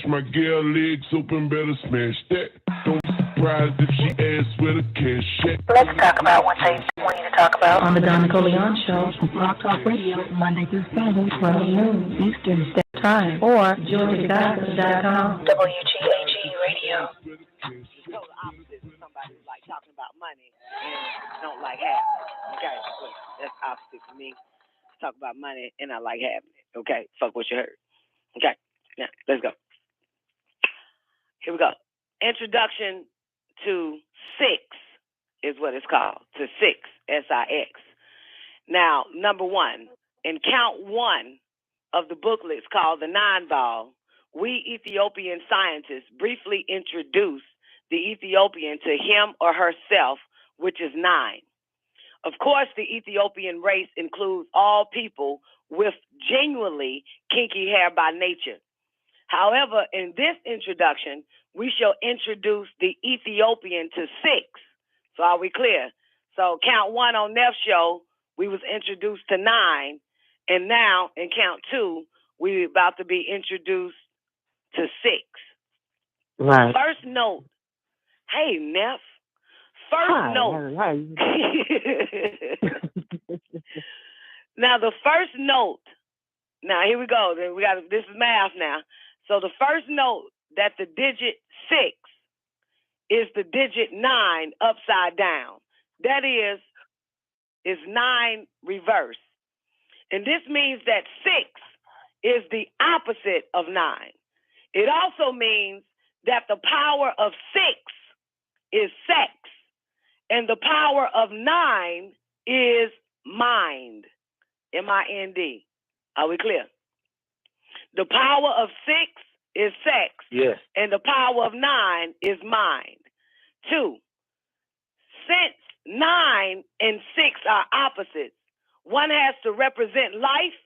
my girl legs open, better smash that. Don't be surprised if she asks where the cash at. Let's talk about what they want you to talk about on the Nicoleone Show on Blog Talk Radio, Monday through Friday, 12 noon Eastern Standard Time, or GeorgiaGospel.com. WGAG Radio. The total opposite of somebody who's like talking about money and don't like having it. Okay, that's opposite for me. Talk about money and I like having it. Okay, fuck what you heard. Okay, now let's go. Here we go. Introduction to six is what it's called. To six, S-I-X. Now, number one, in count one of the booklet, it's called The Nine Ball. We Ethiopian scientists briefly introduce the Ethiopian to him or herself, which is nine. Of course, the Ethiopian race includes all people with genuinely kinky hair by nature. However, in this introduction, we shall introduce the Ethiopian to six. So are we clear? So count one on Neff's show, we was introduced to nine, and now in count two, we're about to be introduced to six. Right. First note. Hey, Neff. First note. Hi. Now, the first note. Now, here we go. Then this is math now. So the first note that the digit 6 is the digit 9 upside down. That is 9 reverse. And this means that 6 is the opposite of 9. It also means that the power of 6 is sex, and the power of 9 is mind. M-I-N-D. Are we clear? The power of 6 is sex. Yes. And the power of 9 is mind. 2, since 9 and 6 are opposites, one has to represent life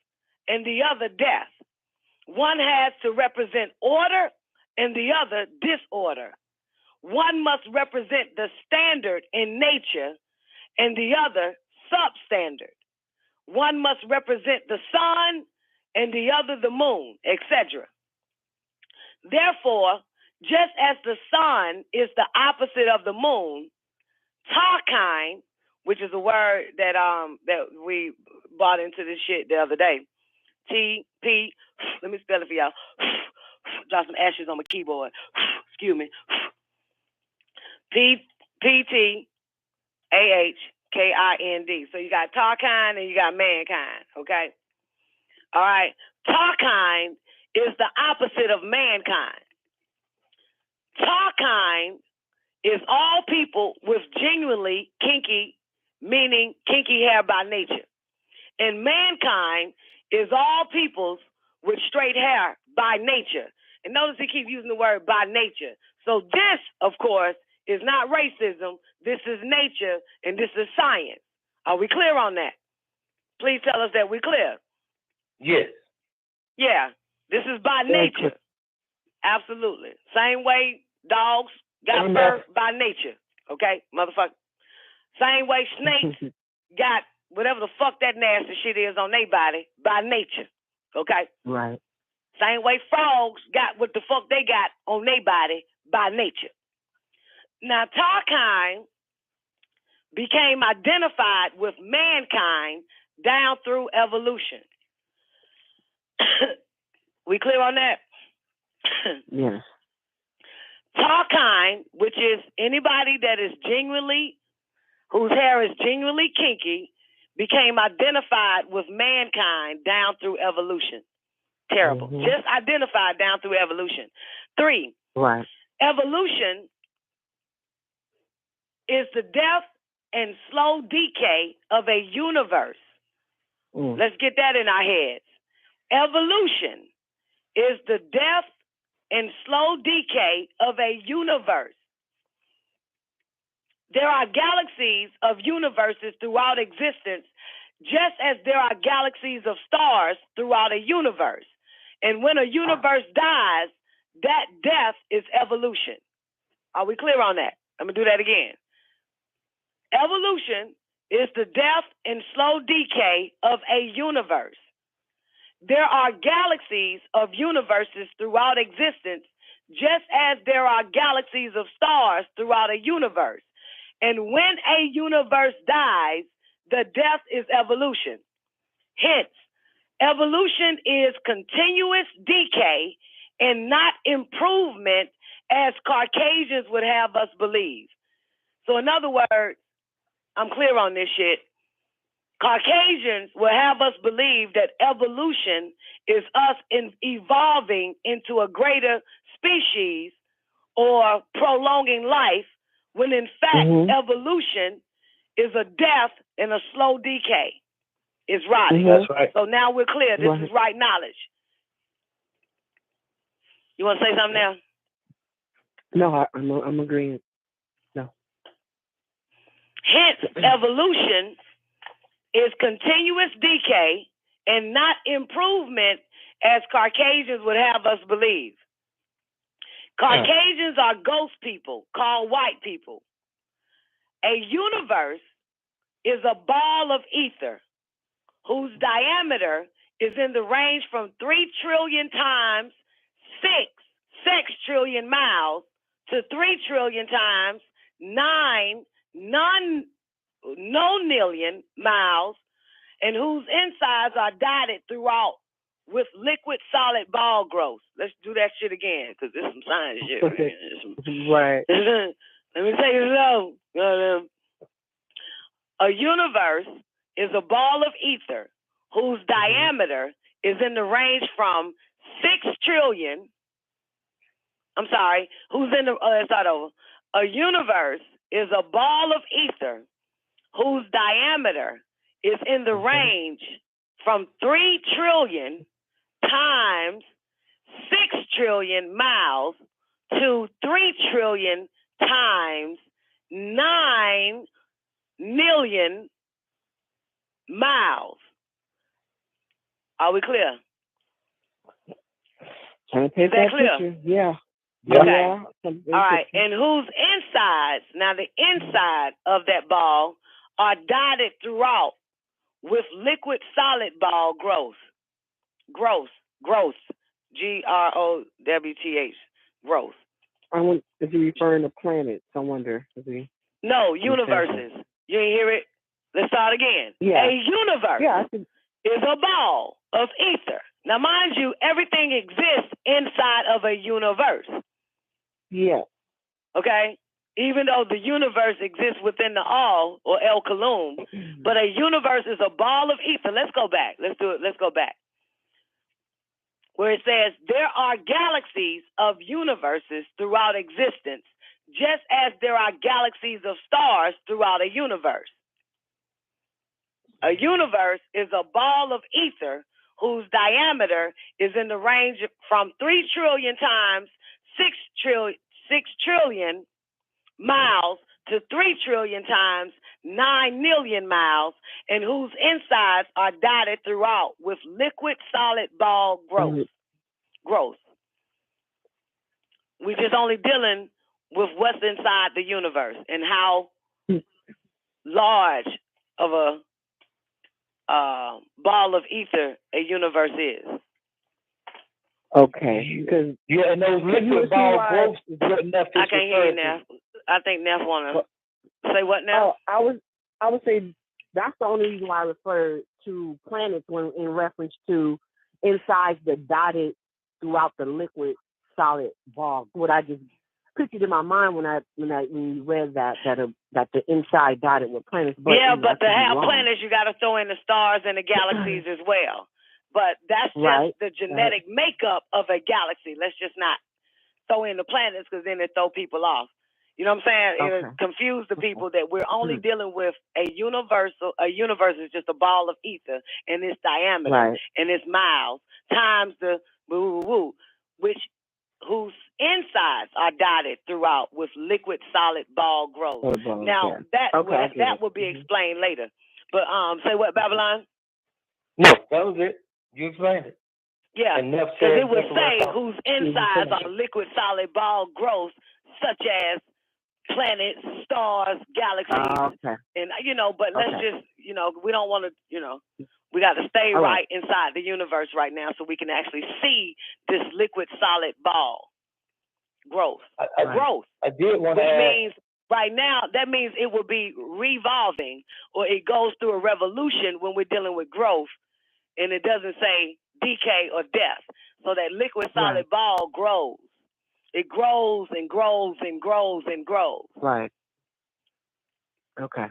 and the other death. One has to represent order and the other disorder. One must represent the standard in nature and the other substandard. One must represent the sun and the other the moon, etc. Therefore, just as the sun is the opposite of the moon, Tarkine, which is a word that we brought into this shit the other day. T-P, let me spell it for y'all. Drop some ashes on my keyboard. Excuse me. P-T-A-H-K-I-N-D. So you got Tarkine and you got mankind, okay? All right. Tarkine is the opposite of mankind. Tarkine is all people with genuinely kinky, meaning kinky hair by nature. And mankind is all peoples with straight hair by nature. And notice he keeps using the word by nature. So this, of course, is not racism. This is nature, and this is science. Are we clear on that? Please tell us that we're clear. Yes. Yeah, this is by nature. Absolutely. Same way dogs got fur by nature. Okay, motherfucker. Same way snakes got whatever the fuck that nasty shit is on their body by nature. Okay? Right. Same way frogs got what the fuck they got on their body by nature. Now, Tarkine became identified with mankind down through evolution. We clear on that? Yes. Tarkine, which is anybody that is whose hair is genuinely kinky, became identified with mankind down through evolution. Terrible. Mm-hmm. Just identified down through evolution. 3, right. Evolution is the death and slow decay of a universe. Let's get that in our heads. Evolution is the death and slow decay of a universe. There are galaxies of universes throughout existence, just as there are galaxies of stars throughout a universe. And when a universe dies, that death is evolution. Are we clear on that? Let me do that again. Evolution is the death and slow decay of a universe. there are galaxies of universes throughout existence, just as there are galaxies of stars throughout a universe. And when a universe dies, the death is evolution. Hence, evolution is continuous decay and not improvement, as Caucasians would have us believe. So in other words, I'm clear on this shit. Caucasians will have us believe that evolution is us evolving into a greater species or prolonging life, when in fact evolution is a death and a slow decay. It's rotting. That's right. So now we're clear. This is right knowledge. You want to say something now? No, I'm agreeing. No. Hence, evolution is continuous decay and not improvement, as Caucasians would have us believe. Caucasians are ghost people called white people. A universe is a ball of ether whose diameter is in the range from 3 trillion times 6 trillion miles to 3 trillion times 9 nonillion miles, and whose insides are dotted throughout with liquid solid ball growth. Let's do that shit again, because this is some science shit. Right. Let me take it slow. A universe is a ball of ether whose diameter is in the range from 6 trillion. I'm sorry, let's start over. A universe is a ball of ether whose diameter is in the range from 3 trillion times 6 trillion miles to 3 trillion times 9 million miles. Are we clear? Trying to paint that clear? picture. Yeah. Okay. Yeah. All right. And whose insides, now the inside of that ball are dotted throughout with liquid solid ball growth. Growth. Growth. Growth. Is he referring to planets? I wonder. No, universes. You didn't hear it? Let's start again. Yeah. A universe is a ball of ether. Now, mind you, everything exists inside of a universe. Yeah. Okay? Even though the universe exists within the all, or El Kalum, but a universe is a ball of ether. Let's go back. Let's do it. Let's go back. Where it says, there are galaxies of universes throughout existence, just as there are galaxies of stars throughout a universe. A universe is a ball of ether whose diameter is in the range from 3 trillion times 6 trillion miles to 3 trillion times 9 million miles, and whose insides are dotted throughout with liquid solid ball growth. We're just only dealing with what's inside the universe and how large of a ball of ether a universe is. Okay. And those liquid ball growths is good enough to I can't hear you now. I think Neff wanna say what now? Oh, I would say that's the only reason why I refer to planets when in reference to insides that dotted throughout the liquid solid ball. What I just pictured in my mind when you read that the inside dotted with planets. But, but to have planets, you got to throw in the stars and the galaxies as well. But that's just the genetic makeup of a galaxy. Let's just not throw in the planets, because then it throw people off. You know what I'm saying? It'll confuse the people that we're only dealing with a universe is just a ball of ether, and its diameter and its miles times the whose insides are dotted throughout with liquid solid ball growth. That will be explained later. But say what, Babylon? No, that was it. You explained it. Yeah, because it would say whose insides are liquid solid ball growth, such as planets, stars, galaxies, and but let's just we don't want to We got to stay right inside the universe right now so we can actually see this liquid solid ball growth. Growth. I did want to add. Which means right now, that means it will be revolving, or it goes through a revolution when we're dealing with growth, and it doesn't say decay or death. So that liquid solid ball grows. It grows and grows and grows and grows. Right. Okay.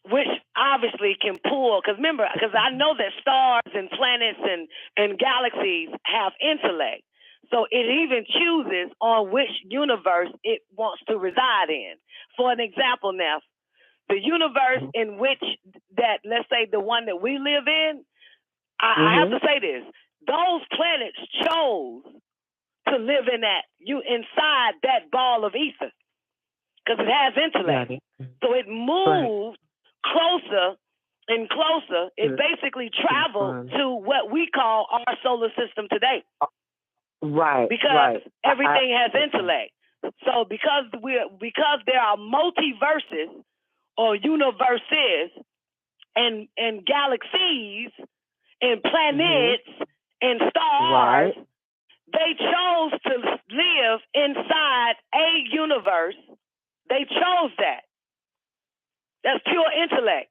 Which obviously can pull, because I know that stars and planets and galaxies have intellect. So it even chooses on which universe it wants to reside in. For an example, Neff, the universe in which that, let's say the one that we live in, I have to say this, those planets chose to live in inside that ball of ether, because it has intellect. So it moved closer and closer. It basically traveled to what we call our solar system today. Right. Because everything has intellect. So because there are multiverses or universes and galaxies and planets and stars, they chose to live inside a universe. They chose that. That's pure intellect.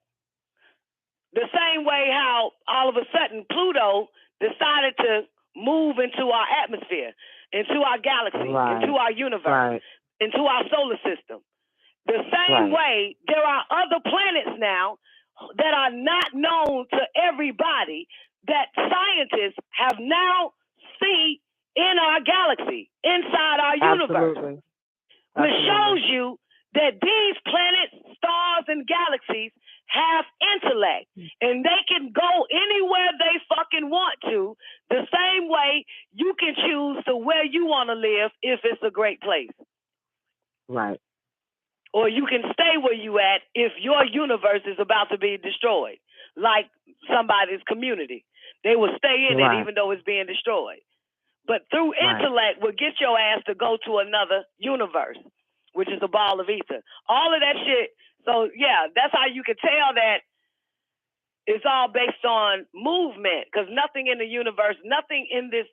The same way how all of a sudden Pluto decided to move into our atmosphere, into our galaxy, into our universe, into our solar system. The same way, there are other planets now that are not known to everybody that scientists have now seen in our galaxy, inside our universe, which shows you that these planets, stars, and galaxies have intellect, and they can go anywhere they fucking want to, the same way you can choose to where you want to live if it's a great place. Right. Or you can stay where you at if your universe is about to be destroyed, like somebody's community. They will stay in it even though it's being destroyed. But through intellect will get your ass to go to another universe, which is a ball of ether. All of that shit. So, yeah, that's how you can tell that it's all based on movement, because nothing in the universe, nothing in this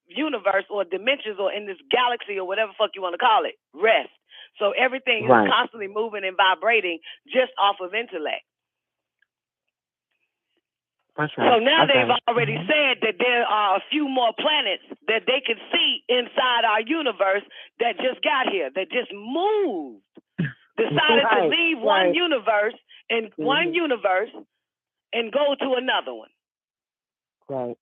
universe or dimensions or in this galaxy or whatever fuck you want to call it, rest. So everything is constantly moving and vibrating just off of intellect. So now they've already said that there are a few more planets that they could see inside our universe that just got here, that just moved, decided to leave one universe and one universe and go to another one. Right.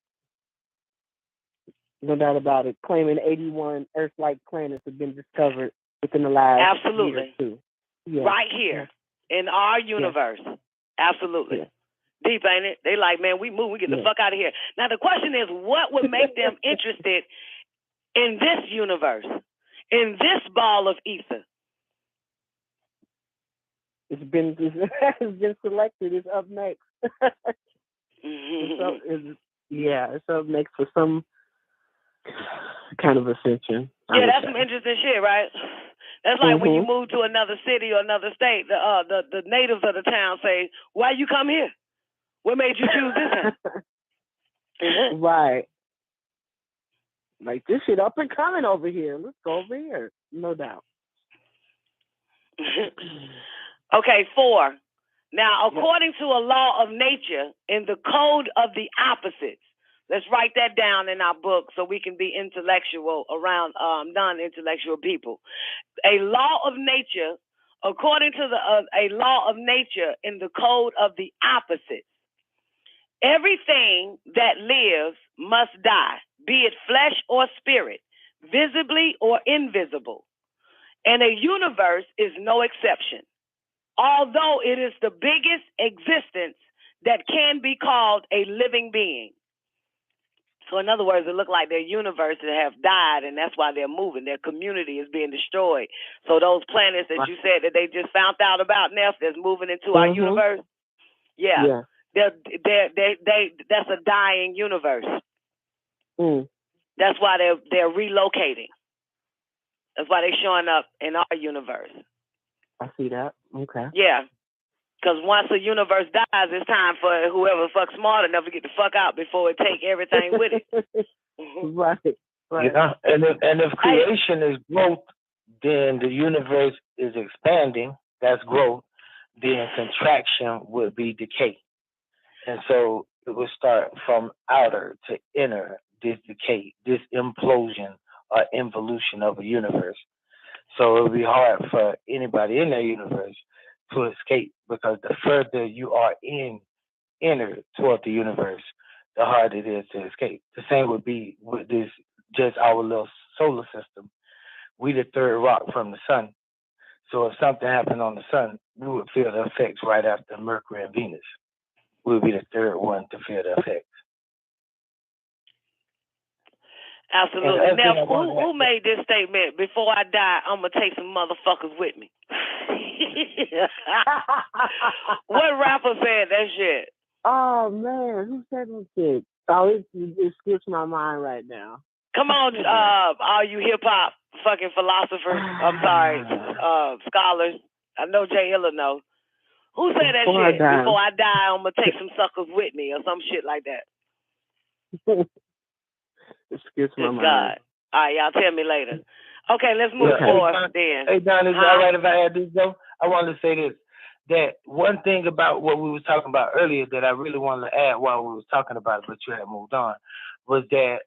No doubt about it. Claiming 81 Earth-like planets have been discovered within the last year or two. Yeah. Right here in our universe. Absolutely. Yeah. Deep, ain't it? They like, man, we move, we get the fuck out of here. Now, the question is, what would make them interested in this universe, in this ball of ether? It's been selected. It's up next. It's up next for some kind of ascension. Yeah, that's some interesting shit, right? That's like when you move to another city or another state, the natives of the town say, why you come here? What made you choose this one? Right. Like, this shit up and coming over here. Let's go over here. No doubt. Okay, 4. Now, according to a law of nature in the code of the opposites, let's write that down in our book so we can be intellectual around non-intellectual people. A law of nature, according to a law of nature in the code of the opposites, everything that lives must die, be it flesh or spirit, visibly or invisible. And a universe is no exception, although it is the biggest existence that can be called a living being. So in other words, it looked like their universes have died, and that's why they're moving. Their community is being destroyed. So those planets that you said that they just found out about, Neff, that's moving into our universe, that's a dying universe. That's why they're relocating. That's why they're showing up in our universe. I see that. Okay. Yeah. Because once the universe dies, it's time for whoever fucks smart enough to get the fuck out before it take everything with it. Right. Yeah, and if creation is growth, then the universe is expanding. That's growth. Then contraction would be decay, and so it would start from outer to inner. This decay, this implosion or involution of a universe. So it would be hard for anybody in that universe to escape because the further you are inner toward the universe, the harder it is to escape. The same would be with this, just our little solar system. We the third rock from the sun. So if something happened on the sun, we would feel the effects right after Mercury and Venus. We would be the third one to feel the effects. Absolutely. Now, who made this statement? Before I die, I'm gonna take some motherfuckers with me. What rapper said that shit? Oh man, who said that shit? Oh, it skips my mind right now. Come on, all you hip hop fucking philosophers. I'm sorry, scholars. I know Jay Hiller know. Who said that shit? Before I die, I'm gonna take some suckers with me, or some shit like that. It skips my mind. God. All right, y'all tell me later. Okay, let's move forward then. Hey, Don, is it all right if I add this, though? I wanted to say this, that one thing about what we were talking about earlier that I really wanted to add while we was talking about it, but you had moved on, was that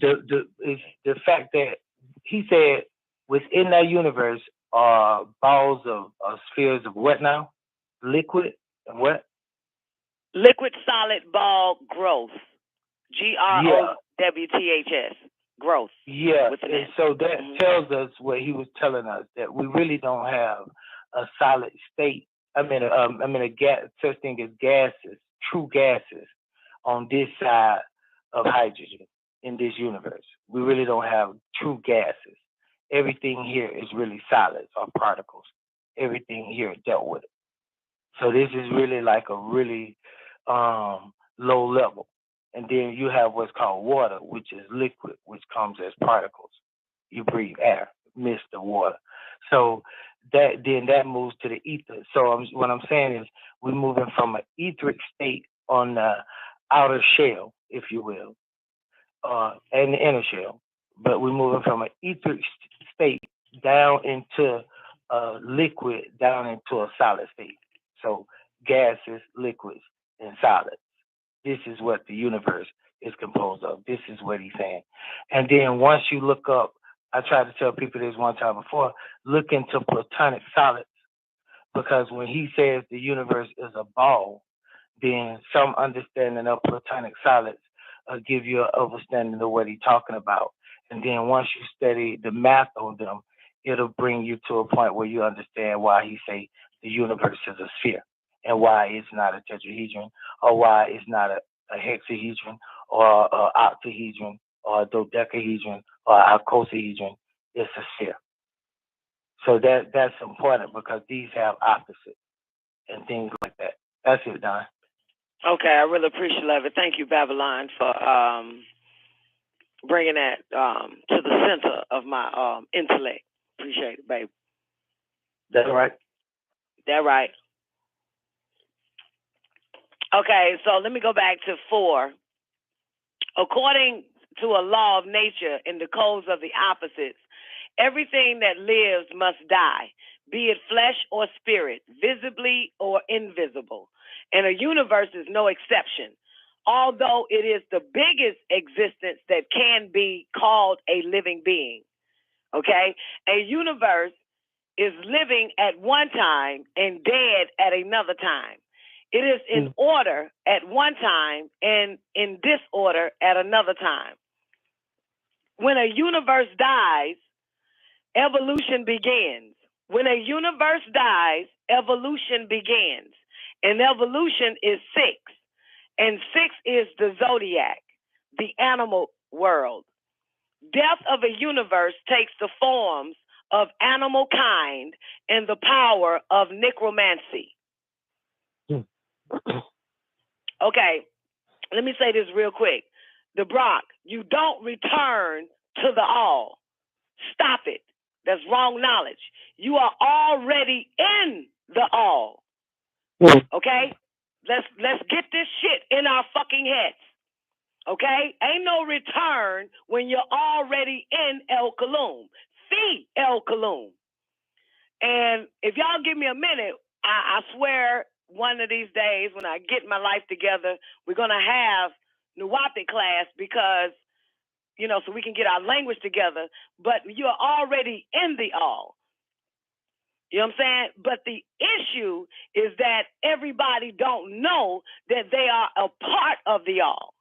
the fact that he said within that universe are balls of spheres of what now? Liquid and what? Liquid solid ball growth. GROWTHS. Growth. Yeah, and so that tells us what he was telling us, that we really don't have a solid state. I mean a gas, such thing as gases, true gases, on this side of hydrogen in this universe. We really don't have true gases. Everything here is really solids or particles. Everything here dealt with it. So this is really like a really low level. And then you have what's called water, which is liquid, which comes as particles. You breathe air, mist, or water. So that moves to the ether. So what I'm saying is we're moving from an etheric state on the outer shell, if you will, and the inner shell. But we're moving from an etheric state down into a liquid, down into a solid state. So gases, liquids, and solids. This is what the universe is composed of. This is what he's saying. And then once you look up, I tried to tell people this one time before, look into platonic solids. Because when he says the universe is a ball, then some understanding of platonic solids give you an understanding of what he's talking about. And then once you study the math on them, it'll bring you to a point where you understand why he say the universe is a sphere, and why it's not a tetrahedron, or why it's not a hexahedron, or an octahedron, or a dodecahedron, or an icosahedron. It's a sphere. So that's important because these have opposites and things like that. That's it, Don. Okay, I really appreciate it. Thank you, Babylon, for bringing that to the center of my intellect. Appreciate it, babe. That's right. That's right. Okay, so let me go back to 4. According to a law of nature in the codes of the opposites, everything that lives must die, be it flesh or spirit, visibly or invisible. And a universe is no exception, although it is the biggest existence that can be called a living being. Okay? A universe is living at one time and dead at another time. It is in order at one time and in disorder at another time. When a universe dies, evolution begins. When a universe dies, evolution begins. And evolution is 6. And 6 is the zodiac, the animal world. Death of a universe takes the forms of animal kind and the power of necromancy. Okay, let me say this real quick. The Brock, you don't return to the all. Stop it. That's wrong knowledge. You are already in the all. Okay? Let's get this shit in our fucking heads. Okay? Ain't no return when you're already in El Kaloum. See El Kaloum. And if y'all give me a minute, I swear one of these days when I get my life together, we're going to have Nuwapic class because, you know, so we can get our language together. But you're already in the all. You know what I'm saying? But the issue is that everybody don't know that they are a part of the all.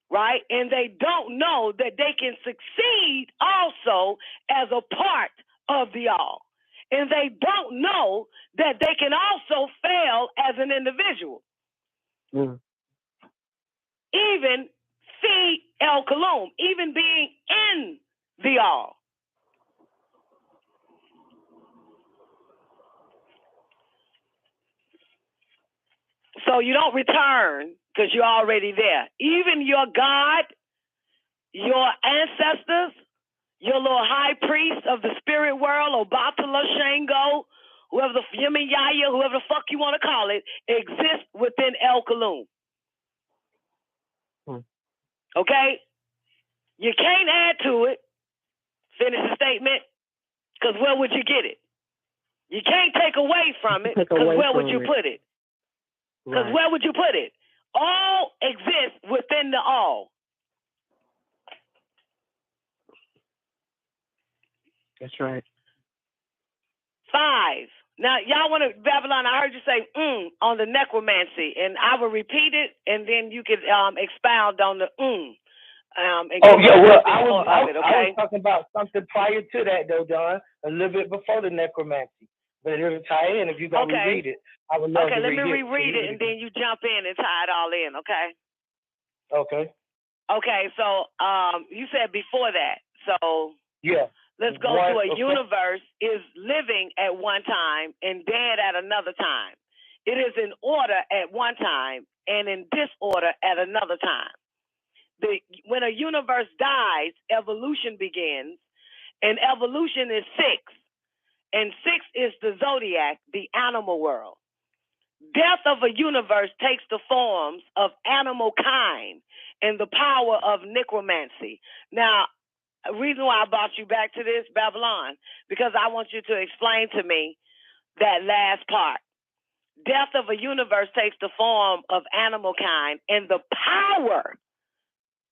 Right? And they don't know that they can succeed also as a part of the all. And they don't know that they can also fail as an individual. Even see El Kaloum, even being in the all. So you don't return because you're already there. Even your God, your ancestors, your little high priest of the spirit world, Obatala, Shango, whoever the Yaya, whoever the fuck you want to call it, exists within El Kaloum. Okay? You can't add to it. Finish the statement. Because where would you get it? You can't take away from it. Because where would you put it? Because where would you put it? All exists within the all. That's right. 5. Now, y'all want to, Babylon, I heard you say, on the necromancy, and I will repeat it, and then you could expound on the, I was talking about something prior to that, though, Don, a little bit before the necromancy. But it'll tie in if you got to reread it. I would love to read it. Okay, let me reread it, and then you jump in and tie it all in, okay? Okay. Okay, so you said before that, so... Yeah. Let's go to a universe is living at one time and dead at another time. It is in order at one time and in disorder at another time. When a universe dies, evolution begins, and evolution is 6. And 6 is the zodiac, the animal world. Death of a universe takes the forms of animal kind and the power of necromancy. Now, the reason why I brought you back to this, Babylon, because I want you to explain to me that last part. Death of a universe takes the form of animal kind and the power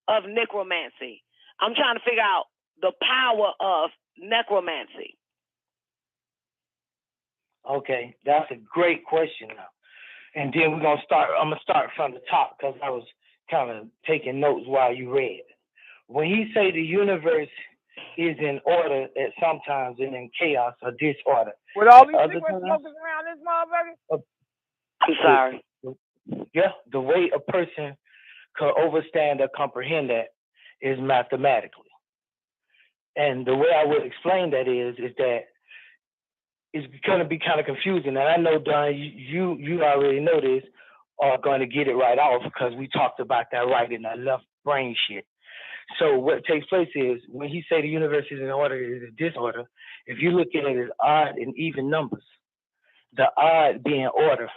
of necromancy. I'm trying to figure out the power of necromancy. Okay, that's a great question now. And then I'm going to start from the top because I was kind of taking notes while you read. When he say the universe is in order at sometimes and in chaos or disorder. With all these secrets smoking around this motherfucker? I'm sorry. Yeah, the way a person could overstand or comprehend that is mathematically. And the way I would explain that is that it's going to be kind of confusing. And I know, Don, you already know this, are going to get it right off because we talked about that right in that left brain shit. So what takes place is when he say the universe is in order, is in disorder. If you look at it as odd and even numbers, the odd being order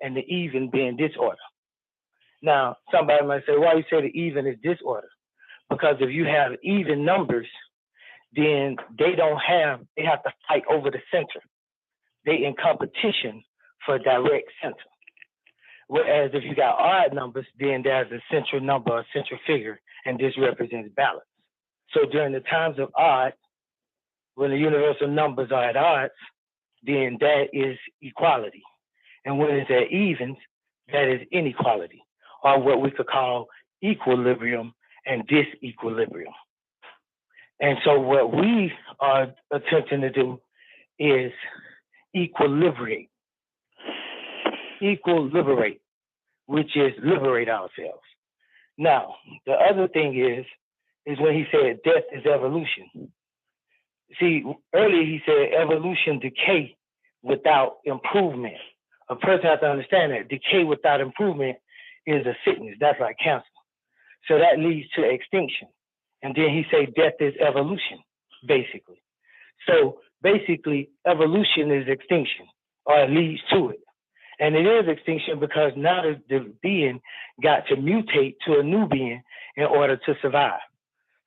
and the even being disorder. Now, somebody might say, why you say the even is disorder? Because if you have even numbers, then they have to fight over the center. They in competition for direct center. Whereas if you got odd numbers, then there's a central number, a central figure, and this represents balance. So during the times of odd, when the universal numbers are at odds, then that is equality. And when it's at evens, that is inequality, or what we could call equilibrium and disequilibrium. And so what we are attempting to do is equilibrate, which is liberate ourselves. Now, the other thing is when he said death is evolution. See, earlier he said evolution decay without improvement. A person has to understand that decay without improvement is a sickness. That's like cancer. So that leads to extinction. And then he said death is evolution, basically. So basically, evolution is extinction, or it leads to it. And it is extinction because now the being got to mutate to a new being in order to survive.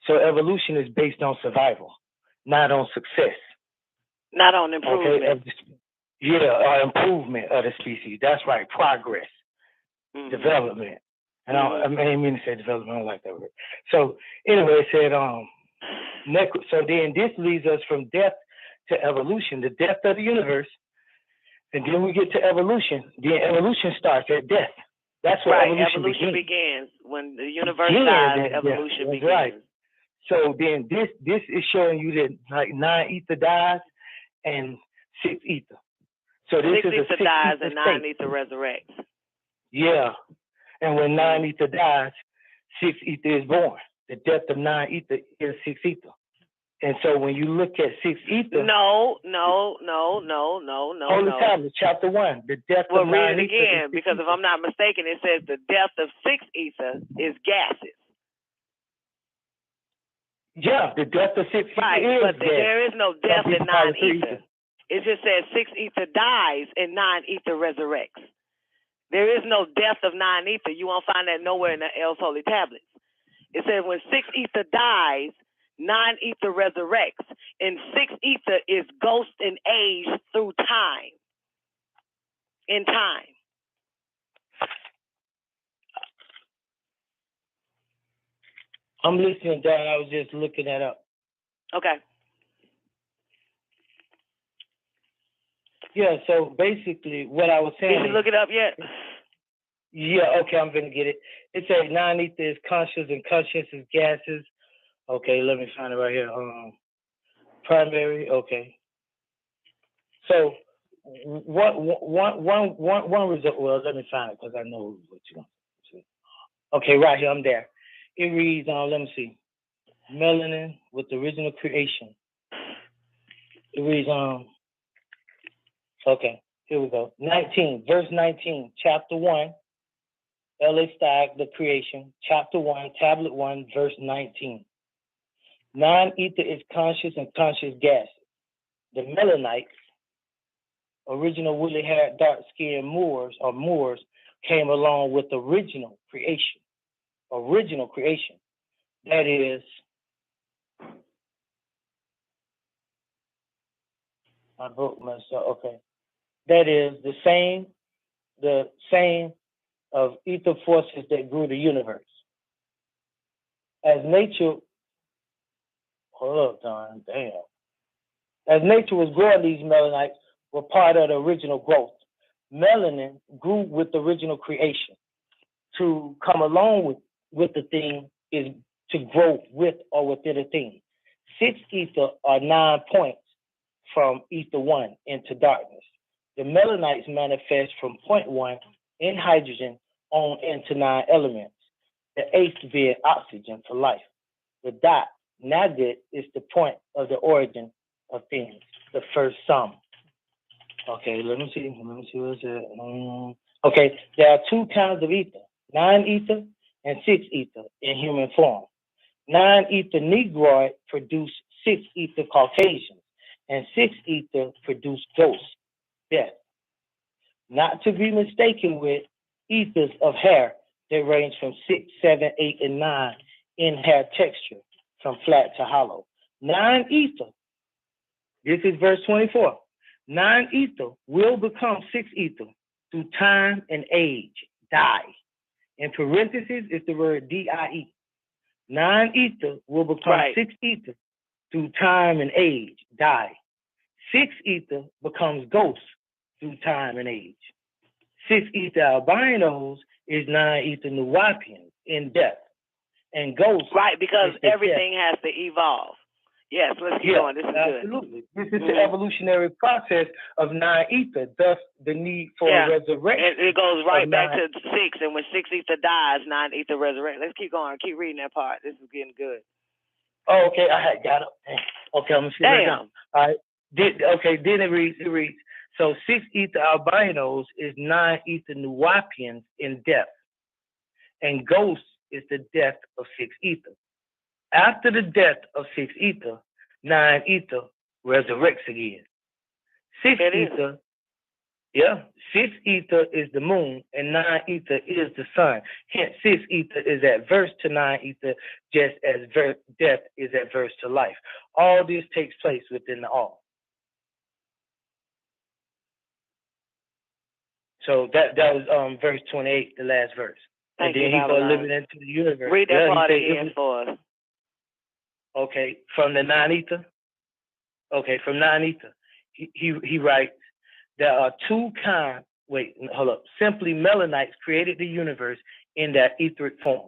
So evolution is based on survival, not on success. Not on improvement. Or improvement of the species. That's right, progress, development. And I didn't mean to say development, I don't like that word. So anyway, it said, so then this leads us from death to evolution, the death of the universe. And then we get to evolution. Then evolution starts at death. That's where evolution begins. When the universe dies, evolution begins. Right. So then this is showing you that like 9 ether dies and 6 ether. So this 6 ether dies and 9 ether resurrects. Yeah. And when 9 ether dies, 6 ether is born. The death of 9 ether is 6 ether. And so when you look at 6 ether... No. Holy Tablets, chapter 1, the death of 9 ether... Well, read it again, because if I'm not mistaken, it says the death of 6 ether is gases. Yeah, the death of 6 ether is but there is no death in 9 ether. It just says 6 ether dies and 9 ether resurrects. There is no death of 9 ether. You won't find that nowhere in the L's Holy Tablets. It says when 6 ether dies, 9 ether resurrects, and 6 ether is ghost and age through time. In time. I'm listening, Dad. I was just looking that up. Okay. Yeah, so basically what I was saying... Did you look it up yet? Yeah, okay, I'm going to get it. It says 9 ether is conscious and conscious is gases. Okay, let me find it right here. Primary, okay. So one result, well, let me find it because I know what you want to see. Okay, right here, I'm there. It reads, let me see. Melanin with the original creation. It reads, okay, here we go. 19, verse 19, chapter 1, L.A. Stag, the creation, chapter 1, tablet 1, verse 19. 9 ether is conscious and conscious gas. The Melanites, original woolly-haired, dark-skinned Moors, came along with original creation. Original creation. That is, I broke myself. Okay. That is the same of ether forces that grew the universe. As nature was growing, these Melanites were part of the original growth. Melanin grew with the original creation. To come along with the thing is to grow with or within a thing. 6 ether are 9 points from ether 1 into darkness. The Melanites manifest from point 1 in hydrogen on into 9 elements. The 8th being oxygen for life. The dot, Nagit, is the point of the origin of things, the first sum. Okay, let me see what's it. Okay, there are 2 kinds of ether, 9 ether and 6 ether in human form. 9 ether Negroid produce 6 ether Caucasians, and 6 ether produce ghosts, death. Not to be mistaken with ethers of hair that range from 6, 7, 8, and 9 in hair texture, from flat to hollow. 9 ether, this is verse 24. 9 ether will become 6 ether through time and age, die. In parentheses is the word D-I-E. 9 ether will become 6 ether through time and age, die. 6 ether becomes ghosts through time and age. 6 ether albinos is 9 ether Nuwapians in death. And ghosts. Right, because everything has to evolve. Yes, let's keep going. This is absolutely good. This is the evolutionary process of 9 ether, thus the need for a resurrection. And it goes right back to 6, and when 6 ether dies, 9 ether resurrects. Let's keep going. Keep reading that part. This is getting good. Oh, okay. I had got it. Okay, I'm going to see right now. All right. Then it reads, so 6 ether albinos is 9 ether Nuwapians in death. And ghosts is the death of 6 ether. After the death of 6 ether, 9 ether resurrects again. 6 ether Yeah, 6 ether is the moon, and 9 ether is the sun. Hence, 6 ether is adverse to 9 ether, just as death is adverse to life. All this takes place within the all. So that was verse 28, the last verse. Thank and then you, he go living into the universe. Read that part again for us. Okay, from the 9 ether. Okay, from 9 ether. He writes, there are two kinds. Wait, hold up. Simply melanites created the universe in their etheric form.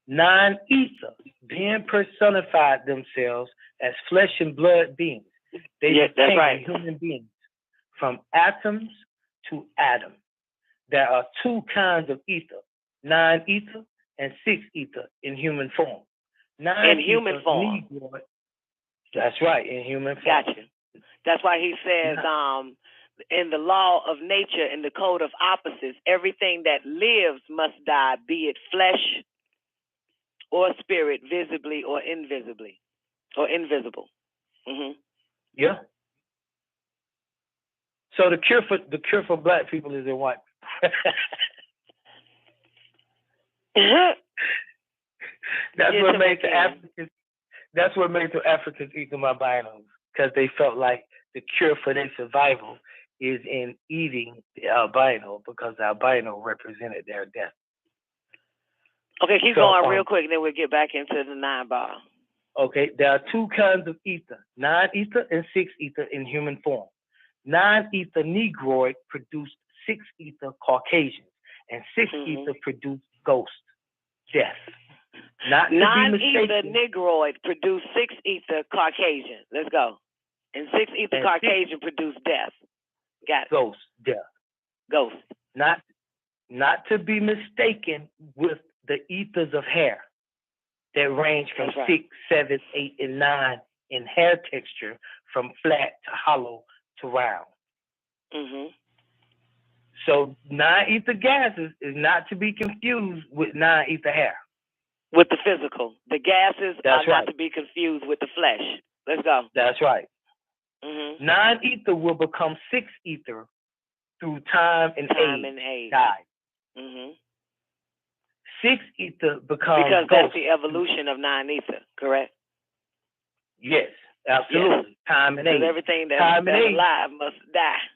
9 ether then personified themselves as flesh and blood beings. They became human beings from atoms to atom. There are two kinds of ether, 9 ether and 6 ether in human form. 9 in human form. Negroid, that's right, in human form. Gotcha. That's why he says, in the law of nature, in the code of opposites, everything that lives must die, be it flesh or spirit, visibly or invisibly, or invisible. Mm-hmm. Yeah. So the cure for black people is in white. That's what made the Africans. That's what made the Africans eat them albinos, because they felt like the cure for their survival is in eating the albino, because the albino represented their death. Okay, keep going real quick, and then we'll get back into the 9 bar. Okay, there are two kinds of ether, 9 ether and 6 ether in human form. 9 ether Negroid produced 6 ether Caucasians, and 6 ether produced ghost, death. Not 9 ether Negroid produced 6 ether Caucasian. Let's go. And 6 ether Caucasian produced death. Got it. Ghost, death. Ghost. Not to be mistaken with the ethers of hair that range from 6, 7, 8, and 9 in hair texture, from flat to hollow to round. Mm-hmm. So 9 ether gases is not to be confused with 9 ether hair. With the physical. The gases are not to be confused with the flesh. Let's go. That's right. Mm-hmm. 9 ether will become 6 ether through time and age. Die. Mm-hmm. 6 ether becomes because ghost. That's the evolution of 9 ether, correct? Yes, absolutely. Yes. Time and age. Because everything that's alive must die.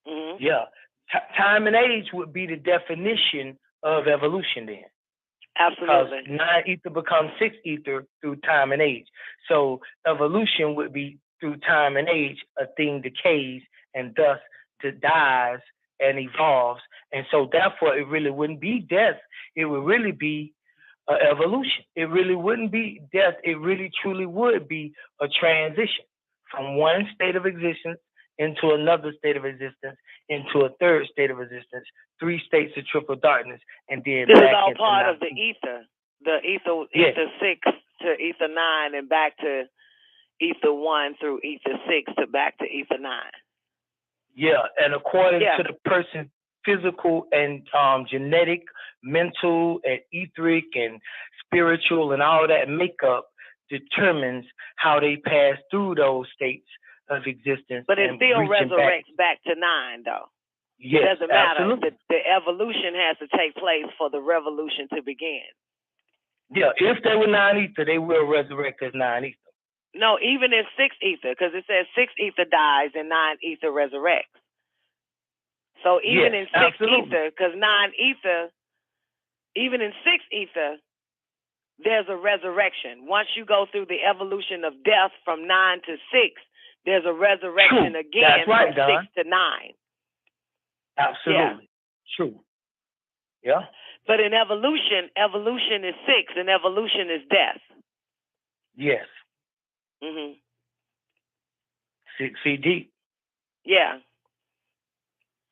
Mm-hmm. Yeah. Time and age would be the definition of evolution then. Absolutely. Because 9 ether becomes 6 ether through time and age. So evolution would be through time and age, a thing decays and thus dies and evolves. And so therefore it really wouldn't be death. It would really be evolution. It really wouldn't be death. It really truly would be a transition from one state of existence into another state of existence, into a third state of existence, 3 states of triple darkness, and then this back is all into part 9. of the ether. The ether 6 to ether 9 and back to ether 1 through ether 6 to back to ether 9. Yeah, and according to the person's physical and genetic, mental, and etheric, and spiritual, and all that makeup determines how they pass through those states of existence. But it still resurrects back to 9, though. Yes, it doesn't matter. Absolutely. The evolution has to take place for the revolution to begin. Yeah, if they were 9 ether, they will resurrect as 9 ether. No, even in 6 ether, because it says 6 ether dies and 9 ether resurrects. So even in 6 ether, because 9 ether, even in 6 ether, there's a resurrection. Once you go through the evolution of death from 9 to 6, there's a resurrection again from 6 to 9. Absolutely. True. Yeah. But in evolution is 6 and evolution is death. Yes. Mm-hmm. 6 feet deep. Yeah.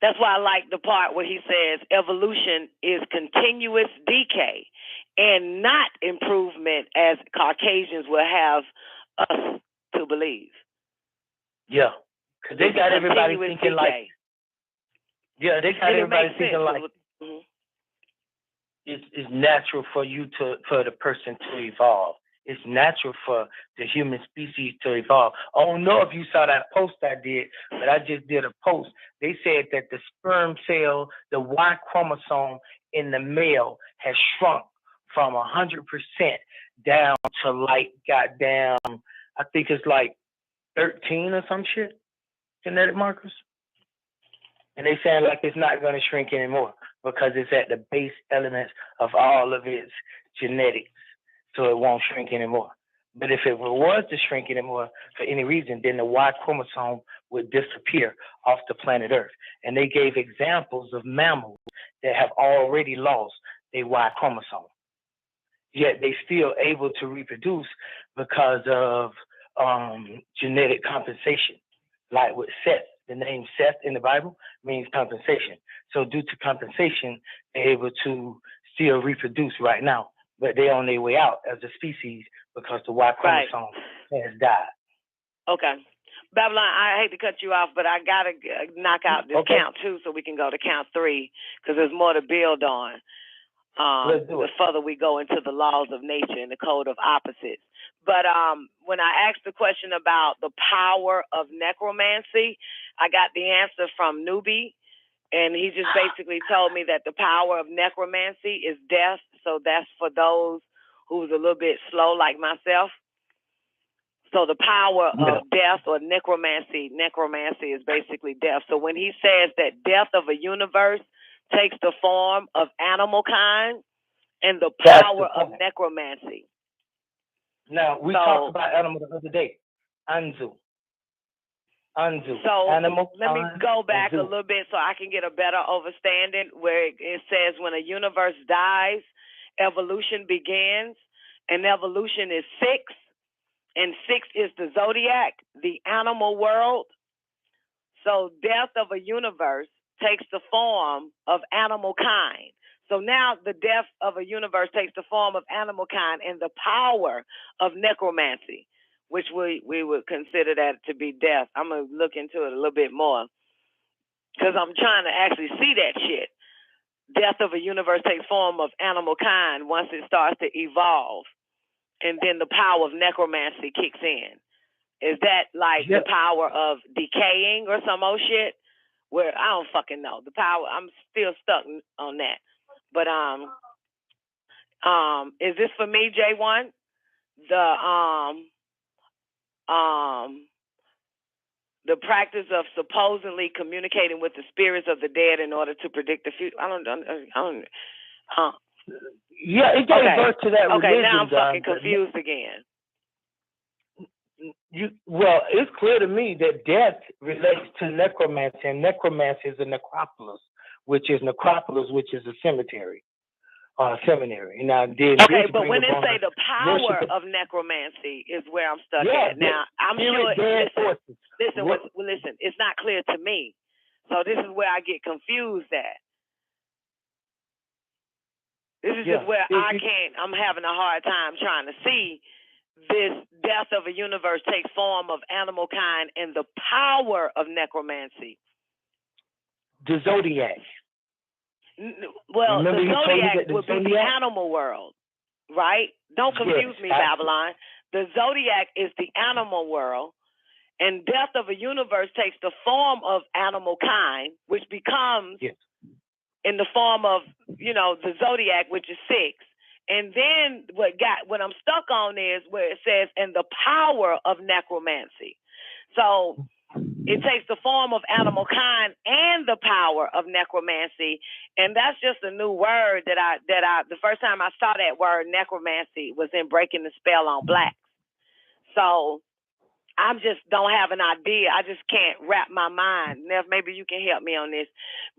That's why I like the part where he says evolution is continuous decay and not improvement, as Caucasians will have us to believe. Yeah. Because they got everybody thinking like... Yeah, they got everybody thinking like... It's natural for the person to evolve. It's natural for the human species to evolve. I don't know if you saw that post I did, but I just did a post. They said that the sperm cell, the Y chromosome in the male has shrunk from 100% down to like goddamn, I think it's like 13 or some shit, genetic markers. And they saying like it's not going to shrink anymore because it's at the base elements of all of its genetics, so it won't shrink anymore. But if it was to shrink anymore for any reason, then the Y chromosome would disappear off the planet Earth. And they gave examples of mammals that have already lost their Y chromosome, yet they still able to reproduce because of genetic compensation. Like with Seth, the name Seth in the Bible means compensation. So due to compensation, they're able to still reproduce right now, but they're on their way out as a species because the Y chromosome has died. Okay. Babylon, I hate to cut you off, but I got to knock out this count 2 so we can go to count 3 because there's more to build on. The further we go into the laws of nature and the code of opposites. But when I asked the question about the power of necromancy, I got the answer from Nubi, and he just basically told me that the power of necromancy is death. So that's for those who's a little bit slow like myself. So the power of death or necromancy is basically death. So when he says that death of a universe takes the form of animal kind and the power of necromancy. Now, we talked about animal the other day. Anzu. So animal let me go back a little bit so I can get a better understanding where it says when a universe dies, evolution begins, and evolution is 6, and 6 is the zodiac, the animal world. So death of a universe takes the form of animal kind. So now the death of a universe takes the form of animal kind and the power of necromancy, which we would consider that to be death. I'm going to look into it a little bit more because I'm trying to actually see that shit. Death of a universe takes form of animal kind once it starts to evolve, and then the power of necromancy kicks in. Is that like the power of decaying or some old shit? Where I don't fucking know. The power, I'm still stuck on that. But is this for me, J1? The practice of supposedly communicating with the spirits of the dead in order to predict the future. I don't. Yeah, it gave birth to that religion. Okay, now I'm fucking confused again. Well, it's clear to me that death relates to necromancy, and necromancy is a necropolis, which is a cemetery. Seminary. Now, but when they say the power of necromancy is where I'm stuck at. Now, I'm sure. Listen. It's not clear to me, so this is where I get confused at. This is just where I'm having a hard time trying to see this death of a universe takes form of animal kind and the power of necromancy. The zodiac. Well, the zodiac would be the animal world, right? Don't confuse me, Babylon. The zodiac is the animal world, and death of a universe takes the form of animal kind, which becomes in the form of, the zodiac, which is 6. And then what I'm stuck on is where it says, and the power of necromancy. So it takes the form of animal kind and the power of necromancy. And that's just a new word that I the first time I saw that word necromancy was in Breaking the Spell on Blacks. So I just don't have an idea. I just can't wrap my mind. Nev, maybe you can help me on this,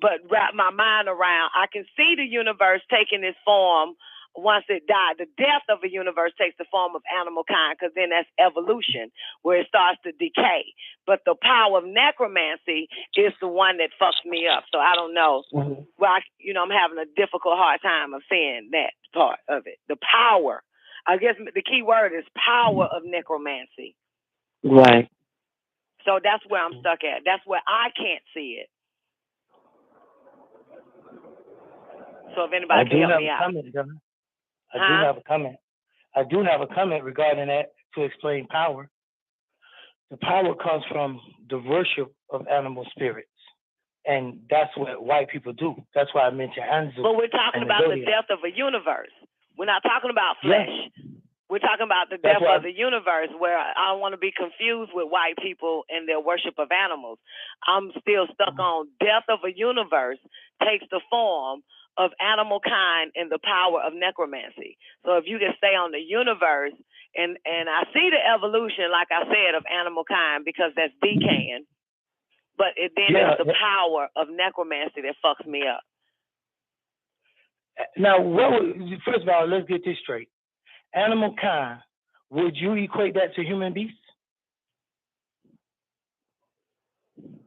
but wrap my mind around. I can see the universe taking its form once it died. The death of a universe takes the form of animal kind because then that's evolution where it starts to decay. But the power of necromancy is the one that fucks me up. So I don't know. Mm-hmm. Well, I'm having a hard time of saying that part of it. The power. I guess the key word is power of necromancy. Right. So that's where I'm stuck at. That's where I can't see it. So if anybody can help me out. I do have a comment. I do have a comment regarding that to explain power. The power comes from the worship of animal spirits. And that's what white people do. That's why I mentioned Anzu. But we're talking about the death of a universe. We're not talking about flesh. Yeah. We're talking about the death of the universe, where I don't want to be confused with white people and their worship of animals. I'm still stuck on death of a universe takes the form of animal kind and the power of necromancy. So if you can stay on the universe, and I see the evolution, like I said, of animal kind, because that's decaying. But it's the power of necromancy that fucks me up. Now, first of all, let's get this straight. Animal kind, would you equate that to human beasts?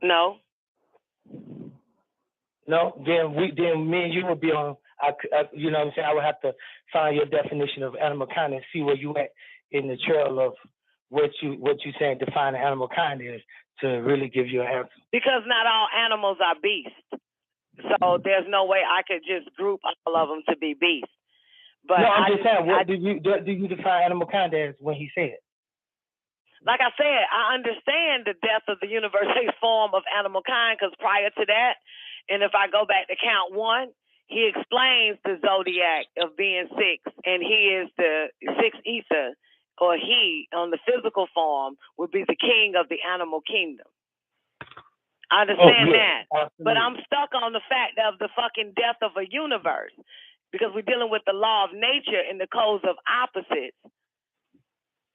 No. No? Then me and you would be on, you know what I'm saying? I would have to find your definition of animal kind and see where you at in the trail of what you saying define animal kind is, to really give you an answer. Because not all animals are beasts. So there's no way I could just group all of them to be beasts. But no, I'm just saying, what do you define animal kind as when he said? Like I said, I understand the death of the universe takes form of animal kind, because prior to that, and if I go back to count 1, he explains the zodiac of being 6, and he is the 6th ether, or he, on the physical form, would be the king of the animal kingdom. I understand that. Absolutely. But I'm stuck on the fact of the fucking death of a universe, because we're dealing with the law of nature and the codes of opposites.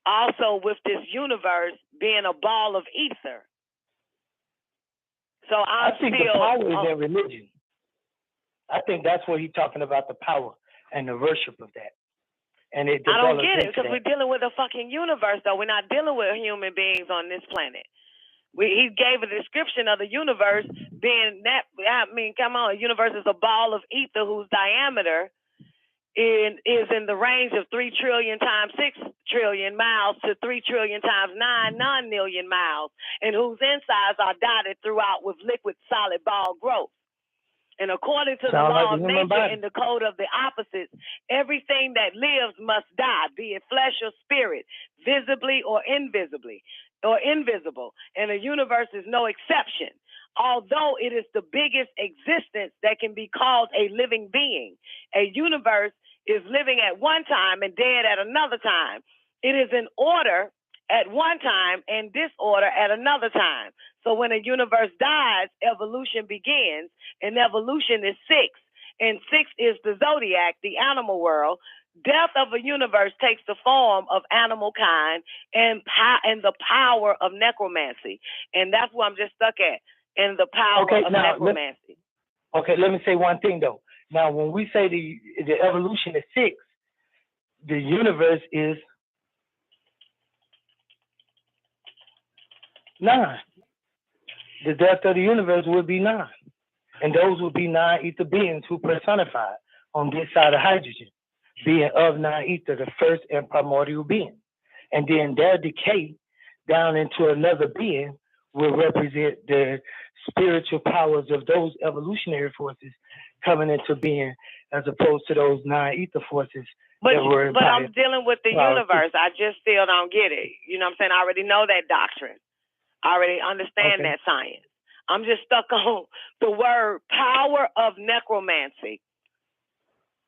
Also with this universe being a ball of ether. So I think the power is in religion. I think that's what he's talking about, the power and the worship of that. And I don't get it, because we're dealing with a fucking universe, though. We're not dealing with human beings on this planet. He gave a description of the universe being that. I mean, come on, the universe is a ball of ether whose diameter is in the range of 3 trillion times 6 trillion miles to 3 trillion times 9 non-million miles, and whose insides are dotted throughout with liquid solid ball growth. And according to the law of nature and the code of the opposites, everything that lives must die, be it flesh or spirit, visibly or invisibly, or invisible. And the universe is no exception. Although it is the biggest existence that can be called a living being, a universe is living at one time and dead at another time. It is in order at one time and disorder at another time. So when a universe dies, evolution begins, and evolution is 6. And 6 is the zodiac, the animal world. Death of a universe takes the form of animal kind and the power of necromancy. And that's what I'm just stuck at, in the power of necromancy. Let me say one thing, though. Now, when we say the evolution is 6, the universe is 9. The death of the universe would be 9. And those would be 9 ether beings who personified on this side of hydrogen, being of 9 ether, the first and primordial being. And then their decay down into another being will represent the spiritual powers of those evolutionary forces coming into being, as opposed to those 9 ether forces. But I'm dealing with the universe. I just still don't get it. You know what I'm saying? I already know that doctrine. I already understand that science. I'm just stuck on the word power of necromancy.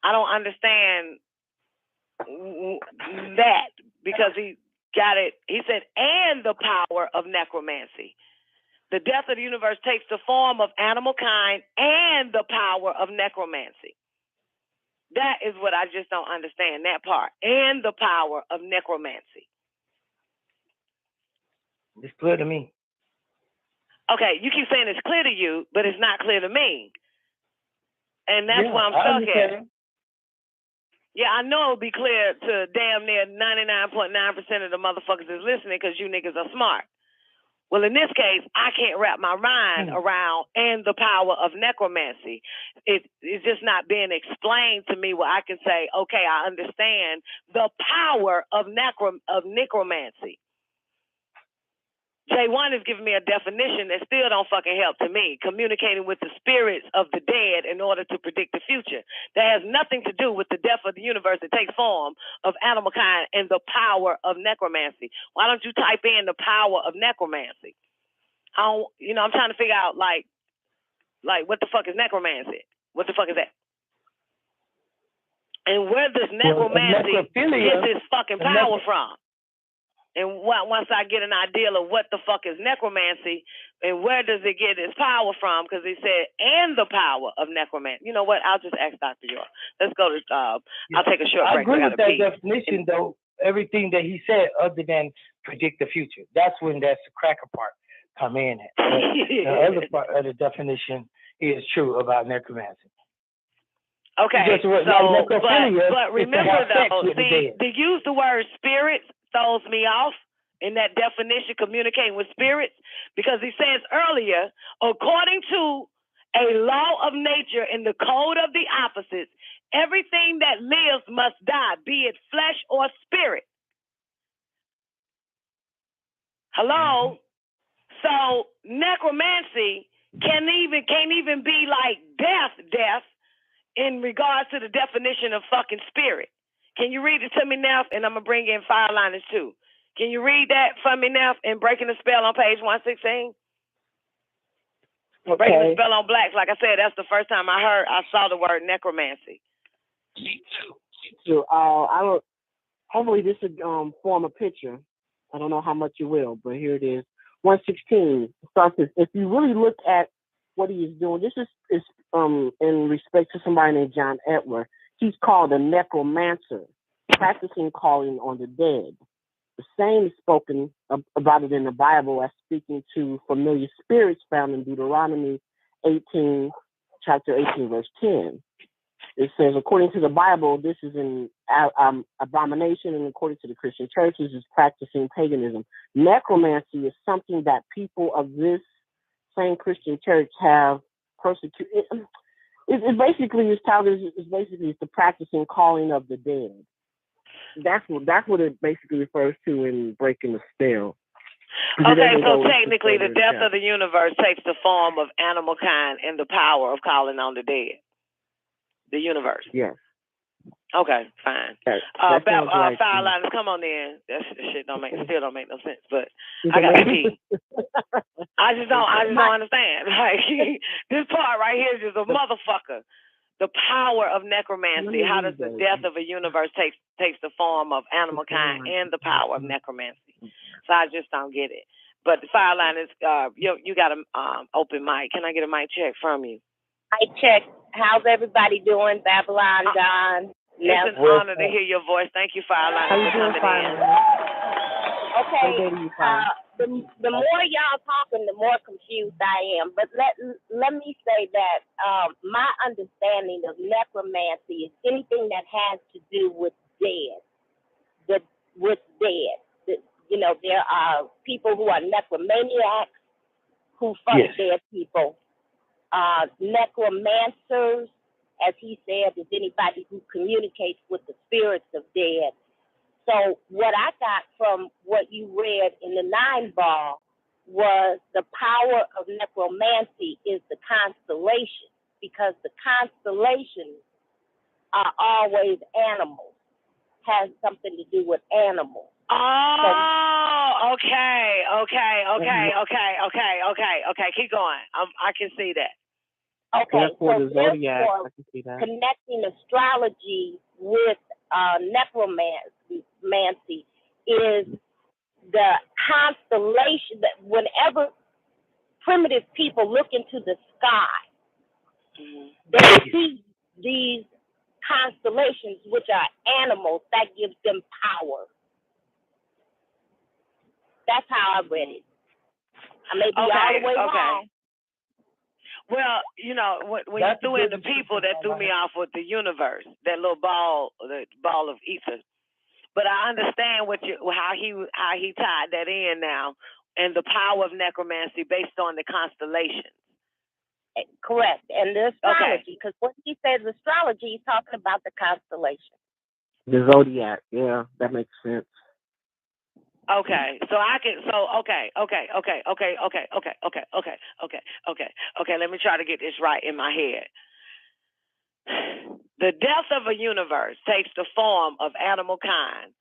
I don't understand that, because he got it. He said, and the power of necromancy. The death of the universe takes the form of animal kind and the power of necromancy. That is what I just don't understand, that part. And the power of necromancy. It's clear to me. Okay, you keep saying it's clear to you, but it's not clear to me. And that's why I'm stuck at. Yeah, I know it'll be clear to damn near 99.9% of the motherfuckers that's listening, because you niggas are smart. Well, in this case, I can't wrap my mind around and the power of necromancy. It's just not being explained to me where I can say, okay, I understand the power of necromancy. J1 is giving me a definition that still don't fucking help to me. Communicating with the spirits of the dead in order to predict the future. That has nothing to do with the death of the universe that takes form of animal kind and the power of necromancy. Why don't you type in the power of necromancy? I'm trying to figure out like what the fuck is necromancy? What the fuck is that? And where does necromancy get its fucking power from? And once I get an idea of what the fuck is necromancy and where does it get its power from, because he said, and the power of necromancy. You know what? I'll just ask Dr. York. Let's go to, I'll take a short break. I agree with that definition, though. Everything that he said other than predict the future. That's when that's the cracker part come in. The other part of the definition is true about necromancy. Okay, but remember, though, see, to use the word spirits throws me off in that definition, communicating with spirits, because he says earlier, according to a law of nature in the code of the opposites, everything that lives must die, be it flesh or spirit. Hello? So necromancy can't even be like death in regards to the definition of fucking spirit. Can you read it to me now? And I'm going to bring in Fireliners too. Can you read that for me now in Breaking the Spell on page 116? Okay. Breaking the Spell on Blacks. Like I said, that's the first time I saw the word necromancy. Me too. Hopefully this will form a picture. I don't know how much you will, but here it is. 116 starts with, if you really look at what he is doing, this is in respect to somebody named John Edward. He's called a necromancer, practicing calling on the dead. The same is spoken about it in the Bible as speaking to familiar spirits found in Deuteronomy 18, chapter 18, verse 10. It says, according to the Bible, this is an abomination, and according to the Christian churches, is practicing paganism. Necromancy is something that people of this same Christian church have persecuted. It basically is touted as the practicing calling of the dead. That's what it basically refers to in Breaking the Spell. Okay, so technically the death of the universe takes the form of animal kind and the power of calling on the dead. The universe. Yes. Okay, fine. Fireliners, come on in. That shit still don't make no sense, but I got to pee. I just don't understand. Like this part right here is just a motherfucker. The power of necromancy. How does the death of a universe takes the form of animal kind and the power of necromancy? So I just don't get it. But the Fireliners, you got an open mic. Can I get a mic check from you? Mic check. How's everybody doing? Babylon, Don. It's an honor to hear your voice. Thank you, Fireliners, for coming in. Okay. The more y'all talking, the more confused I am. But let me say that my understanding of necromancy is anything that has to do with dead. There are people who are necromaniacs who fuck dead people. Necromancers, as he said, is anybody who communicates with the spirits of dead. So what I got from what you read in the 9-ball was the power of necromancy is the constellation, because the constellations are always animals, has something to do with animals. Oh, okay. Keep going. I can see that. Okay, the Zodiac, I can see that. Connecting astrology with necromancy is the constellation that whenever primitive people look into the sky, they see these constellations, which are animals, that gives them power. That's how I read it. I may be all the way wrong. Well, when you threw in the people, that threw me off with the universe, that little ball, the ball of ether. But I understand how he tied that in now, and the power of necromancy based on the constellations. Correct, and the astrology, because when he says astrology, he's talking about the constellation. The Zodiac, yeah, that makes sense. Okay, so I can, okay. Let me try to get this right in my head. The death of a universe takes the form of animal kind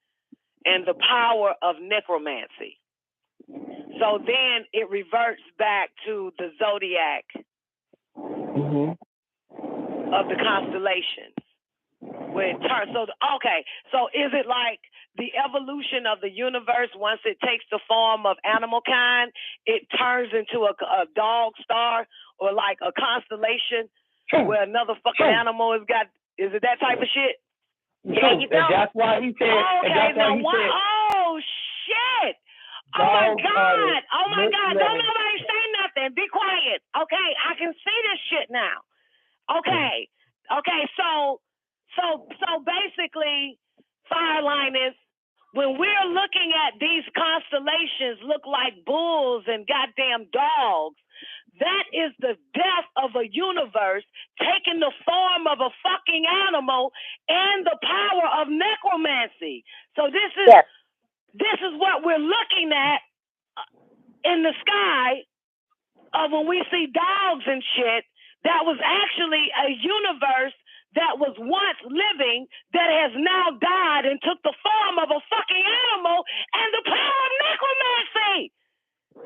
and the power of necromancy. So then it reverts back to the zodiac of the constellations. Where it turns, so is it like the evolution of the universe? Once it takes the form of animal kind, it turns into a dog star, or like a constellation where another fucking animal is got? Is it that type of shit? Yeah, you know. That's why he said. Okay, now what? Oh shit! Oh my god! Oh my god! Don't nobody say nothing. Be quiet. Okay, I can see this shit now. Okay, so basically, Fireline is, when we're looking at these constellations look like bulls and goddamn dogs, that is the death of a universe taking the form of a fucking animal and the power of necromancy. So this is what we're looking at in the sky of when we see dogs and shit. That was actually a universe that was once living that has now died and took the form of a fucking animal and the power of necromancy.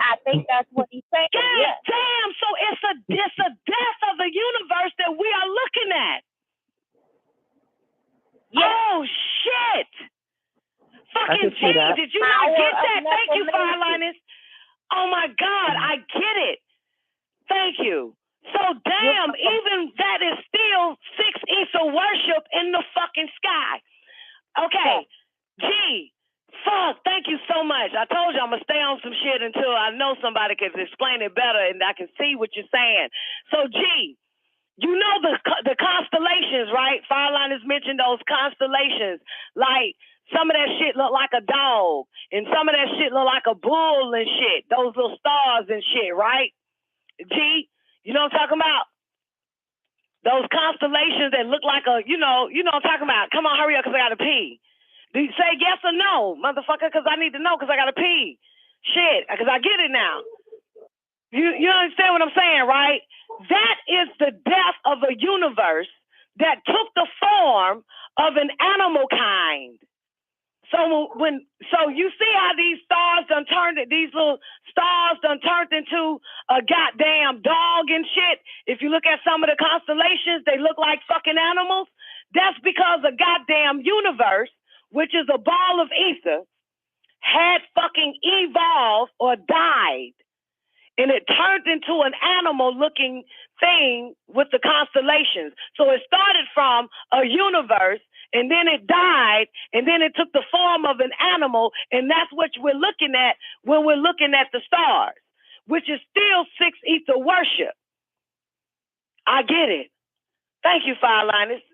I think that's what he's saying. God damn! So it's a death of the universe that we are looking at. Yeah. Oh shit! Fucking G, did you not get that? Thank you, Fireliners. Oh my God, I get it. Thank you. So damn, even that is still 6 ether worship in the fucking sky. Okay, G, fuck, thank you so much. I told you I'm gonna stay on some shit until I know somebody can explain it better and I can see what you're saying. So G, you know the constellations, right? Fireliners mentioned those constellations. Like, some of that shit look like a dog, and some of that shit look like a bull and shit. Those little stars and shit, right? G, you know what I'm talking about? Those constellations that look like a, you know what I'm talking about. Come on, hurry up, because I got to pee. Do you say yes or no, motherfucker? Because I need to know, because I got to pee. Shit, because I get it now. You understand what I'm saying, right? That is the death of a universe that took the form of an animal kind. So you see how these stars done turned it, these little stars done turned into a goddamn dog and shit. If you look at some of the constellations, they look like fucking animals. That's because a goddamn universe, which is a ball of ether, had fucking evolved or died. And it turned into an animal-looking thing with the constellations. So it started from a universe, and then it died, and then it took the form of an animal, and that's what we're looking at when we're looking at the stars, which is still 6 ether worship. I get it. Thank you, Fireliners.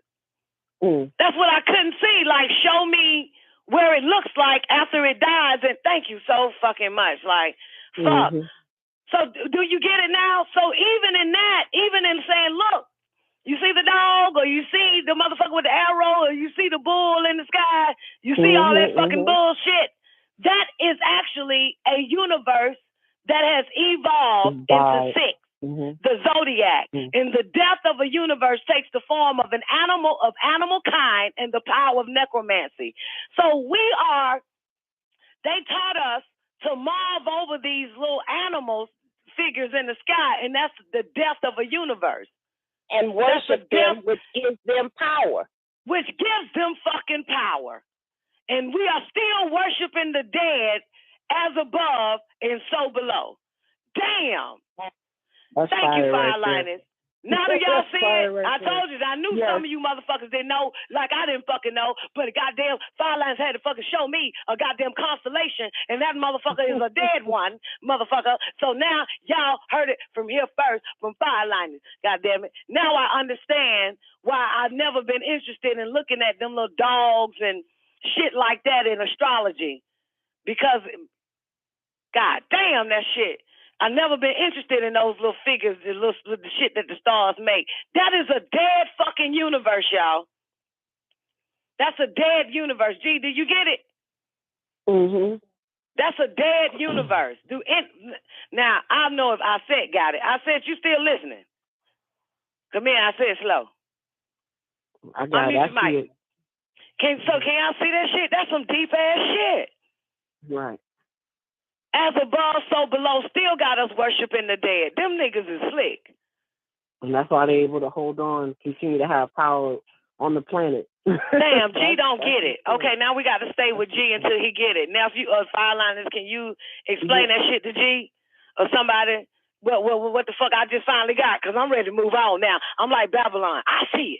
That's what I couldn't see. Like, show me where it looks like after it dies, and thank you so fucking much. Like, fuck. So do you get it now? So even in that, even in saying, look, you see the dog, or you see the motherfucker with the arrow, or you see the bull in the sky, you see all that fucking bullshit, that is actually a universe that has evolved into 6, the zodiac. And the death of a universe takes the form of an animal, of animal kind, and the power of necromancy. So they taught us to marvel over these little animals, figures in the sky, and that's the death of a universe. And worship them, which gives them power. Which gives them fucking power. And we are still worshiping the dead as above and so below. Damn. Thank you, Fireliners. Now do y'all see it? I told you, I knew some of you motherfuckers didn't know, like I didn't fucking know, but goddamn Firelines had to fucking show me a goddamn constellation, and that motherfucker is a dead one, motherfucker. So now y'all heard it from here first, from Fireliners. Goddamn it. Now I understand why I've never been interested in looking at them little dogs and shit like that in astrology. Because, goddamn, that shit. I've never been interested in those little figures, the shit that the stars make. That is a dead fucking universe, y'all. That's a dead universe. G, did you get it? That's a dead universe. Now, I know if I said got it. I said you still listening. Come here, I said slow. I got it. I see it. Can y'all see that shit? That's some deep ass shit. Right. As above, so below, still got us worshiping the dead. Them niggas is slick. And that's why they're able to hold on, continue to have power on the planet. Damn, G don't get it. Okay, now we got to stay with G until he get it. Now, if you fireliners, can you explain that shit to G or somebody? Well, what the fuck I just finally got? Because I'm ready to move on now. I'm like Babylon. I see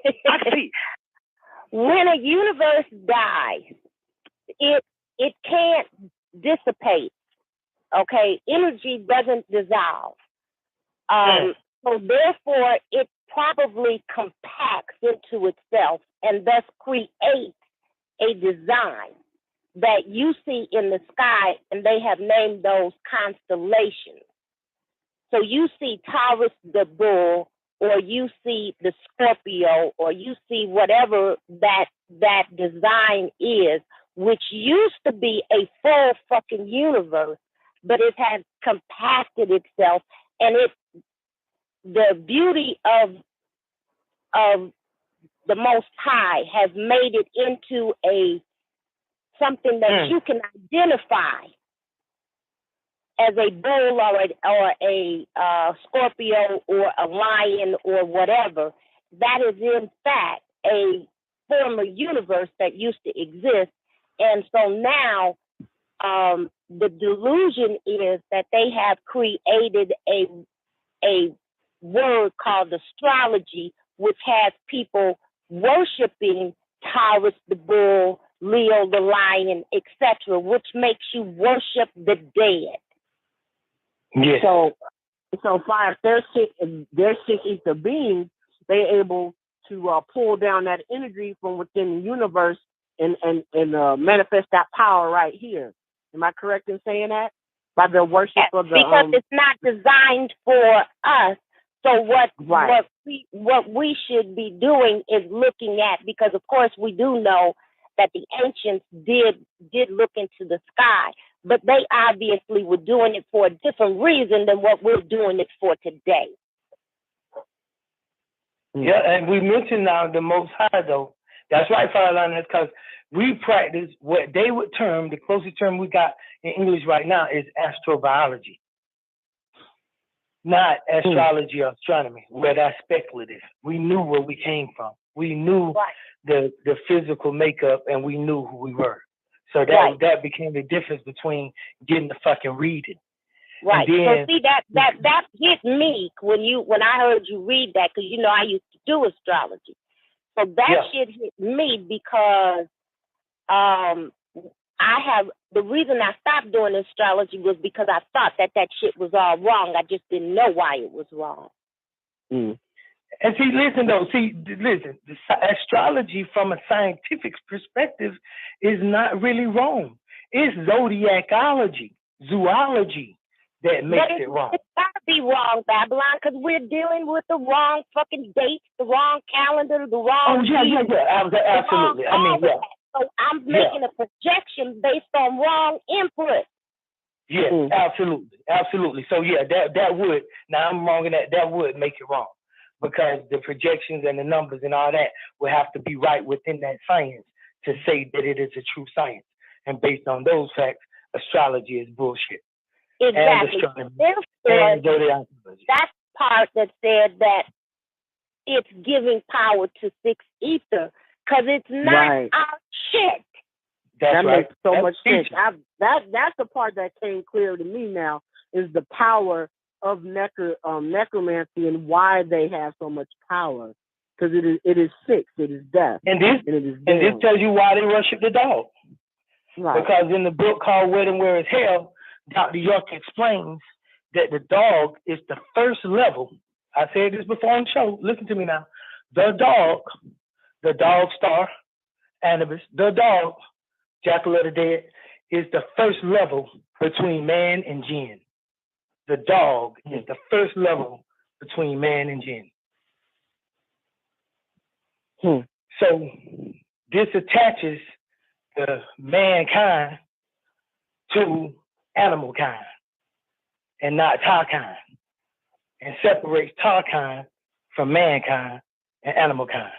it. I see it. When a universe dies, it can't dissipate. Okay, energy doesn't dissolve. So therefore, it probably compacts into itself and thus creates a design that you see in the sky, and they have named those constellations. So you see Taurus the bull, or you see the Scorpio, or you see whatever that design is, which used to be a full fucking universe, but it has compacted itself, and the beauty of the Most High has made it into something that you can identify as a bull or a Scorpio or a lion or whatever. That is in fact a former universe that used to exist. And so now the delusion is that they have created a word called astrology, which has people worshiping Taurus the bull, Leo the lion, etc., which makes you worship the dead. Yes. So far, if they're six ether beings, they're able to pull down that energy from within the universe and manifest that power right here. Am I correct in saying that? By the worship of the because it's not designed for us. So what we should be doing is looking at, because of course we do know that the ancients did look into the sky, but they obviously were doing it for a different reason than what we're doing it for today. Yeah, and we mentioned now the Most High, though. That's right, Fireliners, because we practice what they would term, the closest term we got in English right now is astrobiology. Not astrology or astronomy, where that's speculative. We knew where we came from. We knew the physical makeup, and we knew who we were. So that became the difference between getting the fucking reading. Right. Then, so see that hit me when I heard you read that, because I used to do astrology. So that shit hit me because the reason I stopped doing astrology was because I thought that shit was all wrong. I just didn't know why it was wrong. And listen, astrology from a scientific perspective is not really wrong. It's zodiacology, zoology that makes it wrong. It's got to be wrong, Babylon, because we're dealing with the wrong fucking dates, the wrong calendar, the wrong... Absolutely. So I'm making a projection based on wrong input. Yes, absolutely. So that would, now I'm wrong in that would make it wrong, because the projections and the numbers and all that will have to be right within that science to say that it is a true science. And based on those facts, astrology is bullshit. Exactly. That's part that said that it's giving power to six ether, because it's not our shit. That makes so much sense. That's the part that came clear to me now, is the power of necromancy and why they have so much power. Because it is six, it is death. And this tells you why they worship the dog. Right. Because in the book called Where and Where is Hell, Dr. York explains that the dog is the first level. I said this before on the show. Listen to me now. The dog star, Anubis, the dog, Jackal of the Dead, is the first level between man and jinn. The dog is the first level between man and jinn. So this attaches the mankind to animal kind and not tar kind, and separates tar kind from mankind and animal kind.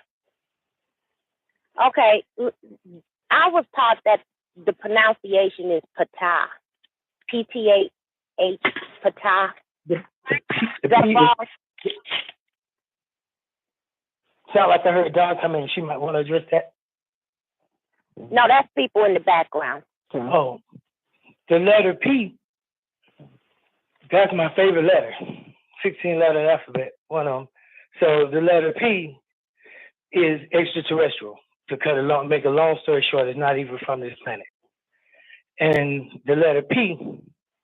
Okay, I was taught that the pronunciation is Ptah, P-T-A-H, Ptah. Sound like I heard a dog come in. She might want to address that. No, that's people in the background. Oh, the letter P, that's my favorite letter. 16-letter alphabet, one of them. So the letter P is extraterrestrial. To make a long story short, it's not even from this planet. And the letter P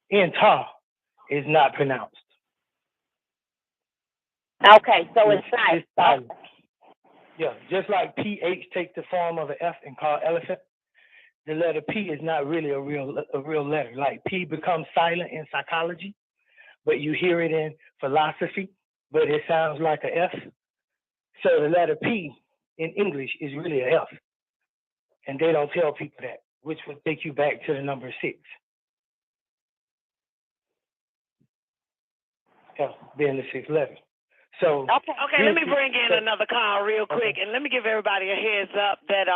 in Ta is not pronounced. Okay, so it's silent. Yeah, just like PH takes the form of an F and called elephant, the letter P is not really a real letter. Like P becomes silent in psychology, but you hear it in philosophy, but it sounds like an F. So the letter P in English is really an F. And they don't tell people that, which would take you back to the number 6. F being the 6th letter. So okay. Let me bring in another call real quick, and let me give everybody a heads up that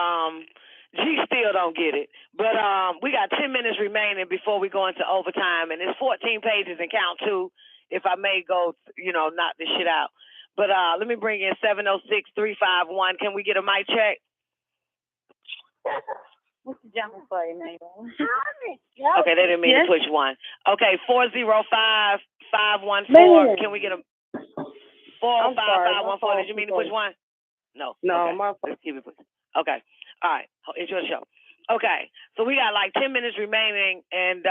G still don't get it. But we got 10 minutes remaining before we go into overtime, and it's 14 pages and count 2. If I may go, knock this shit out. But let me bring in 706-351. Can we get a mic check? What's the jumper for you, name? Okay, they didn't mean to push 1. Okay, 405-514. Can we get a 405-514? Did you mean to push 1? No. No, okay. Let's keep it pushing. Okay. All right. Enjoy the show. Okay. So we got like 10 minutes remaining, and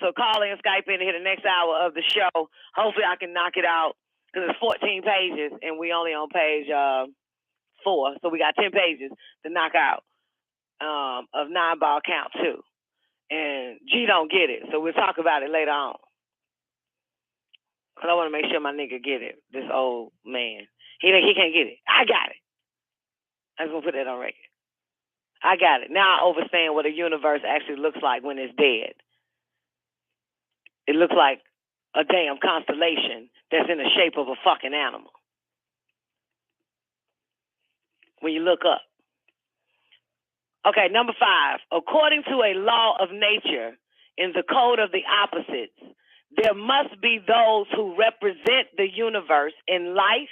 so call in, Skype in to hit the next hour of the show. Hopefully I can knock it out because it's 14 pages, and we only on page 4. So we got 10 pages to knock out of 9-ball count 2. And G don't get it, so we'll talk about it later on. Because I want to make sure my nigga get it, this old man. He can't get it. I got it. I just want to put that on record. I got it. Now I understand what a universe actually looks like when it's dead. It looks like a damn constellation that's in the shape of a fucking animal. When you look up. Okay, number 5. According to a law of nature in the code of the opposites, there must be those who represent the universe in life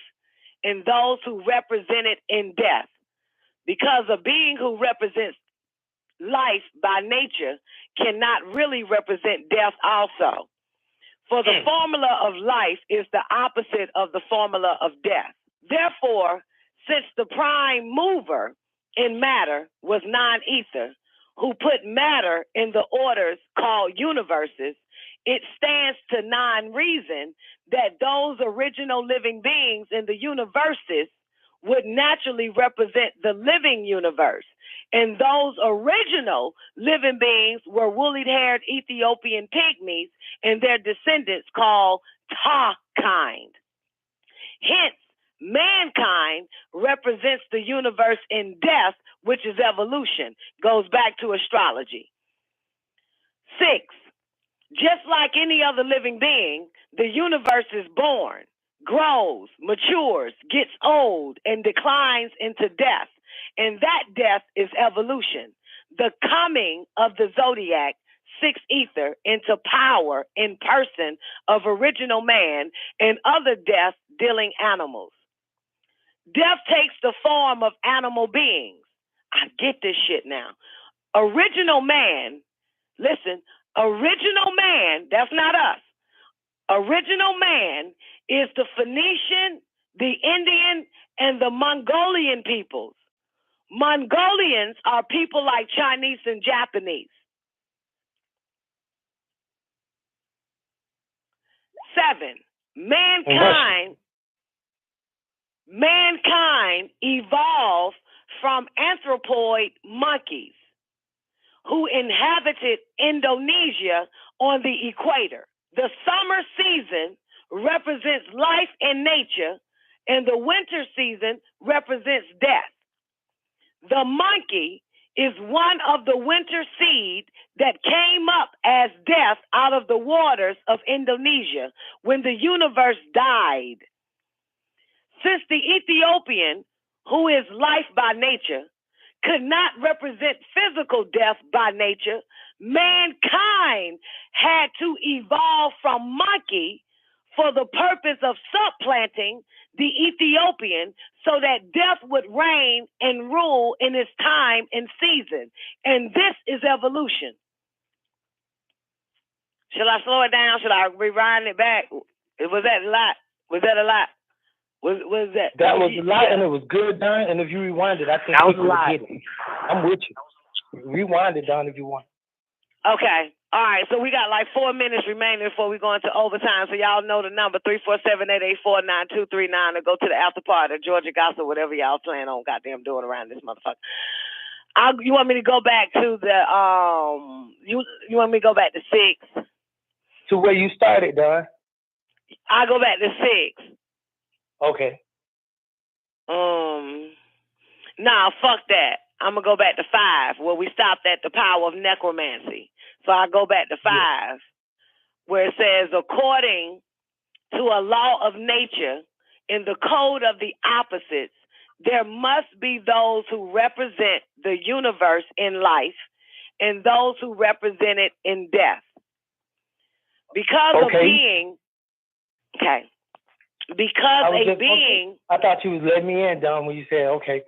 and those who represent it in death. Because a being who represents life by nature cannot really represent death also. For the formula of life is the opposite of the formula of death. Therefore, since the prime mover in matter was non-ether, who put matter in the orders called universes, it stands to non-reason that those original living beings in the universes would naturally represent the living universe. And those original living beings were woolly-haired Ethiopian pygmies and their descendants called Ta kind. Hence, mankind represents the universe in death, which is evolution. Goes back to astrology. 6. Just like any other living being, the universe is born, grows, matures, gets old, and declines into death. And that death is evolution, the coming of the zodiac, 6 ether, into power in person of original man and other death-dealing animals. Death takes the form of animal beings. I get this shit now. Original man, listen, original man, that's not us. Original man is the Phoenician, the Indian, and the Mongolian peoples. Mongolians are people like Chinese and Japanese. 7, mankind evolved from anthropoid monkeys who inhabited Indonesia on the equator. The summer season represents life and nature, and the winter season represents death. The monkey is one of the winter seed that came up as death out of the waters of Indonesia when the universe died. Since the Ethiopian, who is life by nature, could not represent physical death by nature, mankind had to evolve from monkey for the purpose of supplanting the Ethiopian so that death would reign and rule in its time and season. And this is evolution. Shall I slow it down? Should I rewind it back? Was that a lot? Was that a lot? Was that? That was a lot, and it was good, Don. And if you rewind it, I think that was a lot. I'm with you. Rewind it, Don, if you want. Okay. All right. So we got like 4 minutes remaining before we go into overtime. So y'all know the number 347-884-9239 to go to the after party, Georgia Gospel, whatever y'all plan on goddamn doing around this motherfucker. You want me to go back to the you want me to go back to 6? To where you started, Don. I'll go back to 6. Okay. Nah, fuck that. I'm gonna go back to 5, where we stopped at the power of necromancy. So I go back to 5, where it says, according to a law of nature, in the code of the opposites, there must be those who represent the universe in life and those who represent it in death. Because of being, because a being. I thought you was letting me in, Don, when you said okay.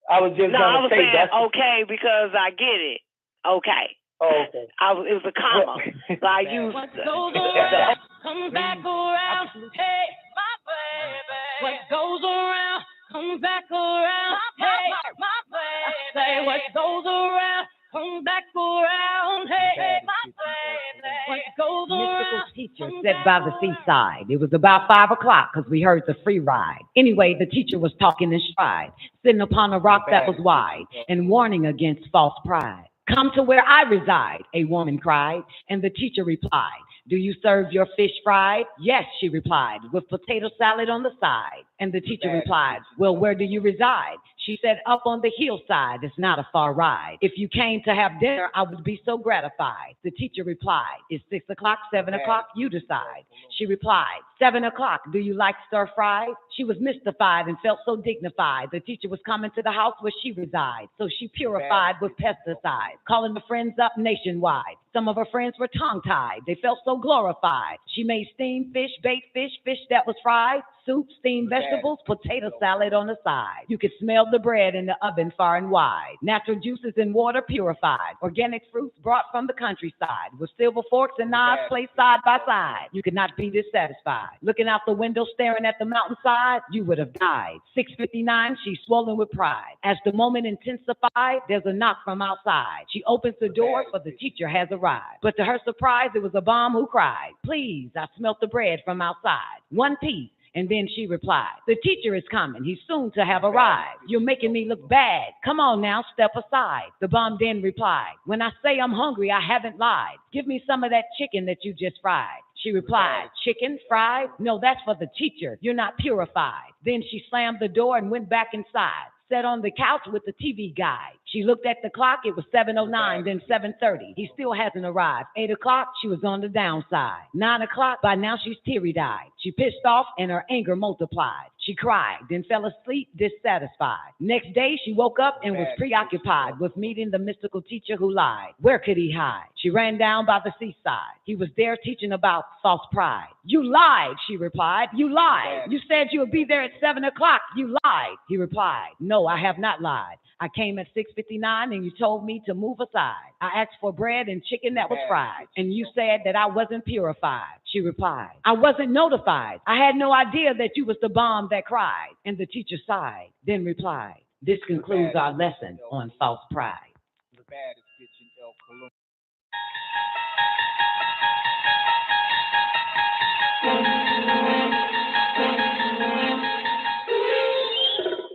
I was just I was saying okay because I get it. Okay. Oh, okay. It was a comma. So I used. What goes around comes back around. Hey, my baby. What goes around comes back around. Hey, my baby. Say what goes around comes back around. Hey, my baby. What goes around. Mystical teacher sat by the seaside. It was about 5 o'clock because we heard the free ride. Anyway, the teacher was talking in stride, sitting upon a rock that was wide and warning against false pride. Come to where I reside, a woman cried, and the teacher replied, do you serve your fish fried? Yes, she replied, with potato salad on the side. And the teacher replied, well, where do you reside? She said, up on the hillside, it's not a far ride. If you came to have dinner, I would be so gratified. The teacher replied, it's 6 o'clock, 7 o'clock, you decide. She replied, 7 o'clock, do you like stir fried? She was mystified and felt so dignified. The teacher was coming to the house where she resides, so she purified with pesticides, calling her friends up nationwide. Some of her friends were tongue-tied. They felt so glorified. She made steamed fish, baked fish, fish that was fried, soup, steamed vegetables, potato salad on the side. You could smell the bread in the oven far and wide. Natural juices and water purified. Organic fruits brought from the countryside. With silver forks and knives placed side by side. You could not be dissatisfied. Looking out the window, staring at the mountainside, you would have died. 6:59, she's swollen with pride. As the moment intensified, there's a knock from outside. She opens the door, for the teacher has arrived. But to her surprise, it was a bomb who cried, please, I smelt the bread from outside. 1 piece. And then she replied, the teacher is coming. He's soon to have arrived. You're making me look bad. Come on now, step aside. The bomb then replied, when I say I'm hungry, I haven't lied. Give me some of that chicken that you just fried. She replied, chicken fried? No, that's for the teacher. You're not purified. Then she slammed the door and went back inside. Sat on the couch with the TV guide. She looked at the clock. It was 7:09, then 7:30. He still hasn't arrived. 8 o'clock, she was on the downside. 9 o'clock, by now she's teary-eyed. She pissed off and her anger multiplied. She cried, then fell asleep dissatisfied. Next day, she woke up and was preoccupied with meeting the mystical teacher who lied. Where could he hide? She ran down by the seaside. He was there teaching about false pride. You lied, she replied. You lied. You said you would be there at 7 o'clock. You lied. He replied, no, I have not lied. I came at 6:59 and you told me to move aside. I asked for bread and chicken that was fried, and you said that I wasn't purified. She replied, I wasn't notified. I had no idea that you was the bomb that cried. And the teacher sighed, then replied, this concludes our lesson on false pride.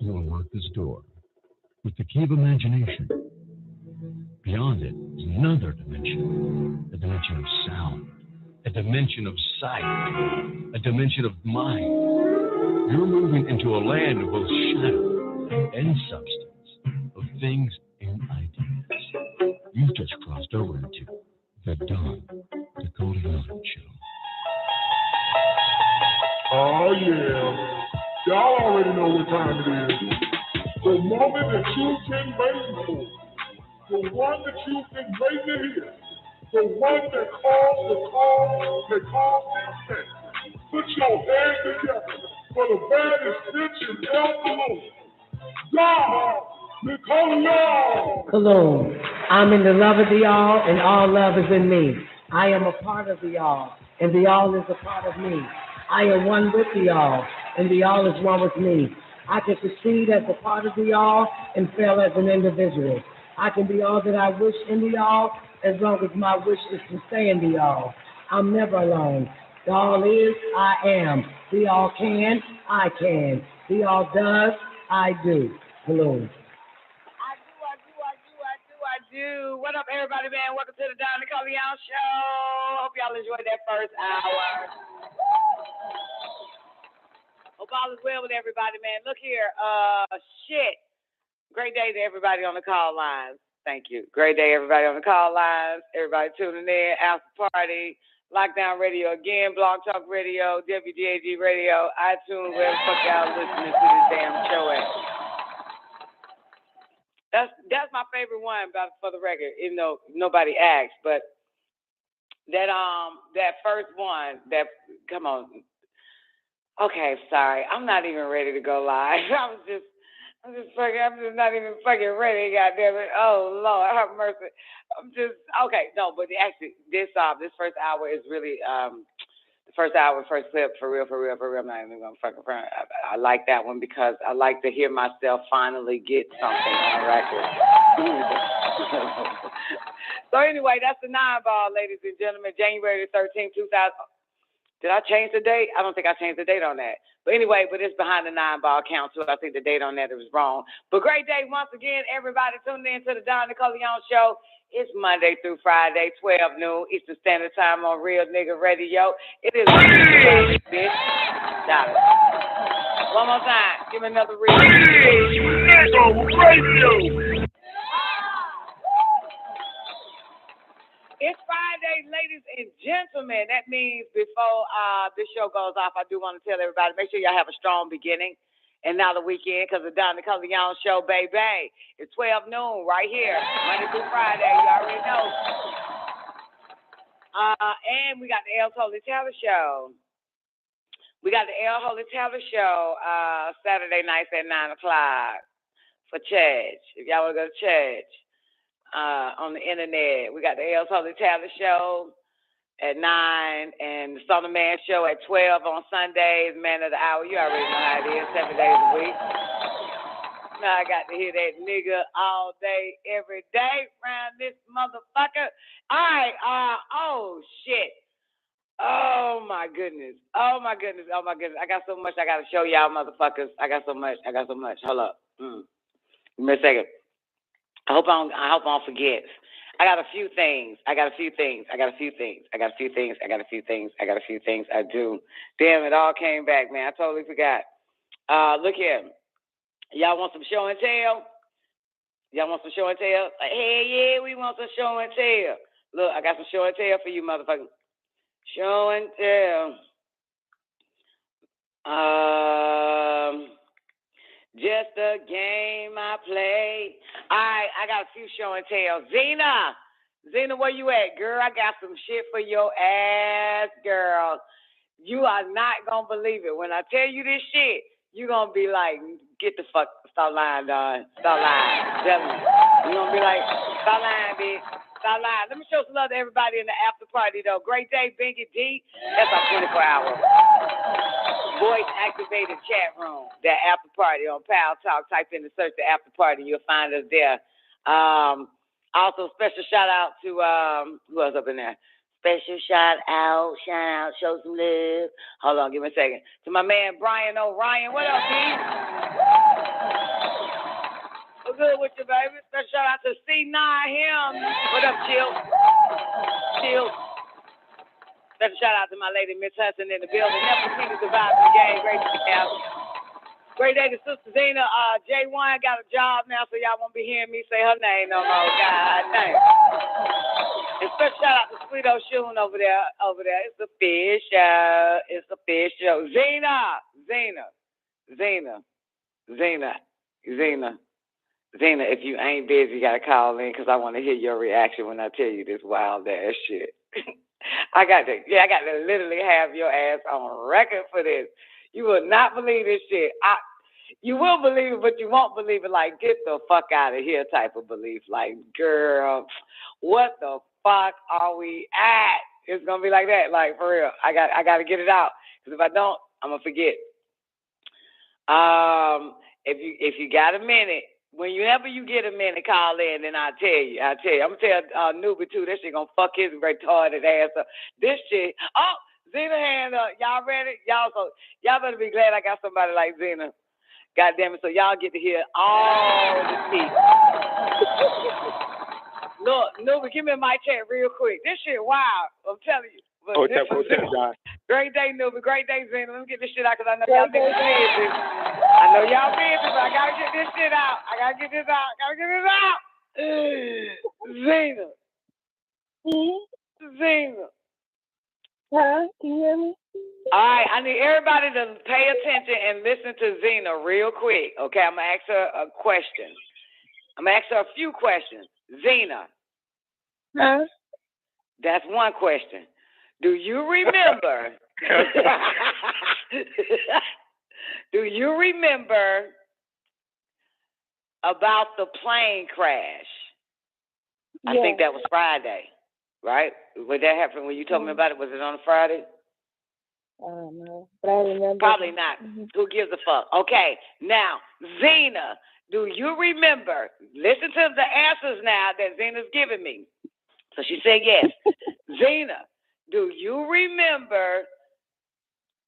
You unlock this door with the key of imagination. Beyond it is another dimension, a dimension of sound, a dimension of sight, a dimension of mind. You're moving into a land of both shadow and substance, of things and ideas. Nicoleone Show. Oh, yeah. Y'all already know what time it is. The moment that you've been waiting for. The one that you've been waiting to hear. The one that calls the call, that calls the effect. Put your hands together for the baddest bitch in El Cologne. God, Nicoleone. Hello, I'm in the love of the all, and all love is in me. I am a part of the all, and the all is a part of me. I am one with the all, and the all is one with me. I can succeed as a part of the all and fail as an individual. I can be all that I wish in the all, as long as my wish is to stay in the all. I'm never alone. The all is, I am. The all can, I can. The all does, I do. Hello. I do. What up, everybody, man? Welcome to the Don Nicoleone Show. Hope y'all enjoyed that first hour. Hope all is well with everybody, man. Look here. Great day to everybody on the call lines. Thank you. Great day, everybody on the call lines. Everybody tuning in. After party. Lockdown Radio again. Blog Talk Radio. WGAG Radio. iTunes. Where the fuck y'all listening to this damn show at? That's my favorite one, for the record, even though nobody asked. But that first one, come on. Okay, sorry, I'm not even ready to go live. I'm just not even fucking ready. Goddamn it! Oh Lord, have mercy. Okay. No, but actually, this first hour is really the first clip for real. I'm not even gonna fucking front. I like that one because I like to hear myself finally get something on record. So anyway, that's the 9-ball, ladies and gentlemen. January 13th, 2000. Did I change the date? I don't think I changed the date on that. But anyway, it's behind the 9-ball count, so I think the date on that was wrong. But great day once again, everybody tuned in to the Don Nicoleone Show. It's Monday through Friday, 12 noon, Eastern Standard Time on Real Nigga Radio. It is Friday, bitch. Stop it. One more time. Give me another Real Nigga Radio. It's Friday, ladies and gentlemen. That means before this show goes off, I do want to tell everybody, make sure y'all have a strong beginning and now the weekend, because the Don Nicoleone Show, baby. It's 12 noon right here, Monday through Friday. You already know. And we got the El Holy Taylor Show. Saturday nights at 9 o'clock for church. If y'all want to go to church. On the internet. We got the El Holy Taylor Show at 9 and the Son of Man Show at 12 on Sundays, Man of the Hour. You already know how it is, 7 days a week. Now I got to hear that nigga all day, every day around this motherfucker. All right, oh shit. Oh my goodness. I got so much I got to show y'all motherfuckers. I got so much. Hold up. Give me a second. I hope I don't forget. I got a few things. I do. Damn, it all came back, man. I totally forgot. Look here. Y'all want some show and tell? Like, hey, yeah, we want some show and tell. Look, I got some show and tell for you, motherfuckers. Show and tell. Just a game I play. All right, I got a few show and tell. Zena, where you at, girl? I got some shit for your ass, girl. You are not going to believe it. When I tell you this shit, you're going to be like, get the fuck, stop lying, dog. Stop lying. Tell me. You're going to be like, stop lying, bitch. Stop lying. Let me show some love to everybody in the after party, though. Great day, Binky D. That's our 24-hour voice activated chat room, that after party on Pal Talk. Type in and search the after party, you'll find us there. Also, special shout out to who else up in there? Special shout out, show some love. Hold on, give me a second. To my man Brian O'Ryan. What up, B? What's good with you, baby? Special shout out to C.I.A. him. What up, Chill? Special shout out to my lady, Miss Hudson, in the building. Never seen the survive in the game. Great to have. Great day to Sister Zena. J1 got a job now, so y'all won't be hearing me say her name no more. God damn. And special shout out to Sweet Oshun over there. It's a fish show. It's a fish show. Zena, if you ain't busy, you gotta call in because I want to hear your reaction when I tell you this wild ass shit. I got to literally have your ass on record for this. You will not believe this shit. You will believe it, but you won't believe it. Like, get the fuck out of here type of belief. Like, girl, what the fuck are we at? It's gonna be like that. Like, for real. I got to get it out because if I don't, I'm gonna forget. If you got a minute, whenever you get a minute, call in and I'll tell you. I'm gonna tell Newbie too. This shit gonna fuck his retarded ass up. This shit. Oh, Zena hand up. Y'all ready? Y'all better be glad I got somebody like Zena. God damn it! So y'all get to hear all the tea. Look, Newbie, give me my chat real quick. This shit wild. I'm telling you. John. Great day, Newbie. Great day, Zena. Let me get this shit out because I know y'all niggas busy. I know y'all busy, but I gotta get this shit out. Zena. Zena. Huh? Can you hear me? All right, I need everybody to pay attention and listen to Zena real quick. Okay, I'm gonna ask her a question. I'm gonna ask her a few questions. Zena. Huh? That's one question. Do you remember? Do you remember about the plane crash? I think that was Friday, right? Would that happen when you told me about it? Was it on a Friday? I don't know, but I remember. Probably not. Mm-hmm. Who gives a fuck? Okay, now, Zena, do you remember? Listen to the answers now that Zena's giving me. So she said yes. Zena, do you remember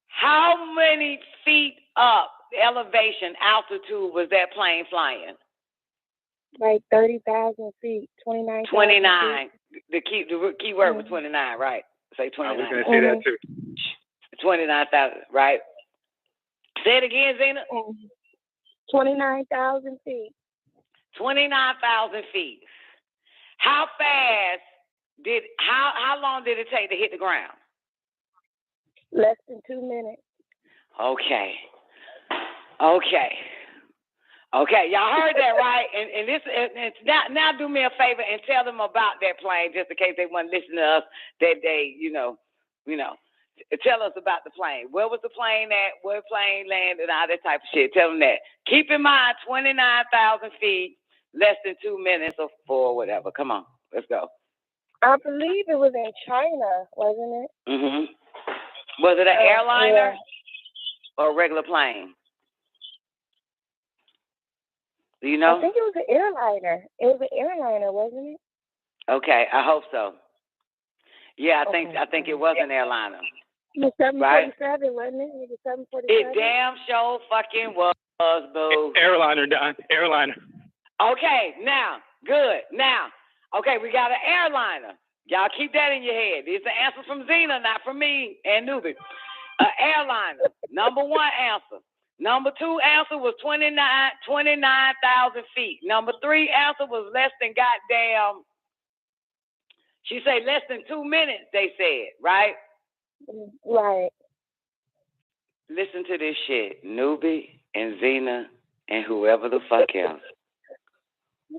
how many feet up elevation, altitude was that plane flying? Like 30,000 feet, 29,000 29. feet. The key word was 29, right? Say 29. I was going to say that too. 29,000, right? Say it again, Zena. 29,000 feet. 29,000 feet. How long did it take to hit the ground? Less than 2 minutes. Okay. Y'all heard that, right? And now do me a favor and tell them about that plane, just in case they weren't listening to us that day. You know. Tell us about the plane. Where was the plane at? Where the plane landed? All that type of shit. Tell them that. Keep in mind, 29,000 feet, less than 2 minutes or whatever. Come on, let's go. I believe it was in China, wasn't it? Mhm. Was it an airliner or a regular plane? Do you know? I think it was an airliner. It was an airliner, wasn't it? Okay, I hope so. Yeah, I think it was an airliner. It was 747, wasn't it? It was 747. It damn sure fucking was, boo. Airliner, Don. Airliner. Okay, now, good. Now, okay, we got an airliner. Y'all keep that in your head. These are answers from Zena, not from me and Newbie. An airliner, number one answer. Number two answer was 29,000 feet. Number three answer was less than goddamn. She said less than 2 minutes, they said, right? Right. Listen to this shit. Newbie and Zena and whoever the fuck else.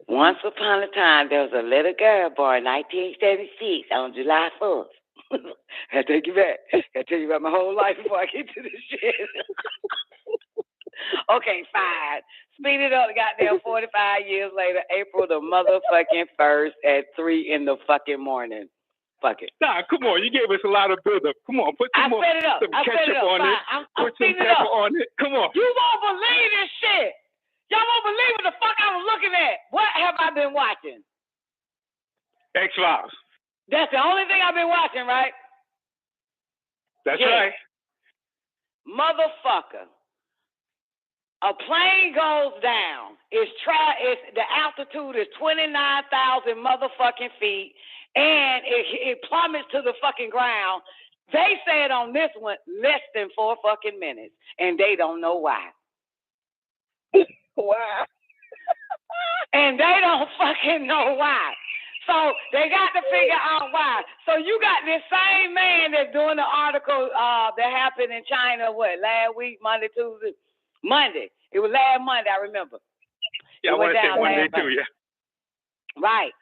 Once upon a time, there was a little girl born in 1976 on July 4th. I take you back. I tell you about my whole life before I get to this shit. Okay, fine. Speed it up, goddamn 45 years later, April the motherfucking 1st at 3 in the fucking morning. Fuck it. Nah, come on. You gave us a lot of build-up. Come on, put some more some ketchup on it. Put some pepper on it. Come on. You won't believe this shit. Y'all won't believe what the fuck I was looking at. What have I been watching? X-Files. That's the only thing I've been watching, right? That's right. Motherfucker. A plane goes down. The altitude is 29,000 motherfucking feet, and it plummets to the fucking ground. They said on this one less than 4 fucking minutes, and they don't know why. Wow. And they don't fucking know why. So they got to figure out why. So you got this same man that's doing the article that happened in China, last week, Monday, Tuesday? Monday. It was last Monday, I remember. Yeah, I want to say Monday too, yeah. Right.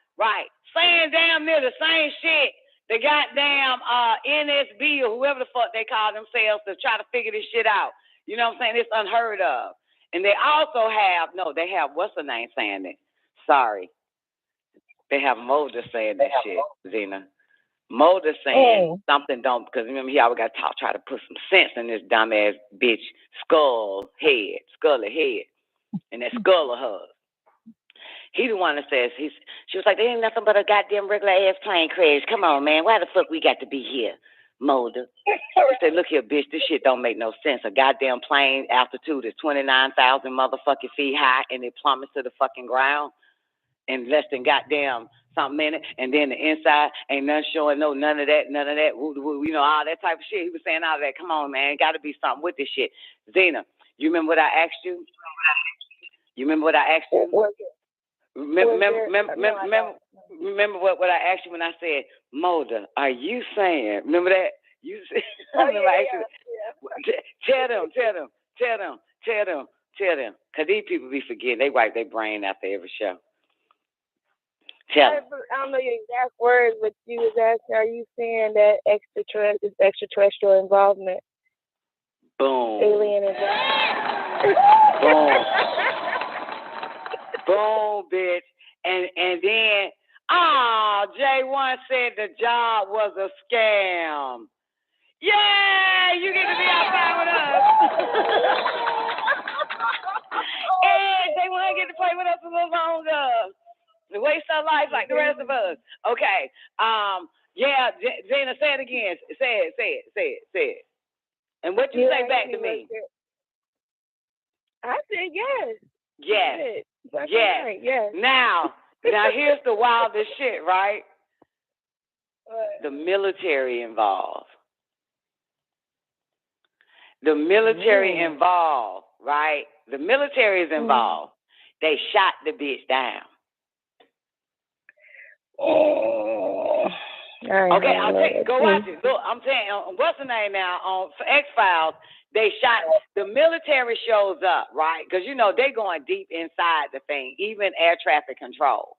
Saying damn near the same shit. The goddamn NSB or whoever the fuck they call themselves to try to figure this shit out. You know what I'm saying? It's unheard of. And they also have, what's the name saying it? Sorry. They have Mulder saying that shit, Zena. Mulder saying something don't, because remember he always got to try to put some sense in this dumbass bitch scully head, and that skull of hers. He the one that says, she was like, there ain't nothing but a goddamn regular ass plane crash. Come on, man, why the fuck we got to be here, Mulder? He said, look here, bitch, this shit don't make no sense. A goddamn plane altitude is 29,000 motherfucking feet high, and it plummets to the fucking ground in less than goddamn something minute, and then the inside ain't nothing showing, none of that, you know, all that type of shit. He was saying all that. Come on, man, got to be something with this shit. Zena, you remember what I asked you? Remember what I asked you when I said, Mulder, are you saying? Remember that? You said, tell them, because these people be forgetting. They wipe their brain after every show. I don't know your exact words, but you was asking, are you saying that extraterrestrial involvement? Boom. Alien involvement. Boom. Boom, bitch. And then, J1 said the job was a scam. Yeah, you get to be outside with us. And J1 get to play with us a little longer. Waste our life like the rest of us. Okay. Zena, say it again. Say it. And what you say back to me? I said yes. Yes. Right, yes. Now here's the wildest shit, right? The military involved. The military involved, right? The military is involved. They shot the bitch down. Okay, go watch it. Look, I'm saying, what's the name now? On X-Files, they shot, the military shows up, right? Because, you know, they going deep inside the thing, even air traffic control.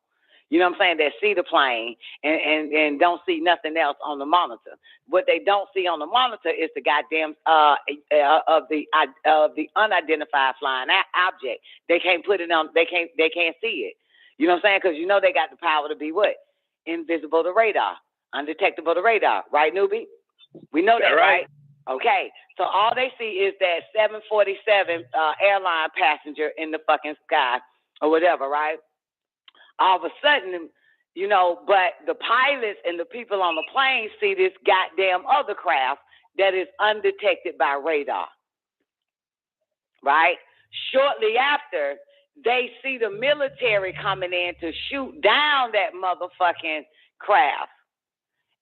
You know what I'm saying? They see the plane and don't see nothing else on the monitor. What they don't see on the monitor is the goddamn of the unidentified flying object. They can't put it on. They can't see it. You know what I'm saying? Because you know they got the power to be what? Invisible to radar, undetectable to radar. Right, newbie? We know that, right? Okay. So all they see is that 747 airline passenger in the fucking sky or whatever, right? All of a sudden, you know, but the pilots and the people on the plane see this goddamn other craft that is undetected by radar, right? Shortly after, they see the military coming in to shoot down that motherfucking craft.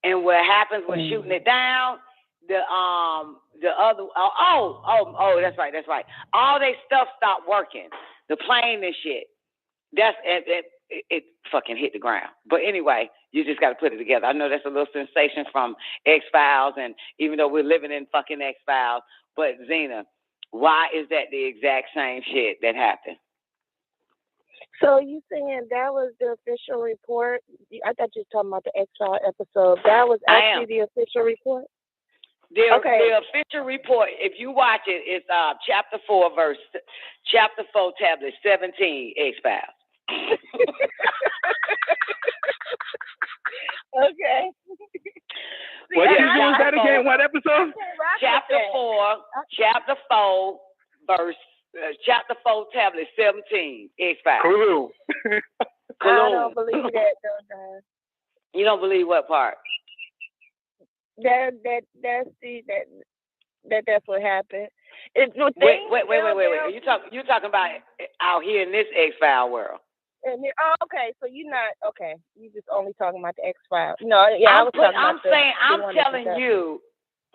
And what happens when shooting it down, the other, that's right. All their stuff stopped working. The plane and shit. It fucking hit the ground. But anyway, you just got to put it together. I know that's a little sensation from X-Files, and even though we're living in fucking X-Files, but Zena, why is that the exact same shit that happened? So you saying that was the official report? I thought you were talking about the X-Files episode. That was actually the official report? The official report, if you watch it, it's chapter 4, tablet 17, X-Files. Okay. What was that again? What episode? Chapter 4, chapter 4, tablet 17, X-Files. Cool. I don't believe that, though. You don't believe what part? That's what happened. Wait. You talking about out here in this X-File world? Okay, so you're not okay. You just only talking about the X-Files. No, yeah, I'm telling you.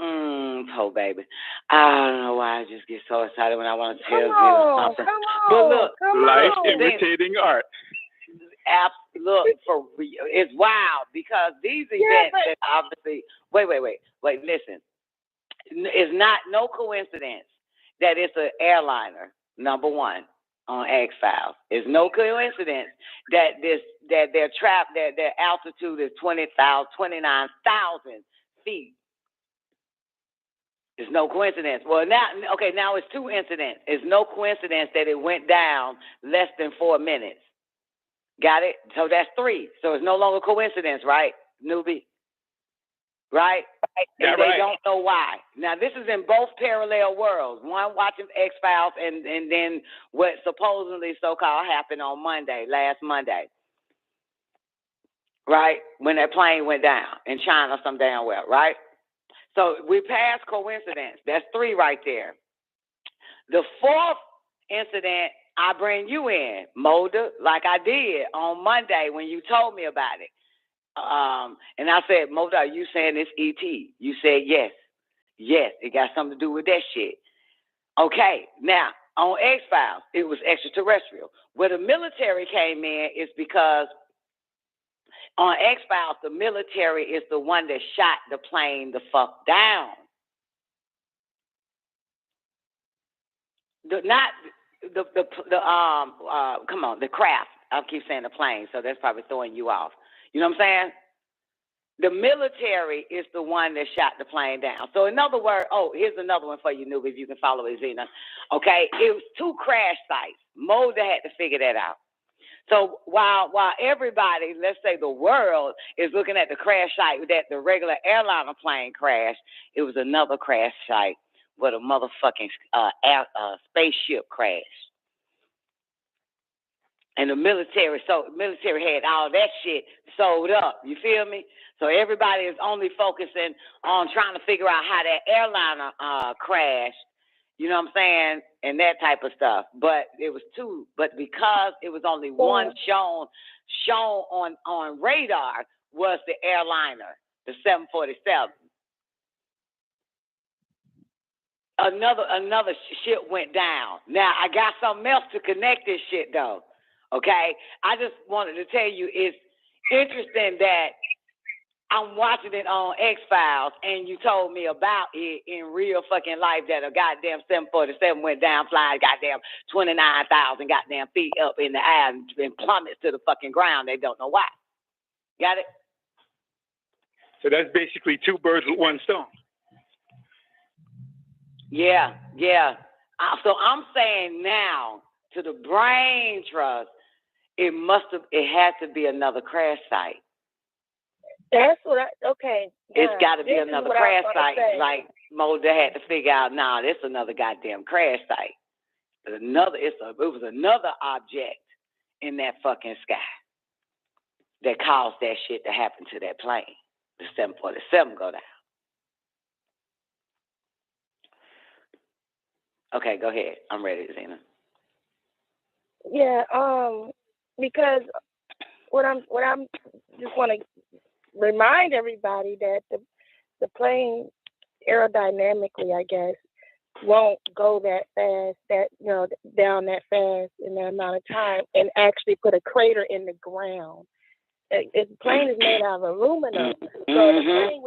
Oh, baby. I don't know why I just get so excited when I want to tell you something. Come on, but look, life imitating art. Look, it's wild because these events that obviously. Wait. Listen, it's not no coincidence that it's an airliner. Number one on X-Files. It's no coincidence that they're trapped. That their altitude is 29,000 feet. It's no coincidence. Well, now it's two incidents. It's no coincidence that it went down less than 4 minutes. Got it? So that's 3. So it's no longer coincidence, right, newbie? Right? And they don't know why. Now, this is in both parallel worlds. One watching X-Files and then what supposedly so-called happened on last Monday. Right? When that plane went down in China some damn well, right? So we passed coincidence. That's 3 right there. The 4th incident, I bring you in, Mulder, like I did on Monday when you told me about it. And I said, Mulder, are you saying it's E.T.? You said yes. Yes, it got something to do with that shit. Okay, now, on X-Files, it was extraterrestrial. Where the military came in is because on X-Files, the military is the one that shot the plane the fuck down. The craft. I keep saying the plane, so that's probably throwing you off. You know what I'm saying? The military is the one that shot the plane down. So in other words, here's another one for you, newbie, if you can follow it, Zena. Okay, it was 2 crash sites. Mulder had to figure that out. So while everybody, let's say the world, is looking at the crash site that the regular airliner plane crashed, it was another crash site where the motherfucking spaceship crashed. And the military had all that shit sold up. You feel me? So everybody is only focusing on trying to figure out how that airliner crashed. You know what I'm saying? And that type of stuff. But it was 2. But because it was only one shown on radar was the airliner, the 747. Another ship went down. Now, I got something else to connect this shit, though. Okay? I just wanted to tell you it's interesting that I'm watching it on X-Files, and you told me about it in real fucking life that a goddamn 747 went down, flying goddamn 29,000 goddamn feet up in the air and plummets to the fucking ground. They don't know why. Got it? So that's basically 2 birds with 1 stone. Yeah. So I'm saying now to the brain trust, it had to be another crash site. That's what okay. It's got to be another crash site. Like Mulder had to figure out, this is another goddamn crash site. It was another object in that fucking sky that caused that shit to happen to that plane. The 747 go down. Okay, go ahead. I'm ready, Zena. Yeah, because what I'm just want to remind everybody that the plane aerodynamically, I guess, won't go that fast, down that fast in that amount of time, and actually put a crater in the ground. The plane is made out of aluminum, so the plane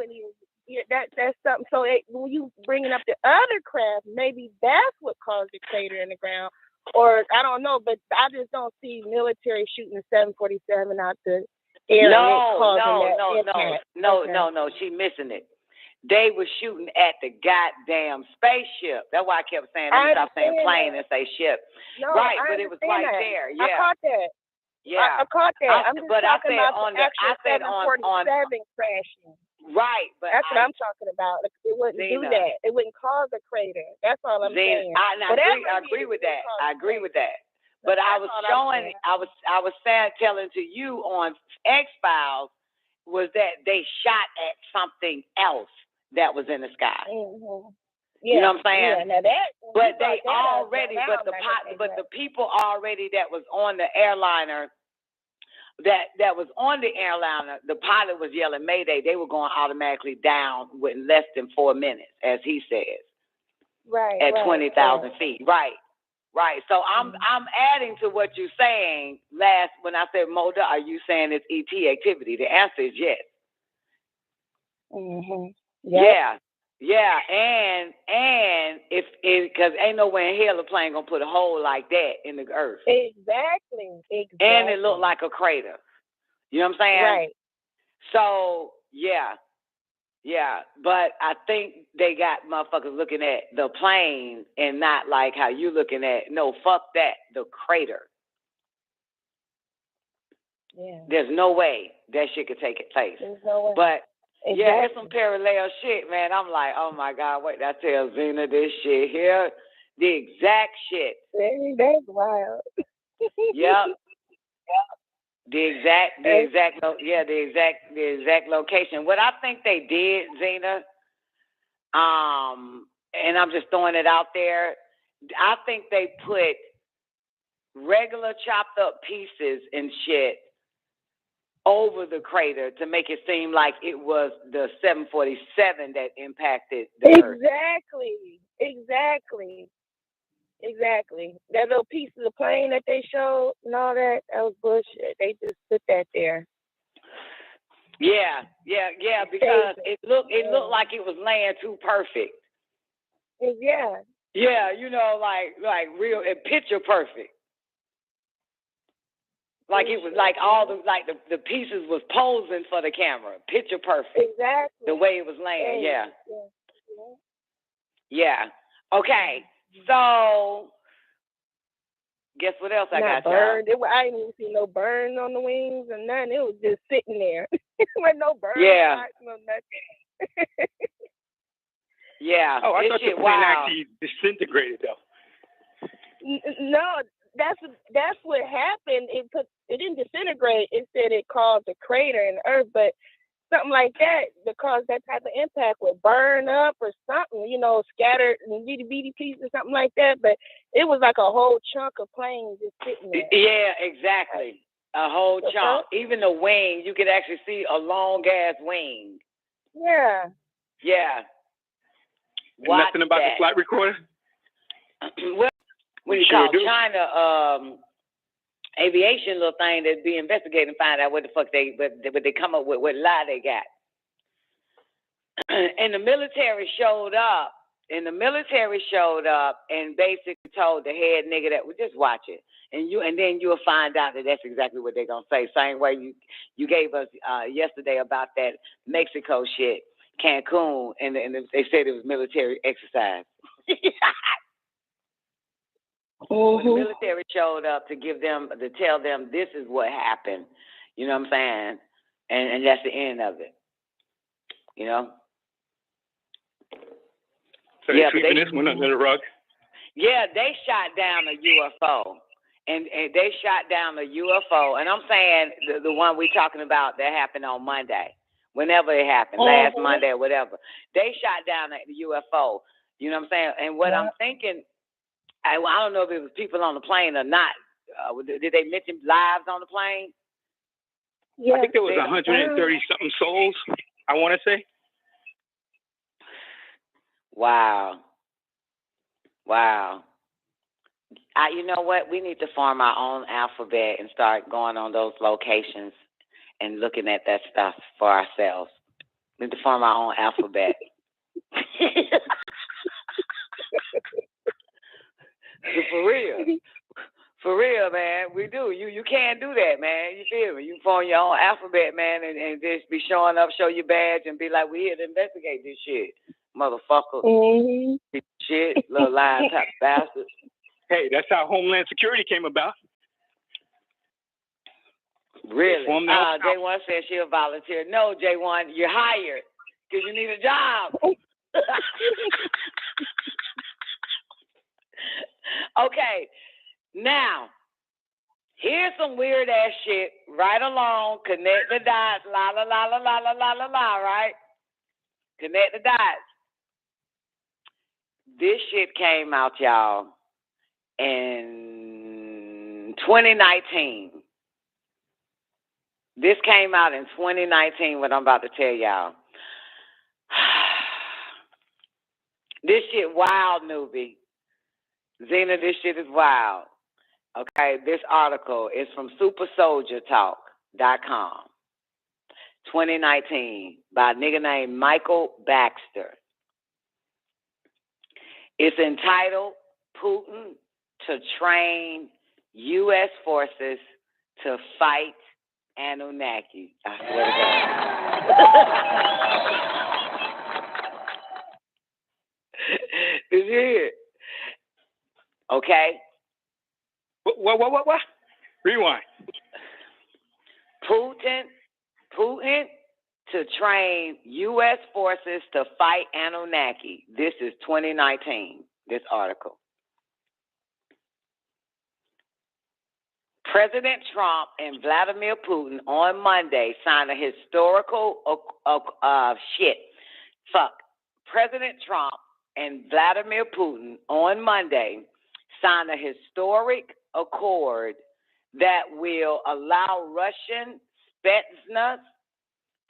that's something. So when you bringing up the other craft, maybe that's what caused the crater in the ground, or I don't know. But I just don't see military shooting a 747 out the air. No. She missing it. They were shooting at the goddamn spaceship. That's why I kept saying, let me stop saying plane and say ship. No, right, but it was right there. Yeah, I caught that. Yeah, I caught that. I'm just talking about the actual 747 crashing. Right, but that's what I'm talking about. It wouldn't do that. It wouldn't cause a crater. That's all I'm saying. I agree with that. But I was showing. I was telling to you on X-Files was that they shot at something else that was in the sky. Mm-hmm. Yeah, you know what I'm saying? Yeah, now but they already, but the people already that was on the airliner. That was on the airliner, the pilot was yelling Mayday. They were going automatically down within less than 4 minutes, as he says. Right. At 20,000 feet. Right. Right. So I'm adding to what you're saying. When I said Moda, are you saying it's ET activity? The answer is yes. Mhm. Yep. Yeah. And if because ain't nowhere in hell a plane gonna put a hole like that in the earth. Exactly. And it looked like a crater. You know what I'm saying? Right. So yeah, but I think they got motherfuckers looking at the plane and not like how you looking at, no, fuck that, the crater. Yeah. There's no way that shit could take place. There's no way. But, exactly. Yeah, it's some parallel shit, man. I'm like, oh, my God, wait, I tell Zena this shit here. The exact shit. That's wild. Yep. The exact location. What I think they did, Zena, and I'm just throwing it out there, I think they put regular chopped up pieces and shit over the crater to make it seem like it was the 747 that impacted the Earth. Exactly. That little piece of the plane that they showed and all that was bullshit. They just put that there. Yeah, because it looked like it was laying too perfect. Yeah. Yeah, you know, like real picture perfect. Like it was like all the pieces was posing for the camera, picture perfect. Exactly. The way it was laying, yeah. Okay, so guess what else I got, burned. I didn't even see no burn on the wings or nothing. It was just sitting there. With no burn spots, no nothing. Yeah. Oh, I thought the plane actually disintegrated though. No, that's what happened. It didn't disintegrate. It said it caused a crater in the earth, but something like that cause that type of impact would burn up or something, you know, scattered in bitty pieces or something like that. But it was like a whole chunk of plane just sitting there. Yeah, exactly. A whole chunk. Even the wing, you could actually see a long ass wing. Yeah. Yeah. Nothing about the flight recorder? Well, what do you call China aviation little thing that be investigating and find out what the fuck they come up with, what lie they got. And the military showed up. And basically told the head nigga that just watch it. And then you'll find out that that's exactly what they're gonna say. Same way you gave us yesterday about that Mexico shit, Cancun, and they said it was military exercise. When the military showed up to tell them this is what happened, you know what I'm saying? And that's the end of it. You know? So they're sweeping this one under the rug? Yeah, they shot down a UFO. And they shot down a UFO. And I'm saying the one we're talking about that happened on Monday. Whenever it happened, last Monday or whatever. They shot down a UFO. You know what I'm saying? And what I'm thinking, I don't know if it was people on the plane or not. Did they mention lives on the plane? Yeah. I think there was 130-something souls, I want to say. Wow. You know what? We need to form our own alphabet and start going on those locations and looking at that stuff for ourselves. We need to form our own alphabet. For real, man. We do. You can't do that, man. You feel me? You form your own alphabet, man, and just be showing up, show your badge, and be like, we here to investigate this shit. Motherfucker. Shit, little lying type bastards. Hey, that's how Homeland Security came about. Really? J1 said she'll volunteer. No, J1, you're hired because you need a job. Okay, now, here's some weird ass shit. Right along, connect the dots, la la la la la la la la la, right? Connect the dots. This shit came out, y'all, in 2019. This came out in 2019, what I'm about to tell y'all. This shit wild, newbie. Zena, this shit is wild. Okay, this article is from supersoldiertalk.com, 2019, by a nigga named Michael Baxter. It's entitled Putin to Train U.S. Forces to Fight Anunnaki. I swear to God. Did you hear it? Okay. What? Rewind. Putin to train U.S. forces to fight Anunnaki. This is 2019, this article. President Trump and Vladimir Putin on Monday signed a historical President Trump and Vladimir Putin on Monday signed a historic accord that will allow Russian Spetsnaz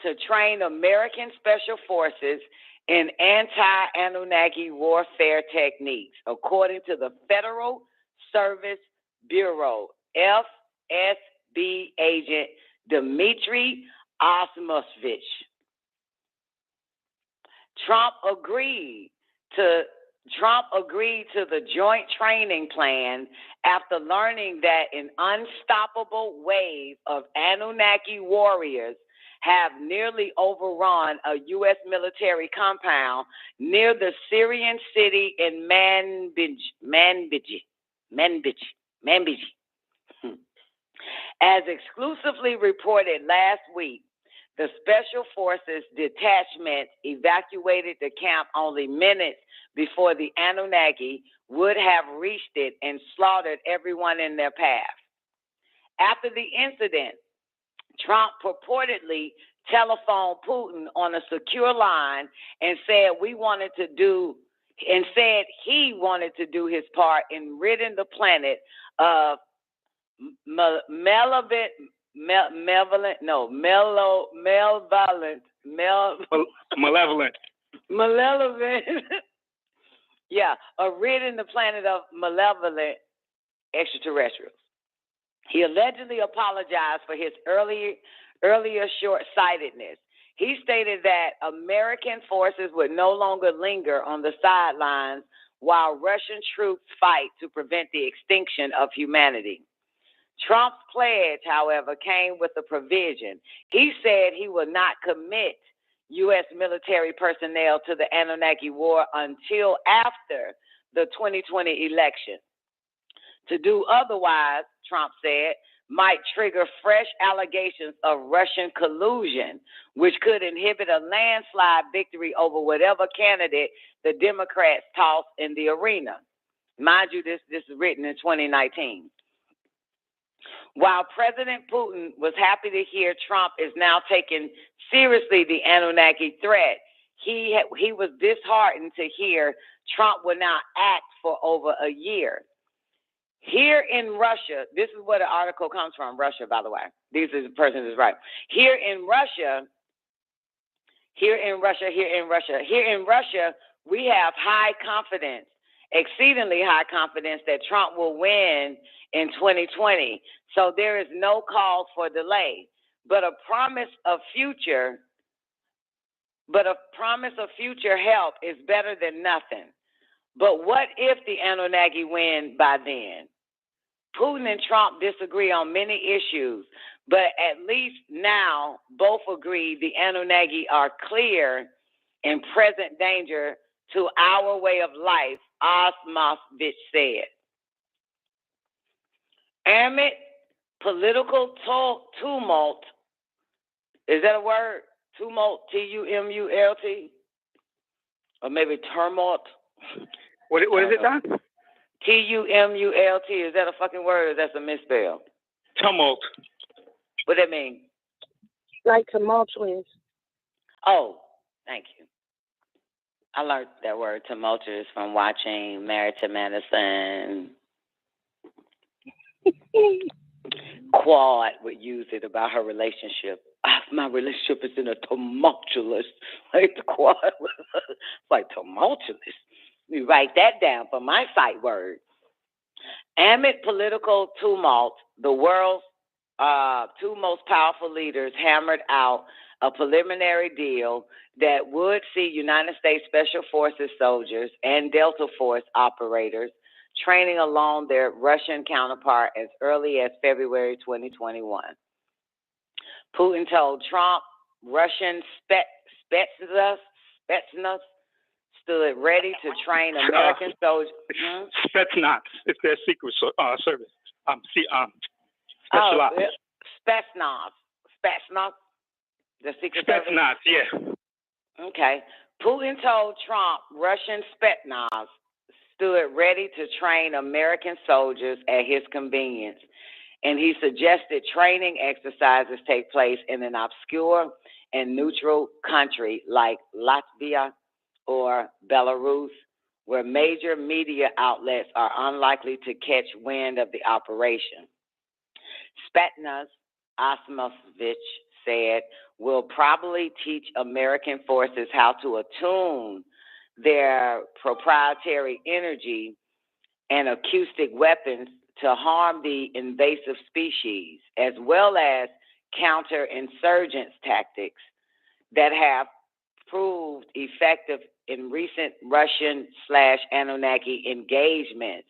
to train American special forces in anti-Anunnaki warfare techniques, according to the Federal Service Bureau, FSB agent Dmitry Osmovich. Trump agreed to the joint training plan after learning that an unstoppable wave of Anunnaki warriors have nearly overrun a U.S. military compound near the Syrian city in Manbij. As exclusively reported last week, the Special Forces detachment evacuated the camp only minutes before the Anunnaki would have reached it and slaughtered everyone in their path. After the incident, Trump purportedly telephoned Putin on a secure line and said he wanted to do his part in ridding the planet of malevolent. Yeah, ridding the planet of malevolent extraterrestrials. He allegedly apologized for his earlier short-sightedness. He stated that American forces would no longer linger on the sidelines while Russian troops fight to prevent the extinction of humanity. Trump's pledge, however, came with a provision. He said he will not commit U.S. military personnel to the Anunnaki war until after the 2020 election. To do otherwise, Trump said, might trigger fresh allegations of Russian collusion, which could inhibit a landslide victory over whatever candidate the Democrats toss in the arena. Mind you, this is written in 2019. While President Putin was happy to hear Trump is now taking seriously the Anunnaki threat, he was disheartened to hear Trump will not act for over a year. Here in Russia, this is where the article comes from, Russia, by the way. This is the person who's right. Here in Russia, we have high confidence, exceedingly high confidence that Trump will win in 2020. So there is no cause for delay. But a promise of future help is better than nothing. But what if the Anunnaki win by then? Putin and Trump disagree on many issues, but at least now both agree the Anunnaki are clear and present danger to our way of life, Osmovich said. Amid political tumult, is that a word? Tumult, T-U-M-U-L-T? Or maybe turmoil? What is it, Don? T-U-M-U-L-T. Is that a fucking word or that's a misspell? Tumult. What does that mean? Like tumultuous. Oh, thank you. I learned that word tumultuous from watching Married to Medicine. Quad would use it about her relationship. My relationship is in a tumultuous. Like the Quad was like tumultuous. We write that down for my sight word. Amid political tumult, the world's two most powerful leaders hammered out a preliminary deal that would see United States Special Forces soldiers and Delta Force operators training along their Russian counterpart as early as February 2021. Putin told Trump Russian Spetsnaz stood ready to train American soldiers. Spetsnaz, it's their secret service. Specialized. Spetsnaz, the secret service. Spetsnaz, yeah. Okay. Putin told Trump Russian Spetsnaz stood ready to train American soldiers at his convenience, and he suggested training exercises take place in an obscure and neutral country like Latvia or Belarus, where major media outlets are unlikely to catch wind of the operation. Spetsnaz, Asimovich said, will probably teach American forces how to attune their proprietary energy and acoustic weapons to harm the invasive species, as well as counterinsurgents tactics that have proved effective in recent Russian/Anunnaki engagements.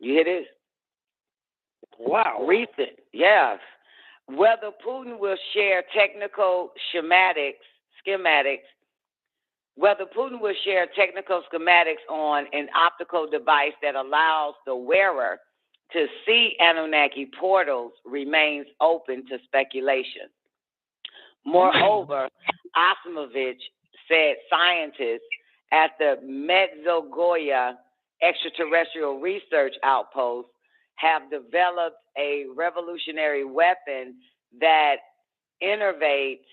You hear this? Wow. Recent, yes. Whether Putin will share technical schematics on an optical device that allows the wearer to see Anunnaki portals remains open to speculation. Moreover, Asimovich said scientists at the Medzogoya extraterrestrial research outpost have developed a revolutionary weapon that innervates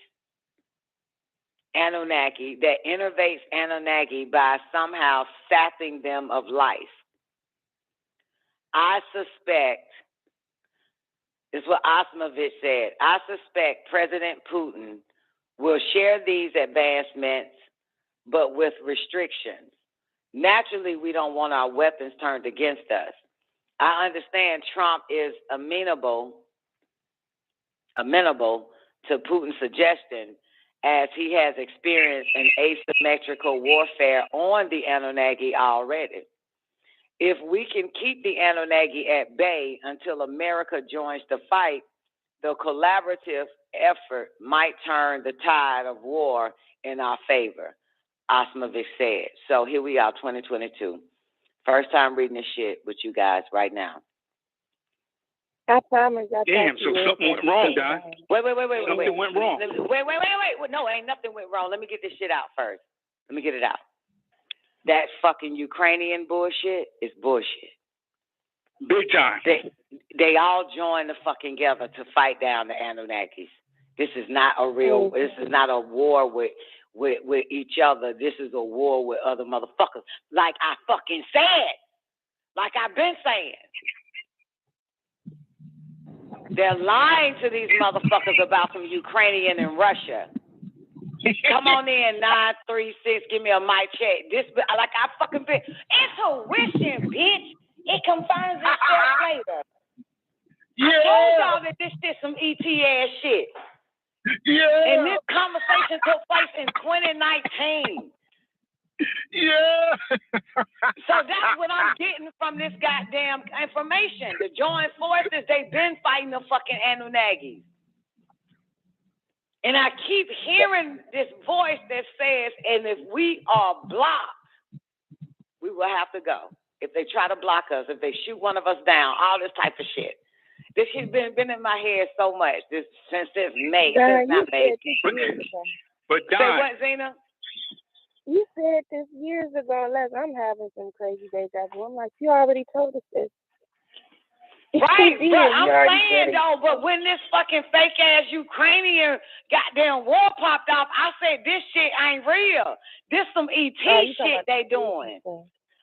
Anunnaki by somehow sapping them of life. I suspect, this is what Asimovich said, I suspect President Putin will share these advancements, but with restrictions. Naturally, we don't want our weapons turned against us. I understand Trump is amenable to Putin's suggestion, as he has experienced an asymmetrical warfare on the Anunnaki already. If we can keep the Anunnaki at bay until America joins the fight, the collaborative effort might turn the tide of war in our favor, Asimovich said. So here we are, 2022. First time reading this shit with you guys right now. I promise. Damn, so something went wrong, Don. Wait. Something went wrong. Wait. No, ain't nothing went wrong. Let me get this shit out first. Let me get it out. That fucking Ukrainian bullshit is bullshit. Big time. They all joined the fucking together to fight down the Anunnakis. This is not a real. This is not a war with each other. This is a war with other motherfuckers. Like I fucking said. Like I've been saying. They're lying to these motherfuckers about some Ukrainian and Russia. Come on in, 936. Give me a mic check. This, like I fucking been. Intuition, bitch. It confirms itself later. Yeah. I told y'all that this is some ET ass shit. Yeah. And this conversation took place in 2019. Yeah. So that's what I'm getting from this goddamn information. The joint forces, they've been fighting the fucking Anunnakis. And I keep hearing this voice that says, and if we are blocked, we will have to go. If they try to block us, if they shoot one of us down, all this type of shit. This shit's been in my head so much since May. Since not May. But Don, say what, Zena? You said this years ago, unless I'm having some crazy deja vu. I'm like, you already told us this. Right, but I'm saying though, but when this fucking fake ass Ukrainian goddamn war popped off, I said this shit ain't real. This some ET shit they doing.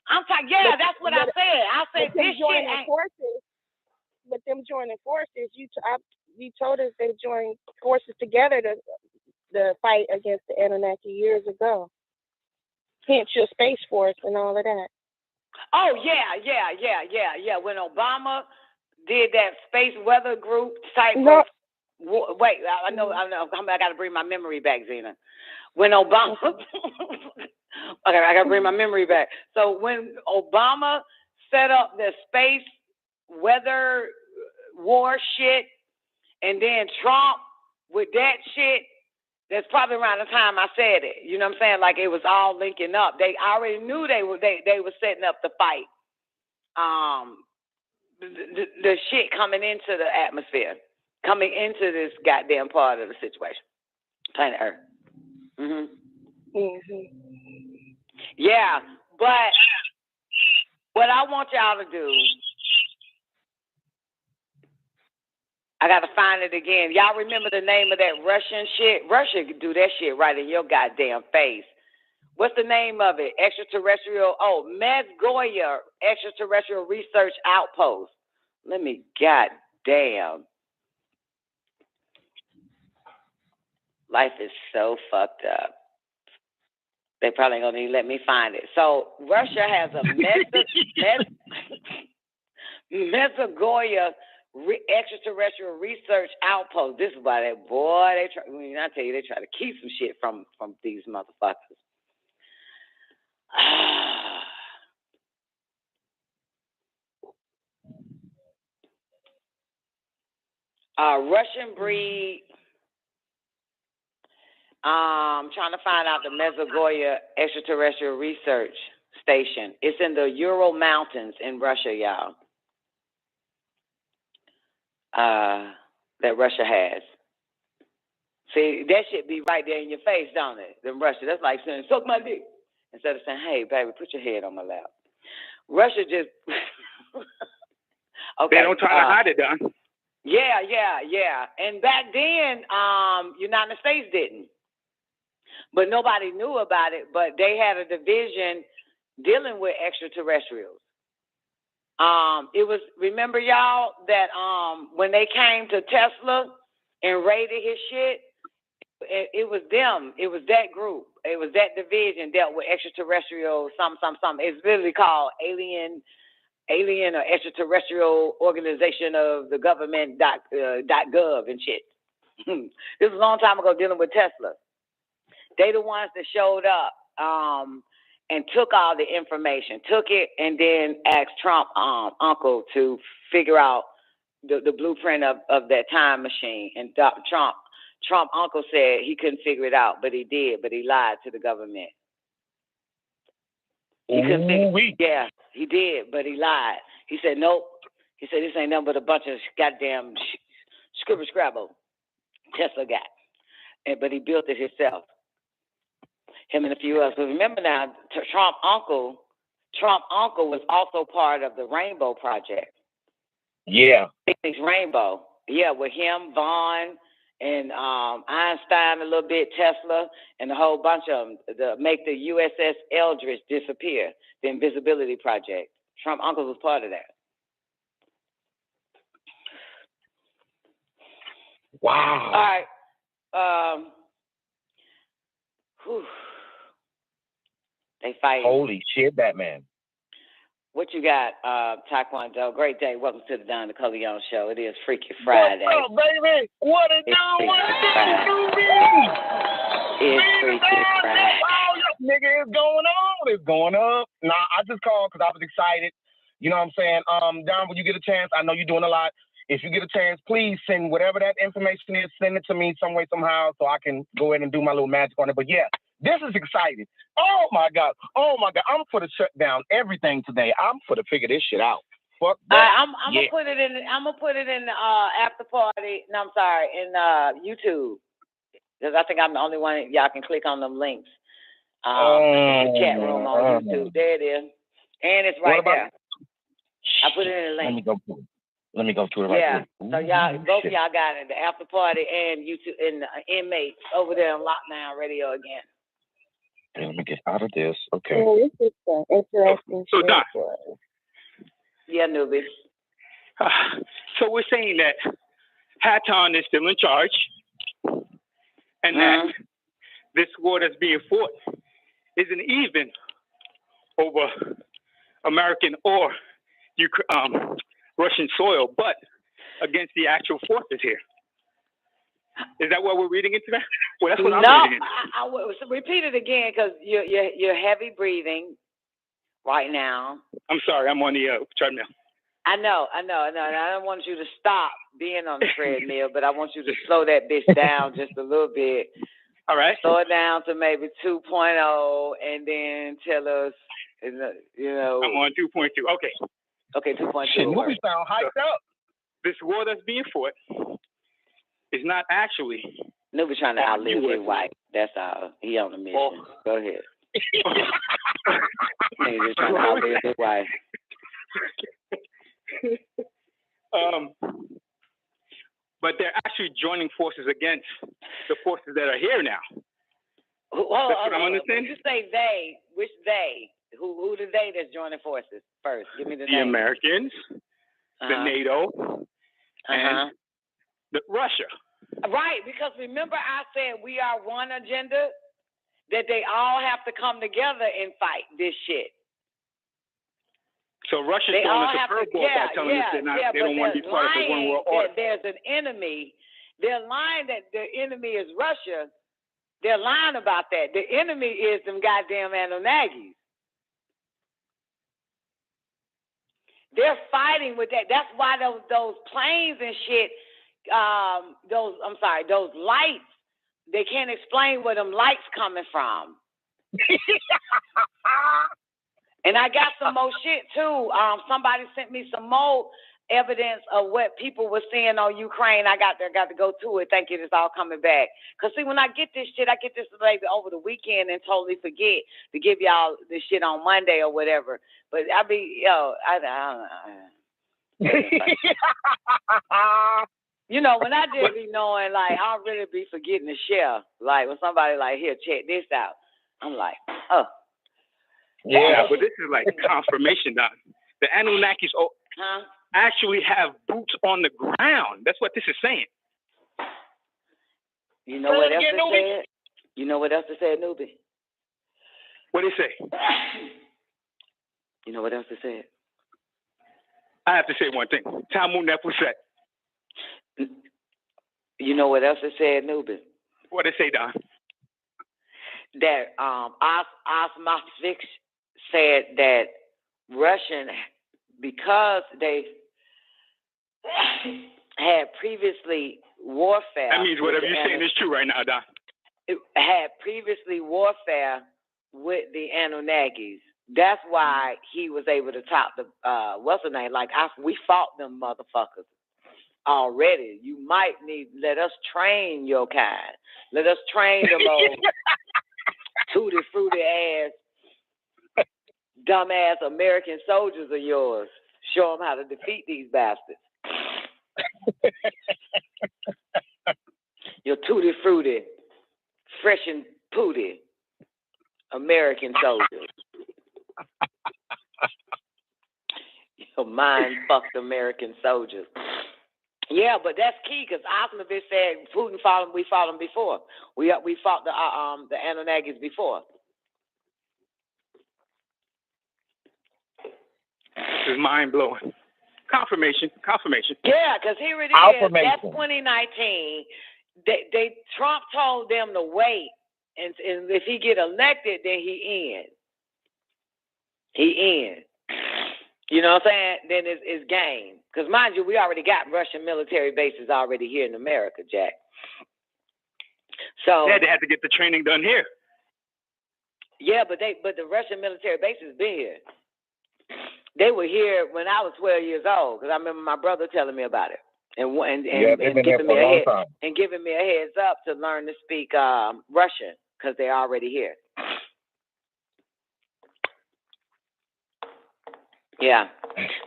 I'm talking, that's what I said. I said this shit ain't. Forces, but them joining forces, you told us they joined forces together to fight against the Anunnaki years ago. Hence your Space Force and all of that. Oh yeah. When Obama did that space weather group type of. Wait, I know. I got to bring my memory back, Zena. When Obama, okay, I got to bring my memory back. So when Obama set up the space weather war shit, and then Trump with that shit, that's probably around the time I said it. You know what I'm saying? Like it was all linking up. They already knew they were setting up the fight. The shit coming into the atmosphere, coming into this goddamn part of the situation, planet Earth. Yeah, but what I want y'all to do, I gotta find it again. Y'all remember the name of that Russian shit? Russia could do that shit right in your goddamn face. What's the name of it? Extraterrestrial. Oh, Medgoya Extraterrestrial Research Outpost. Let me, goddamn. Life is so fucked up. They probably ain't gonna even let me find it. So Russia has a Medgoya Extraterrestrial Research Outpost. This is why that boy, I tell you, they try to keep some shit from these motherfuckers. Russian breed. Trying to find out the Medgoya Extraterrestrial Research Station. It's in the Ural Mountains in Russia, y'all. That Russia has. See, that shit be right there in your face, don't it? In Russia, that's like saying, suck my dick. Instead of saying, hey, baby, put your head on my lap. Russia just... Okay. They don't try to hide it, though. Yeah. And back then, United States didn't. But nobody knew about it, but they had a division dealing with extraterrestrials. It was, remember y'all, that when they came to Tesla and raided his shit, it was them. It was that group. It was that division dealt with extraterrestrial something. It's literally called Alien or Extraterrestrial Organization of the Government .gov and shit. This was a long time ago dealing with Tesla. They the ones that showed up and took all the information, took it, and then asked Trump uncle to figure out the blueprint of that time machine. And Trump uncle said he couldn't figure it out, but he did. But he lied to the government. He couldn't figure it. Yeah, he did, but he lied. He said nope. He said this ain't nothing but a bunch of goddamn scribble scrabble Tesla got, but he built it himself. Him and a few others. But remember now, Trump uncle was also part of the Rainbow Project. Yeah. Rainbow. Yeah, with him, Vaughn, and Einstein a little bit, Tesla, and a whole bunch of them to make the USS Eldridge disappear, the Invisibility Project. Trump uncle was part of that. Wow. All right. They fight. Holy shit, Batman. What you got, Taekwondo? Great day. Welcome to the Don Nicoleone Show. It is Freaky Friday. What's up, baby? What it do? It's Freaky Friday. Nigga, it's going up. Nah, I just called because I was excited. You know what I'm saying? Don, when you get a chance, I know you're doing a lot. If you get a chance, please send whatever that information is, send it to me some way, somehow, so I can go ahead and do my little magic on it. But yeah, this is exciting. Oh my God. I'm for to shut down everything today. I'm for to figure this shit out. Fuck that. I'm gonna put it in the after party. No, I'm sorry, in YouTube. Because I think I'm the only one y'all can click on them links. The chat room on YouTube. There it is. And it's right there. I put it in the link. Let me go to it right quick. So y'all, both of y'all got it, the after party and YouTube and the inmates over there on Lockdown Radio again. Okay, let me get out of this. Okay. Yeah, this is interesting. So Doc. Yeah, newbie. So we're saying that Hatton is still in charge, and that this war that's being fought isn't even over American or Russian soil, but against the actual forces here. Is that what we're reading into that? Well, that's what I'm reading into. I will repeat it again because you're heavy breathing right now. I'm sorry, I'm on the treadmill. I know. And I don't want you to stop being on the treadmill, but I want you to slow that bitch down just a little bit. All right. Slow it down to maybe 2.0 and then tell us, I'm on 2.2. Okay, 2.2. Shit, we sound hyped up. This war that's being fought is not actually. Nobody trying to outlive his wife. That's all. He on a mission. Go ahead. He's just trying to outlive his wife. But they're actually joining forces against the forces that are here now. That's what I'm understanding. You say they. Which they? Who the they that's joining forces first? Give me the name. The Americans, the NATO, and the Russia. Right, because remember I said we are one agenda, that they all have to come together and fight this shit. So Russia's throwing us a curveball by telling us they don't want to be part of the one world order. There's an enemy. They're lying that the enemy is Russia. They're lying about that. The enemy is them goddamn Anunnakis. They're fighting with that. That's why those planes and shit, those lights, they can't explain where them lights coming from. And I got some more shit too. Somebody sent me some more evidence of what people were seeing on Ukraine. I got to go to it thinking it's all coming back. Cause see, when I get this shit, I get this maybe over the weekend and totally forget to give y'all this shit on Monday or whatever. But I be I don't know. When I just be knowing, like, I'll really be forgetting to share. Like when somebody like, here, check this out. I'm like, oh. Yeah, but this is like confirmation, Doc. The Anunnakis actually have boots on the ground. That's what this is saying. You know what else it said? You know what else it said, Newbie? What did it say? You know what else it said? I have to say one thing. Tamu Nefuset. You know what else it said, Newbie? What did it say, Don? That Osmosis said that Russian, because they had previously warfare. That means whatever you're saying is true right now, Don. It had previously warfare with the Anunnakis. That's why he was able to top the what's the name? Like we fought them motherfuckers already. You might need let us train your kind. Let us train them old tutti fruity ass dumbass American soldiers of yours. Show them how to defeat these bastards. Your tutti fruity, fresh and pooty American soldiers. Your mind fucked American soldiers. Yeah, but that's key because Osmovich said Putin fought him. We fought him before. We fought the Anunnakis before. This is mind blowing. Confirmation. Yeah, because here it is. That's 2019. Trump told them to wait, and if he get elected, then he in. You know what I'm saying? Then it's game. Because mind you, we already got Russian military bases already here in America, Jack. So yeah, they had to get the training done here. Yeah, but the Russian military bases been here. They were here when I was 12 years old, because I remember my brother telling me about it, and giving me a heads up to learn to speak Russian because they're already here. Yeah.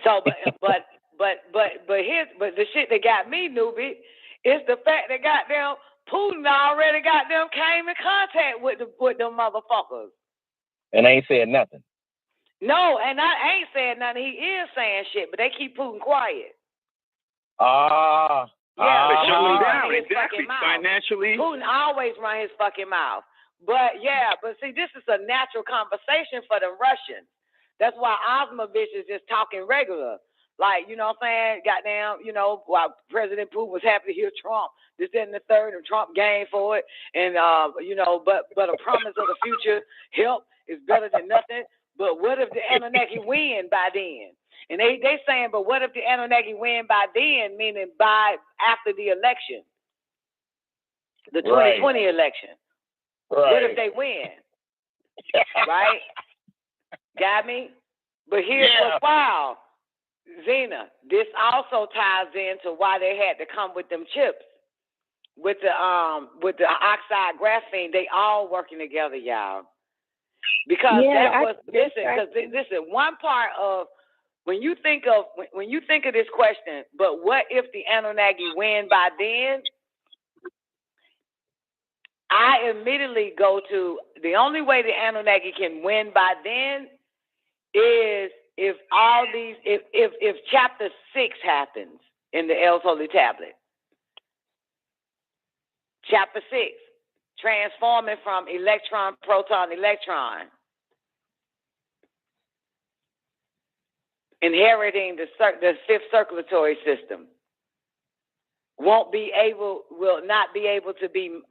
So, but the shit that got me, newbie, is the fact that goddamn Putin already goddamn came in contact with them motherfuckers. And ain't said nothing. No, and I ain't saying nothing. He is saying shit, but they keep Putin quiet. Yeah, they shut him down. Exactly. Financially. Putin always run his fucking mouth. But see, this is a natural conversation for the Russians. That's why Ozma bitch is just talking regular. Like, you know what I'm saying? Goddamn, you know, while President Putin was happy to hear Trump, this, that, and the third, and Trump gained for it. And, you know, but a promise of the future help is better than nothing. But what if the Anunnaki win by then? And they saying, but what if the Anunnaki win by then, meaning by after the election, the 2020 election? Right. What if they win? Right? Got me? But here's what's wild. Zena, this also ties into why they had to come with them chips. With the oxide graphene, they all working together, y'all. Because listen, one part of when you think of this question, but what if the Anunnaki win by then? I immediately go to the only way the Anunnaki can win by then is if chapter 6 happens in the El Holy Tablet. Chapter 6, transforming from electron, proton, electron. Inheriting the fifth circulatory system. Will not be able to be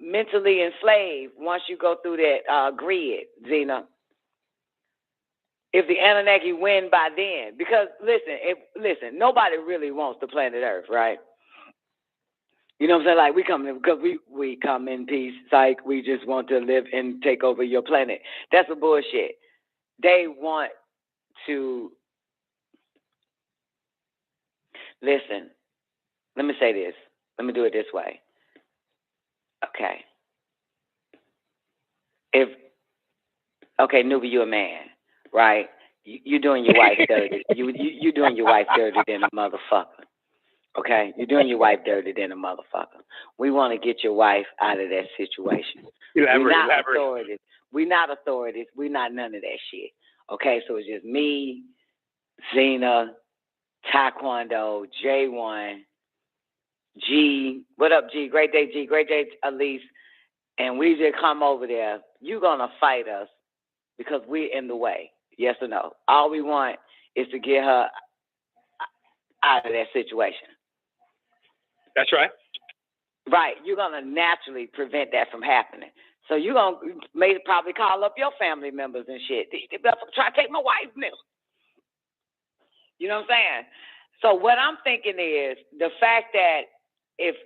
mentally enslaved once you go through that grid, Zena. If the Anunnaki win by then, because listen, nobody really wants the planet Earth, right? You know what I'm saying? Like we come in peace. It's like we just want to live and take over your planet. That's a bullshit. They want to listen. Let me say this. Let me do it this way. Okay. Nubi, you a man, right? You doing your wife dirty. You doing your wife dirty than a motherfucker. Okay? You're doing your wife dirty than a motherfucker. We want to get your wife out of that situation. We're not authorities. We're not authorities. We're not none of that shit. Okay? So it's just me, Zena, Taekwondo, J1, G. What up, G? Great day, G. Great day, Elise. And we just come over there. You're going to fight us because we're in the way. Yes or no? All we want is to get her out of that situation. That's right. Right. You're going to naturally prevent that from happening. So you're going to probably call up your family members and shit. They better try to take my wife now. You know what I'm saying? So what I'm thinking is the fact that if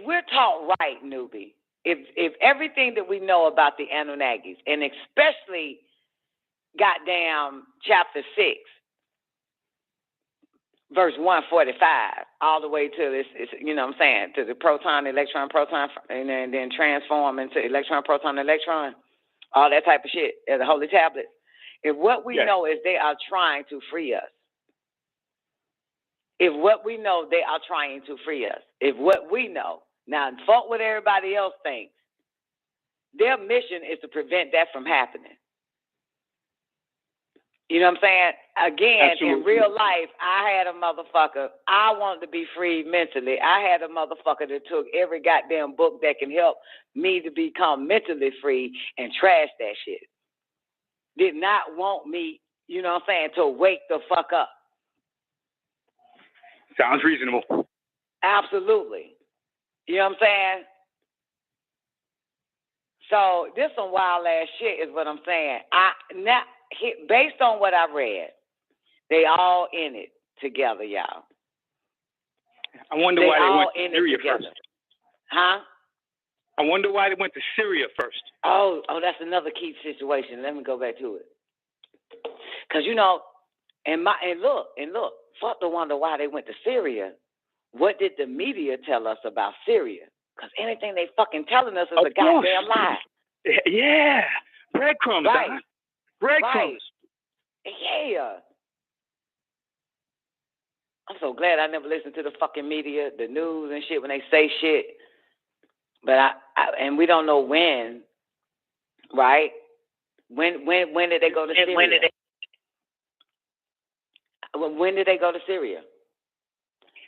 we're taught right, newbie, if everything that we know about the Anunnakis, and especially goddamn chapter 6, verse 145, all the way to this, you know what I'm saying, to the proton, electron, and then transform into electron, proton, electron, all that type of shit, the holy tablets. If what we know is they are trying to free us, if what we know they are trying to free us, if what we know, now fuck what everybody else thinks, their mission is to prevent that from happening. You know what I'm saying? Again, Absolutely. In real life, I had a motherfucker. I wanted to be free mentally. I had a motherfucker that took every goddamn book that can help me to become mentally free and trash that shit. Did not want me, you know what I'm saying, to wake the fuck up. Sounds reasonable. Absolutely. You know what I'm saying? So this some wild ass shit is what I'm saying. Based on what I read, they all in it together, y'all. I wonder why they went to Syria first. Huh? I wonder why they went to Syria first. Oh, that's another key situation. Let me go back to it. Cause you know, and look, fuck to wonder why they went to Syria. What did the media tell us about Syria? Cause anything they fucking telling us is a goddamn lie. Yeah, breadcrumbs, right? Huh? Breadcrumbs. Right. Yeah. I'm so glad I never listened to the fucking media, the news and shit when they say shit. But and we don't know when, right? When did they go to Syria? When did they go to Syria?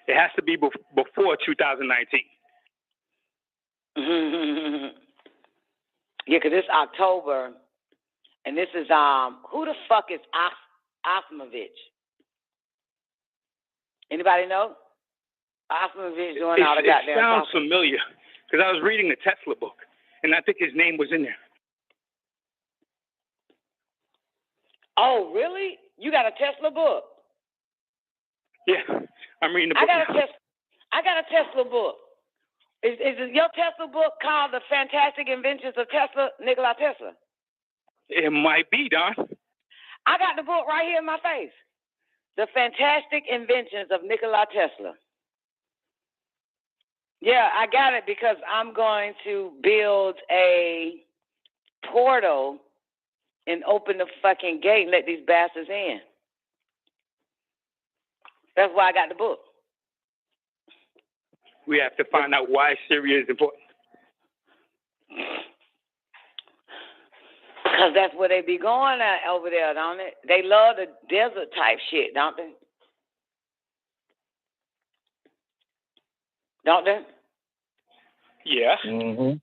It has to be before 2019. Yeah, because it's October, and this is who the fuck is Osmovich? Anybody know? Osmovich doing all the goddamn. It sounds familiar because I was reading the Tesla book, and I think his name was in there. Oh, really? You got a Tesla book? Yeah, I'm reading the book. I got a Tesla book. Is your Tesla book called The Fantastic Inventions of Nikola Tesla? It might be, Don. I got the book right here in my face. The Fantastic Inventions of Nikola Tesla. Yeah, I got it because I'm going to build a portal and open the fucking gate and let these bastards in. That's why I got the book. We have to find out why Syria is important. Because that's where they be going at over there, don't it? They love the desert type shit, don't they? Don't they? Yeah. Mm-hmm.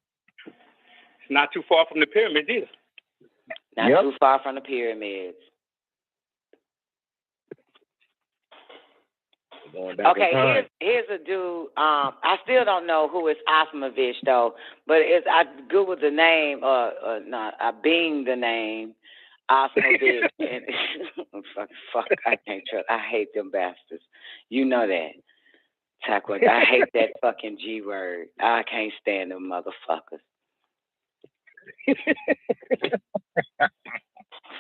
It's not too far from the pyramids either. Not too far from the pyramids. Okay, here's a dude. I still don't know who is Osmovich though, but I googled the name, I binged the name Osmovich, and fuck, I can't trust. I hate them bastards. You know that. I hate that fucking G word. I can't stand them motherfuckers.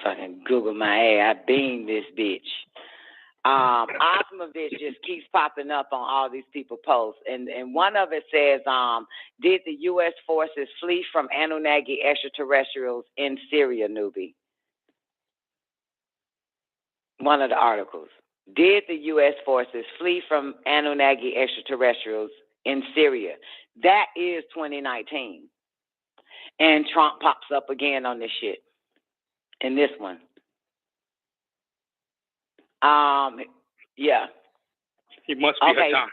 Fucking Google my ass. I binged this bitch. Osmovich just keeps popping up on all these people posts, and one of it says, did the U.S. forces flee from Anunnaki extraterrestrials in Syria, newbie? One of the articles. Did the U.S. forces flee from Anunnaki extraterrestrials in Syria? That is 2019. And Trump pops up again on this shit. In this one. Yeah. He must be her time.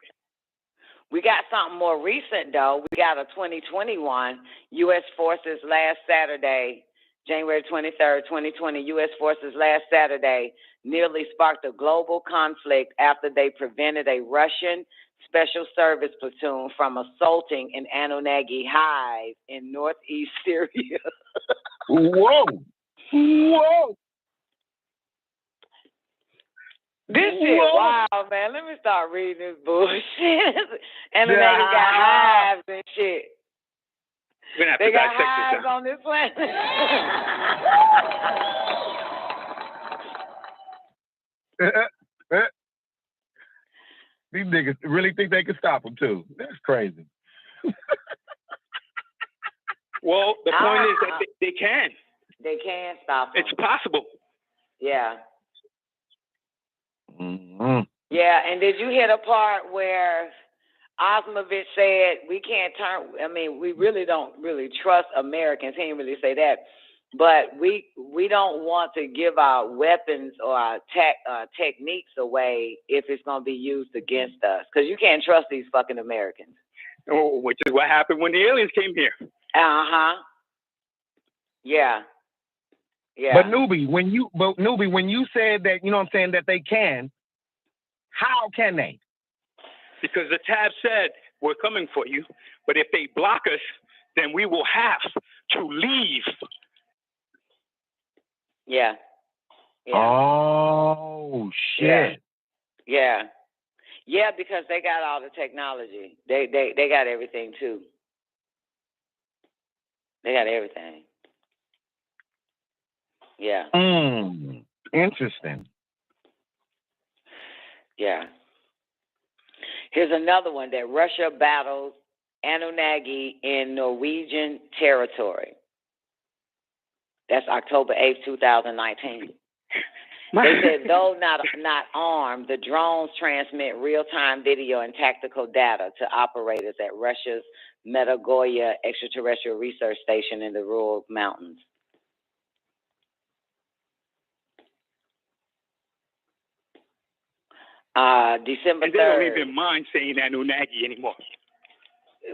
We got something more recent, though. We got a 2021 U.S. forces last Saturday, January 23rd, 2020. U.S. forces last Saturday nearly sparked a global conflict after they prevented a Russian special service platoon from assaulting an Anunnaki hive in northeast Syria. Whoa! This shit wild, man. Let me start reading this bullshit. Anunnaki got hives and shit. They got hives on this planet. These niggas really think they can stop them too. That's crazy. Well, the point is that they can. They can stop them. It's possible. Yeah. Mm-hmm. Yeah, and did you hear the part where Osmovich said we can't we really don't really trust Americans. He didn't really say that. But we don't want to give our weapons or our techniques away if it's going to be used against us. Because you can't trust these fucking Americans. Oh, which is what happened when the aliens came here. Uh-huh. Yeah. Yeah. But Newbie, when you said that, you know what I'm saying, that they can, how can they? Because the tab said, we're coming for you. But if they block us, then we will have to leave. Yeah. Oh, shit. Yeah. Yeah, because they got all the technology. They got everything, too. They got everything. Yeah. Interesting. Yeah. Here's another one that Russia battles Anunnaki in Norwegian territory. That's October 8th, 2019. They said, though not armed, the drones transmit real-time video and tactical data to operators at Russia's Medgoya extraterrestrial research station in the rural mountains. December 3rd. And they don't even mind saying Anunnaki anymore.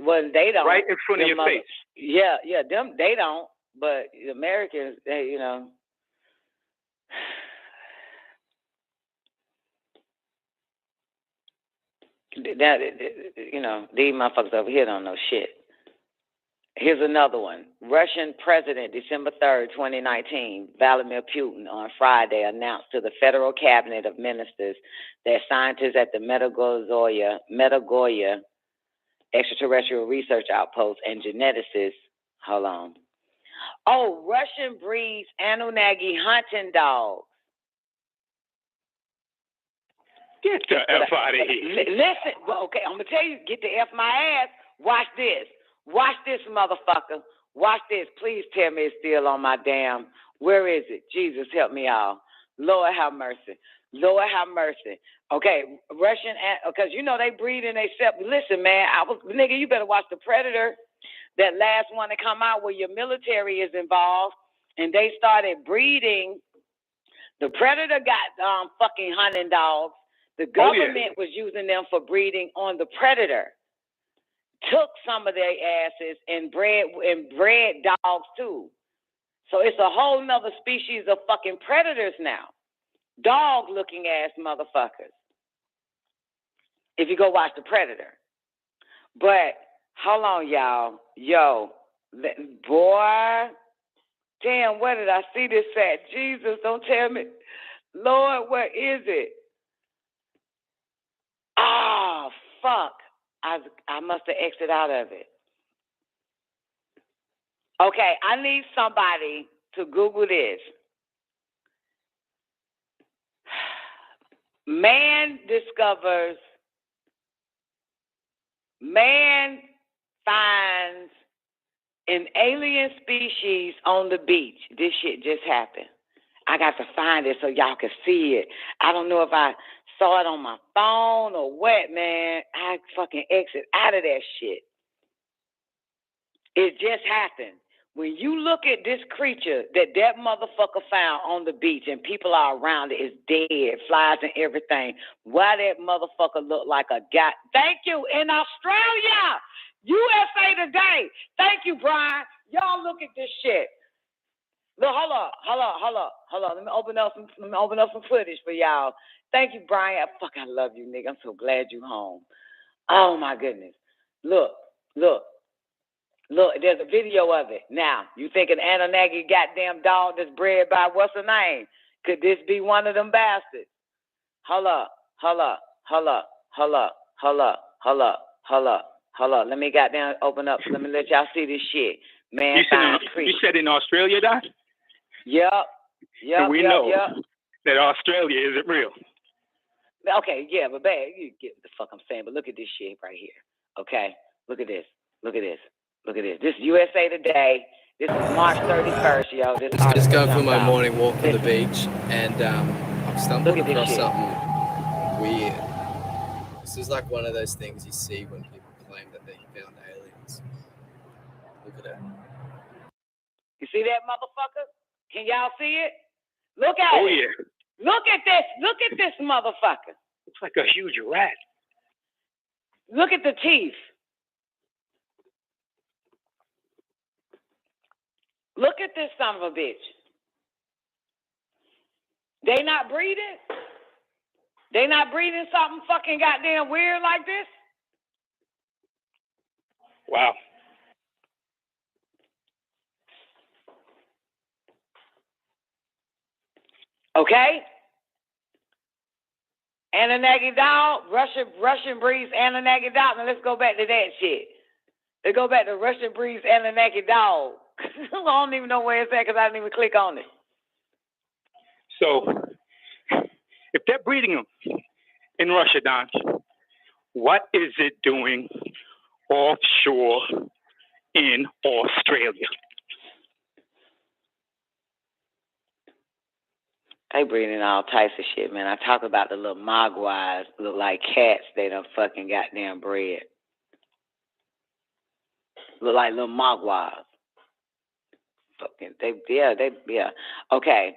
Well, they don't. Right in front of your face. Yeah, them, they don't. but Americans, they, you know, that, you know, these motherfuckers over here don't know shit. Here's another one. Russian President, December 3rd, 2019, Vladimir Putin on Friday announced to the Federal Cabinet of Ministers that scientists at the Medagorya Extraterrestrial Research Outpost and geneticists, hold on. Oh, Russian breeds Anunnaki hunting dogs. Get the F out of here. Listen, well, okay, I'm going to tell you, get the F my ass. Watch this. Watch this, motherfucker. Watch this. Please tell me it's still on my damn. Where is it? Jesus, help me out. Lord have mercy. Lord have mercy. Okay, Russian, because you know they breed and they sell. Listen, man, nigga, you better watch The Predator. That last one that come out where your military is involved, and they started breeding. The Predator got fucking hunting dogs. The government was using them for breeding on the Predator. Took some of their asses and bred dogs too. So it's a whole nother species of fucking predators now. Dog-looking ass motherfuckers. If you go watch The Predator. But hold on, y'all. Yo, boy. Damn, where did I see this at? Jesus, don't tell me. Lord, where is it? Oh, fuck. I must have exited out of it. Okay, I need somebody to Google this. Man finds an alien species on the beach. This shit just happened. I got to find it so y'all can see it. I don't know if I saw it on my phone or what, man. I fucking exit out of that shit. It just happened. When you look at this creature that motherfucker found on the beach and people are around it, it's dead, flies and everything. Why that motherfucker look like a guy? Thank you. In Australia, USA Today. Thank you, Brian. Y'all look at this shit. Look, hold up. Let me open up some footage for y'all. Thank you, Brian. I love you, nigga. I'm so glad you home. Oh my goodness. Look. There's a video of it. Now, you think an Anunnaki goddamn dog that's bred by what's her name? Could this be one of them bastards? Hold up. Let me goddamn open up. Let me let y'all see this shit. Man, you said in Australia, Doc? Yep. So we know that Australia isn't real. Okay, yeah, but bad, you get what the fuck I'm saying. But look at this shit right here. Okay, look at this. This is USA Today. This is March 31st, yo. Just going for my morning walk on the beach, and I've stumbled across something weird. This is like one of those things you see when people claim that they found aliens. Look at it. You see that, motherfucker? Can y'all see it? Look at it. Oh, yeah. Look at this motherfucker. Looks like a huge rat. Look at the teeth. Look at this son of a bitch. They not breeding? They not breeding something fucking goddamn weird like this? Wow. Okay? Anunnaki dog, Russian breeds Anunnaki dog. Now let's go back to that shit. Let's go back to Russian breeds Anunnaki dog. I don't even know where it's at because I didn't even click on it. So, if they're breeding them in Russia, Don, what is it doing offshore in Australia? They breeding all types of shit, man. I talk about the little mogwais look like cats they done fucking goddamn bred. Look like little mogwais. Fucking, yeah. Okay.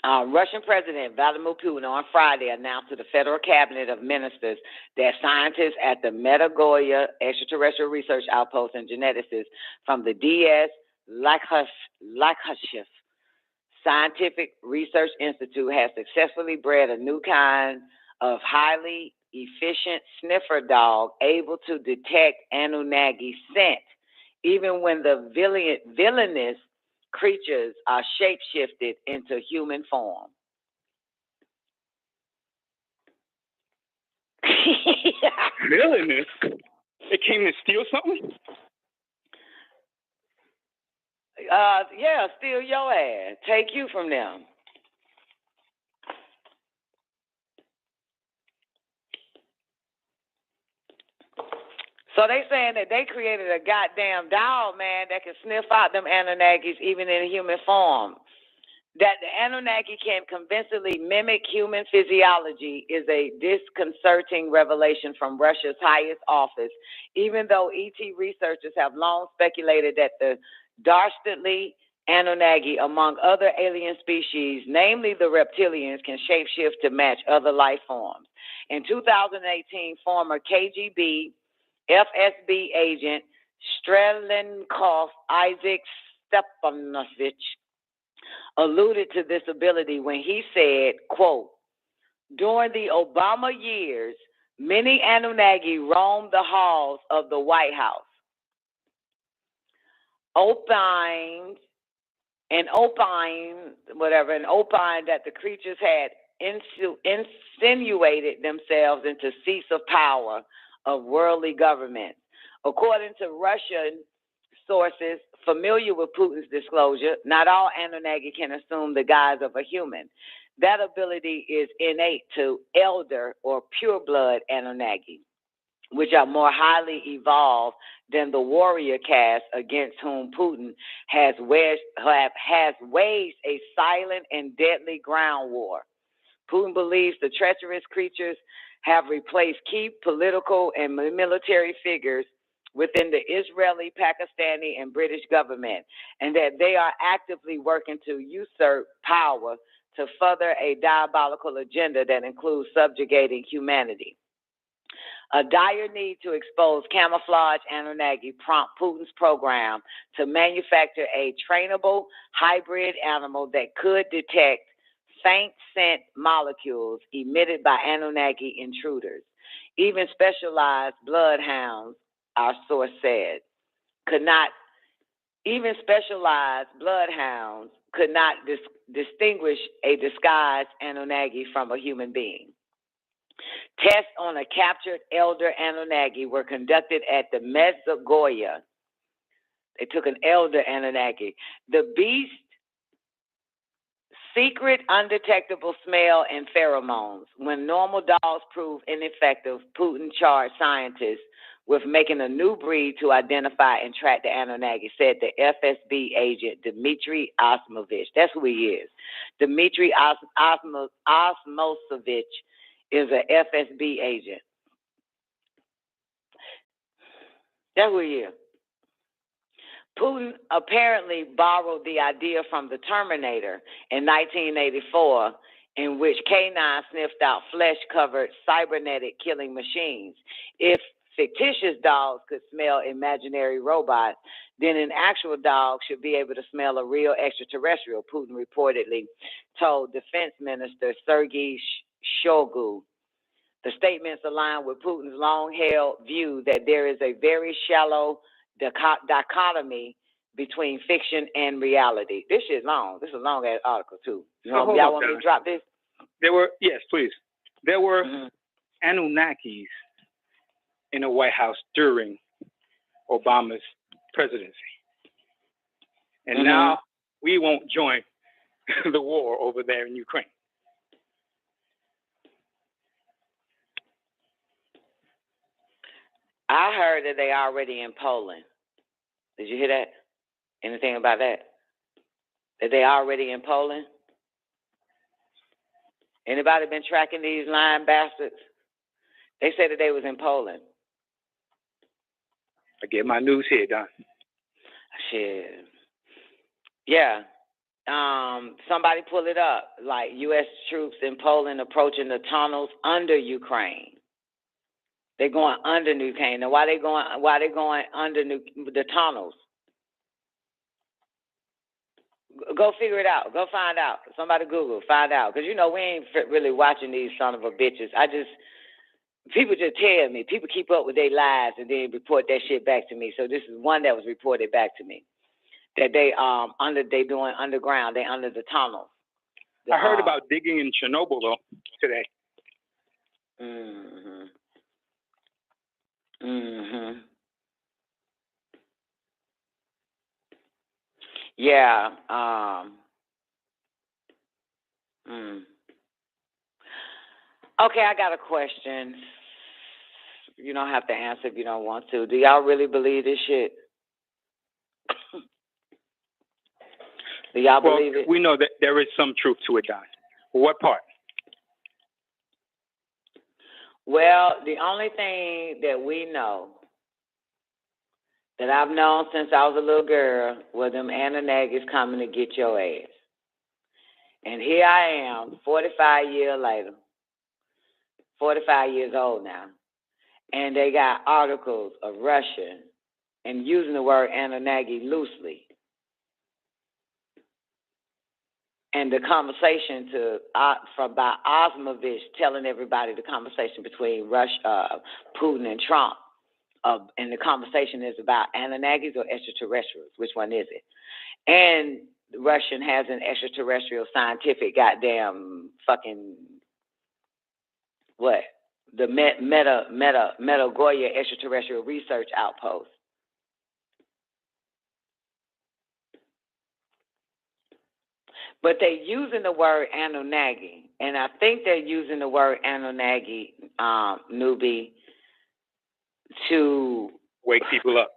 Russian President Vladimir Putin on Friday announced to the Federal Cabinet of Ministers that scientists at the Medagorya Extraterrestrial Research Outpost and geneticists from the DS Lakhshev Scientific Research Institute has successfully bred a new kind of highly efficient sniffer dog able to detect Anunnaki scent, even when the villainous creatures are shapeshifted into human form. Villainous? They came to steal something? Yeah, steal your ass. Take you from them. So they saying that they created a goddamn dog, man, that can sniff out them Anunnakis even in human form. That the Anunnaki can convincingly mimic human physiology is a disconcerting revelation from Russia's highest office, even though ET researchers have long speculated that the dastardly Anunnaki, among other alien species, namely the reptilians, can shapeshift to match other life forms. In 2018, former KGB FSB agent Strelenkov Isaac Stepanovich alluded to this ability when he said, quote, during the Obama years, many Anunnaki roamed the halls of the White House, opined that the creatures had insinuated themselves into seats of power of worldly governments. According to Russian sources familiar with Putin's disclosure, not all Anunnaki can assume the guise of a human. That ability is innate to elder or pureblood Anunnaki, which are more highly evolved than the warrior caste against whom Putin has waged a silent and deadly ground war. Putin believes the treacherous creatures have replaced key political and military figures within the Israeli, Pakistani, and British government, and that they are actively working to usurp power to further a diabolical agenda that includes subjugating humanity. A dire need to expose camouflage Anunnaki prompt Putin's program to manufacture a trainable hybrid animal that could detect faint scent molecules emitted by Anunnaki intruders. Even specialized bloodhounds, our source said, could not distinguish a disguised Anunnaki from a human being. Tests on a captured elder Anunnaki were conducted at the Medjugorje. They took an elder Anunnaki. The beast's secret undetectable smell and pheromones. When normal dogs prove ineffective, Putin charged scientists with making a new breed to identify and track the Anunnaki, said the FSB agent Dmitry Osmovich. That's who he is. Dmitry Osmovich is an FSB agent. That's who he is. Putin apparently borrowed the idea from the Terminator in 1984, in which K9 sniffed out flesh-covered cybernetic killing machines. If fictitious dogs could smell imaginary robots, then an actual dog should be able to smell a real extraterrestrial, Putin reportedly told Defense Minister Sergei Shoigu. The statements align with Putin's long-held view that there is a very shallow dichotomy between fiction and reality. This shit's long. This is a long-ass article, too. Y'all want me to drop this? Yes, please. There were Anunnakis in the White House during Obama's presidency. And now we won't join the war over there in Ukraine. I heard that they already in Poland. Did you hear that? Anything about that? That they already in Poland? Anybody been tracking these lying bastards? They said that they was in Poland. I get my news here, Don. Shit. Yeah. Somebody pull it up. Like U.S. troops in Poland approaching the tunnels under Ukraine. They're going under Ukraine. Now, why they going under the tunnels? Go figure it out. Go find out. Somebody Google, find out. Because, we ain't really watching these son of a bitches. People just tell me. People keep up with their lies and then report that shit back to me. So this is one that was reported back to me. That they doing underground. They under the tunnel. I heard about digging in Chernobyl, though, today. Yeah. Okay, I got a question. You don't have to answer if you don't want to. Do y'all really believe this shit? Do y'all believe it? We know that there is some truth to it, Don. What part? Well, the only thing that we know, that I've known since I was a little girl, was them Anunnakis coming to get your ass. And here I am, 45 years later, 45 years old now, and they got articles of Russia and using the word Anunnaki loosely. And the conversation by Osmovich telling everybody the conversation between Putin and Trump, and the conversation is about Anunnakis or extraterrestrials. Which one is it? And the Russian has an extraterrestrial scientific goddamn fucking what? The Metagoya extraterrestrial research outpost. But they're using the word Anunnaki, and I think they're using the word Anunnaki, newbie, to wake people up.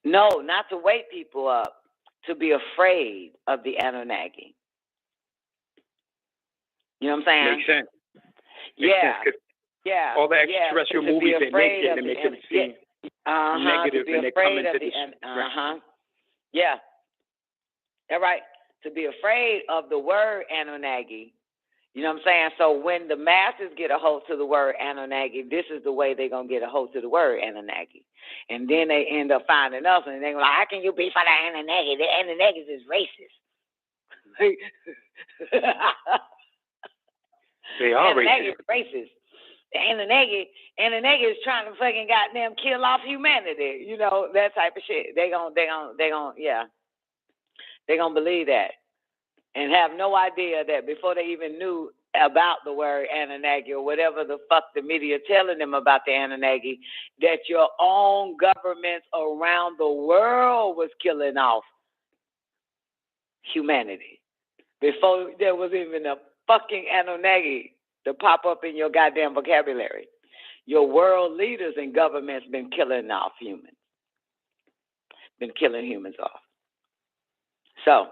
No, not to wake people up, to be afraid of the Anunnaki. You know what I'm saying? Makes sense. Yeah. All the extraterrestrial movies they make it, and make them seem negative, and they come into this. Yeah. All right. To be afraid of the word Anunnaki. You know what I'm saying? So when the masses get a hold to the word Anunnaki, this is the way they're going to get a hold to the word Anunnaki. And then they end up finding us, and they're like, how can you be for the Anunnaki? The Anunnakis is racist. They are racist. The Anunnaki is trying to fucking goddamn kill off humanity. You know, that type of shit. They're going to believe that and have no idea that before they even knew about the word Anunnaki or whatever the fuck the media telling them about the Anunnaki, that your own governments around the world was killing off humanity before there was even a fucking Anunnaki to pop up in your goddamn vocabulary. Your world leaders and governments been killing off humans, been killing humans off. So,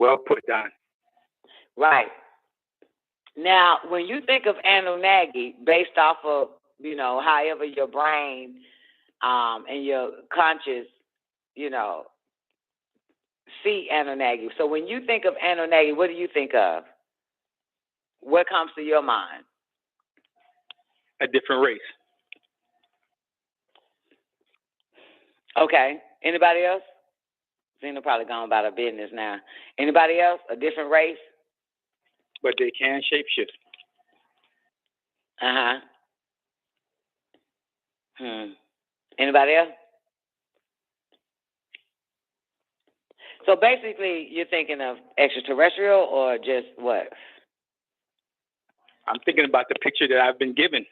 well put, Don. Right. Now, when you think of Anunnaki, based off of, however your brain and your conscious, see Anunnaki. So when you think of Anunnaki, what do you think of? What comes to your mind? A different race. Okay. Anybody else? Zena probably gone about her business now. Anybody else? A different race? But they can shapeshift. Anybody else? So basically, you're thinking of extraterrestrial or just what? I'm thinking about the picture that I've been given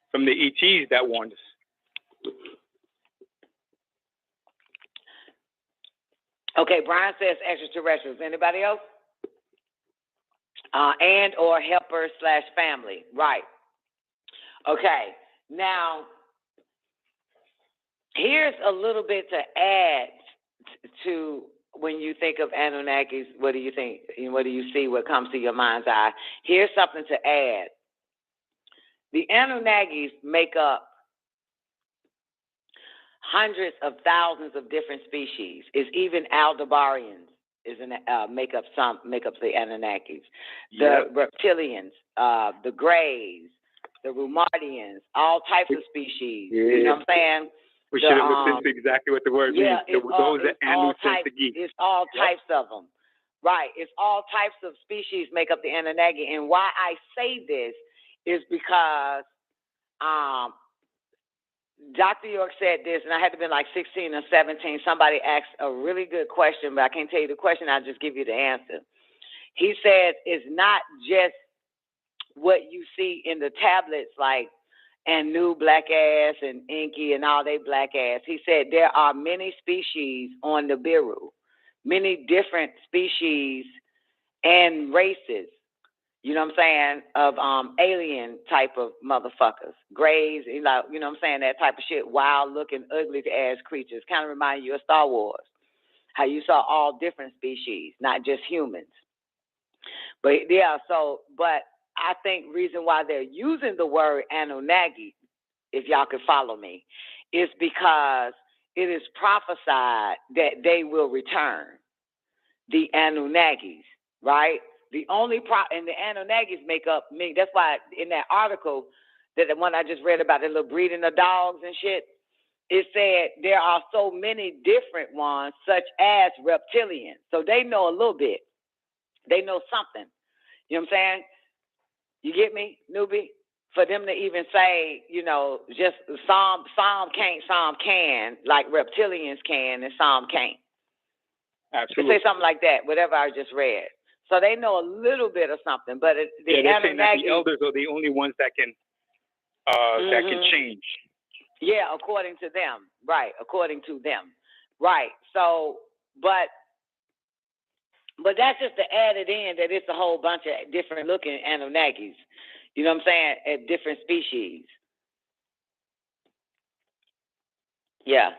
from the ETs that warned us. Okay, Brian says extraterrestrials. Anybody else? And or helper / family. Right. Okay. Now, here's a little bit to add to when you think of Anunnakis. What do you think? What do you see? What comes to your mind's eye? Here's something to add. The Anunnakis make up hundreds of thousands of different species. It's even Aldebarians make up the Anunnakis. The reptilians, the Greys, the Rumardians, all types of species. You know what I'm saying? We should have looked into exactly what the word means. Those are Anunnaki. It's all types of them. Right. It's all types of species make up the Anunnaki. And why I say this is because Dr. York said this, and I had to be like 16 or 17. Somebody asked a really good question, but I can't tell you the question. I'll just give you the answer. He said it's not just what you see in the tablets like Anu black ass and Inky and all they black ass. He said there are many species on the Biru, many different species and races, you know what I'm saying, of alien type of motherfuckers, grays, you know what I'm saying, that type of shit, wild looking, ugly ass creatures. Kind of remind you of Star Wars, how you saw all different species, not just humans. But yeah, but I think reason why they're using the word Anunnaki, if y'all could follow me, is because it is prophesied that they will return, the Anunnakis, right? The only and the Anunnakis make up me. That's why in that article, that the one I just read about the little breeding of dogs and shit, it said there are so many different ones, such as reptilians. So they know a little bit. They know something. You know what I'm saying? You get me, newbie? For them to even say, just some can't, some can, like reptilians can and some can't. Absolutely. Say something like that, whatever I just read. So they know a little bit of something, but they're saying that the elders are the only ones that can change. Yeah, according to them, right? According to them, right? So, but that's just to add it in that it's a whole bunch of different looking Anunnakis. You know what I'm saying? At different species. Yeah,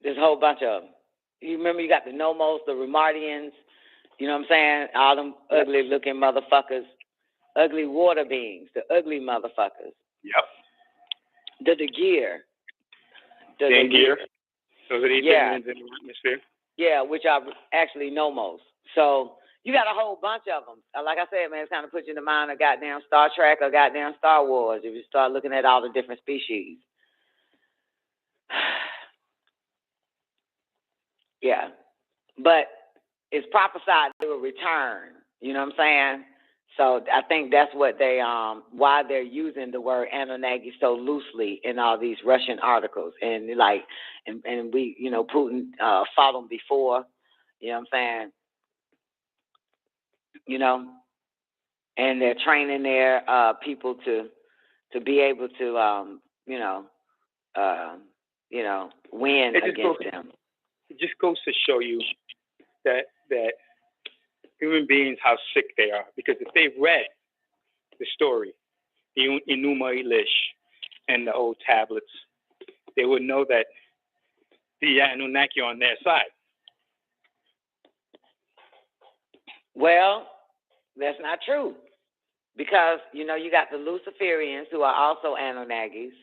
there's a whole bunch of them. You remember you got the Nomos, the Remardians. You know what I'm saying? All them ugly looking motherfuckers, ugly water beings, the ugly motherfuckers. Yep. The Dagir. Dagir. Those are the aliens in the atmosphere. Yeah, which are actually Nomos. So you got a whole bunch of them. Like I said, man, it's kind of put you in the mind of goddamn Star Trek or goddamn Star Wars if you start looking at all the different species. Yeah. But it's prophesied they will return. You know what I'm saying? So I think that's what they why they're using the word Anunnaki so loosely in all these Russian articles. And and we, Putin fought them before, you know what I'm saying? And they're training their people to be able to win against them. It just goes to show you that human beings, how sick they are. Because if they've read the story, the Enuma Elish and the old tablets, they would know that the Anunnaki are on their side. Well, that's not true. Because, you got the Luciferians who are also Anunnakis,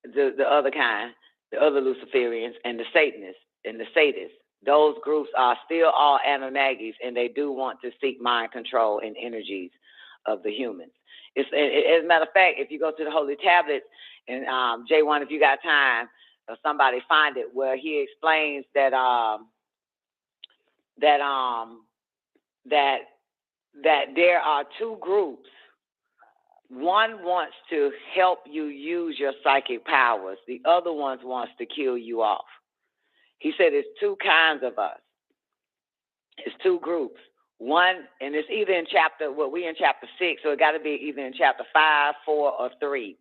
the other kind, the other Luciferians, and the Satanists and the Sadists. Those groups are still all Anunnakis, and they do want to seek mind control and energies of the humans. As a matter of fact, if you go to the Holy Tablets, and J1, if you got time, or somebody find it, where he explains that there are two groups. One wants to help you use your psychic powers. The other one wants to kill you off. He said it's two kinds of us. It's two groups. One, and it's either in we in chapter 6, so it got to be either in chapter 5, 4, or 3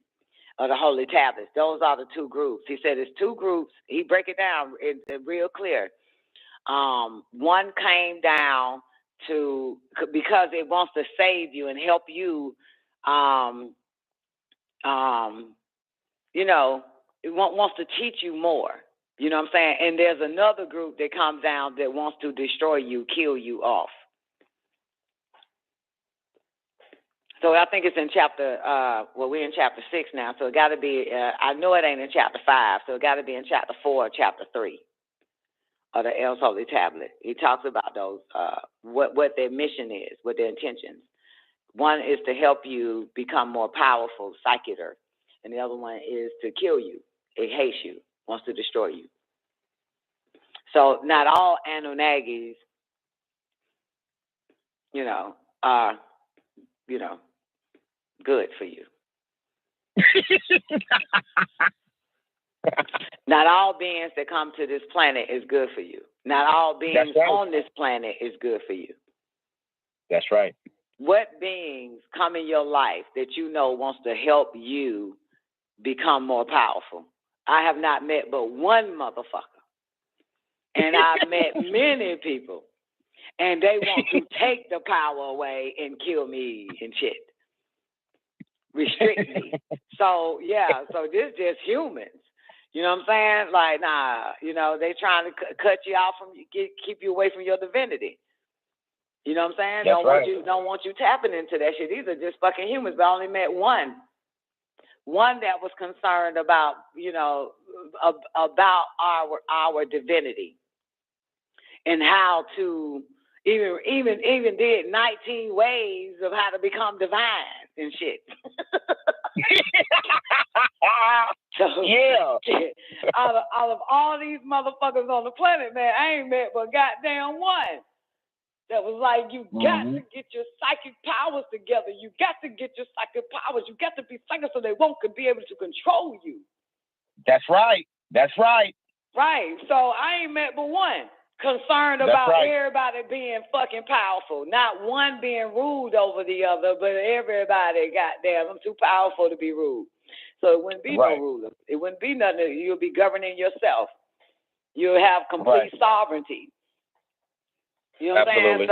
of the Holy Tablets. Those are the two groups. He said it's two groups. He break it down real clear. One came down because it wants to save you and help you, it wants to teach you more. You know what I'm saying? And there's another group that comes down that wants to destroy you, kill you off. So I think it's in we're in chapter 6 now, so it got to be, I know it ain't in chapter 5, so it got to be in chapter 4 or chapter 3 of the L's Holy Tablet. He talks about those, what their mission is, what their intentions. One is to help you become more powerful, psychicer, and the other one is to kill you. It hates you, wants to destroy you. So not all Anunnakis, are, good for you. Not all beings that come to this planet is good for you. Not all beings on this planet is good for you. That's right. What beings come in your life that wants to help you become more powerful? I have not met but one motherfucker. And I've met many people. And they want to take the power away and kill me and shit. Restrict me. So this just humans. You know what I'm saying? Like, nah, they trying to cut you off keep you away from your divinity. You know what I'm saying? Don't want you tapping into that shit. These are just fucking humans. But I only met one that was concerned about, about our divinity and how to even did 19 ways of how to become divine and shit. So, yeah. Out of all these motherfuckers on the planet, man, I ain't met but goddamn one that was like, you got to get your psychic powers together. You got to get your psychic powers. You got to be psychic so they won't be able to control you. That's right. Right. So I ain't met but one concerned about everybody being fucking powerful. Not one being ruled over the other, but everybody, goddamn, I'm too powerful to be ruled. So it wouldn't be no ruler. It wouldn't be nothing. You'll be governing yourself. You'll have complete sovereignty. You know what I'm saying?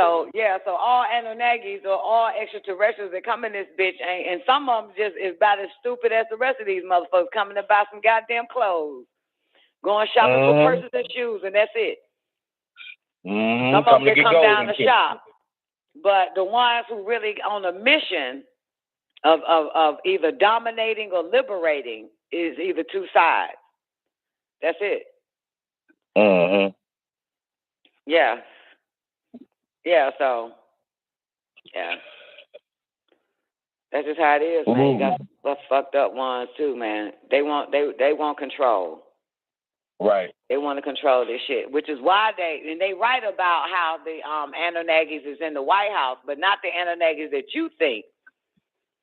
So all Anunnakis or all extraterrestrials that come in this bitch, and some of them just is about as stupid as the rest of these motherfuckers coming to buy some goddamn clothes, going shopping for purses and shoes, and that's it. Some of them that come down to shop. But the ones who really on a mission of either dominating or liberating is either two sides. That's it. Yeah. Yeah, so that's just how it is, man. You got the fucked up ones too, man. They want control. Right. They want to control this shit, which is why they write about how the Anunnakis is in the White House, but not the Anunnakis that you think.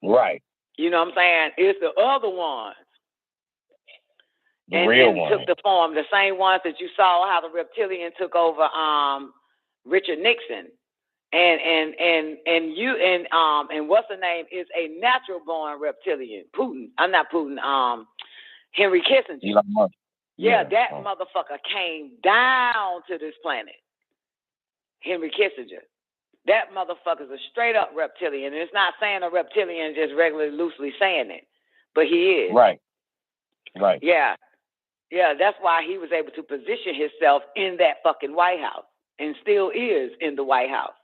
Right. You know what I'm saying? It's the other ones. The real ones. Took the form, the same ones that you saw how the reptilian took over Richard Nixon. And what's the name is a natural born reptilian. Putin. I'm not Putin. Henry Kissinger. That motherfucker came down to this planet. Henry Kissinger. That motherfucker's a straight up reptilian. And it's not saying a reptilian, just regularly loosely saying it. But he is. Right. Yeah. Yeah, that's why he was able to position himself in that fucking White House and still is in the White House.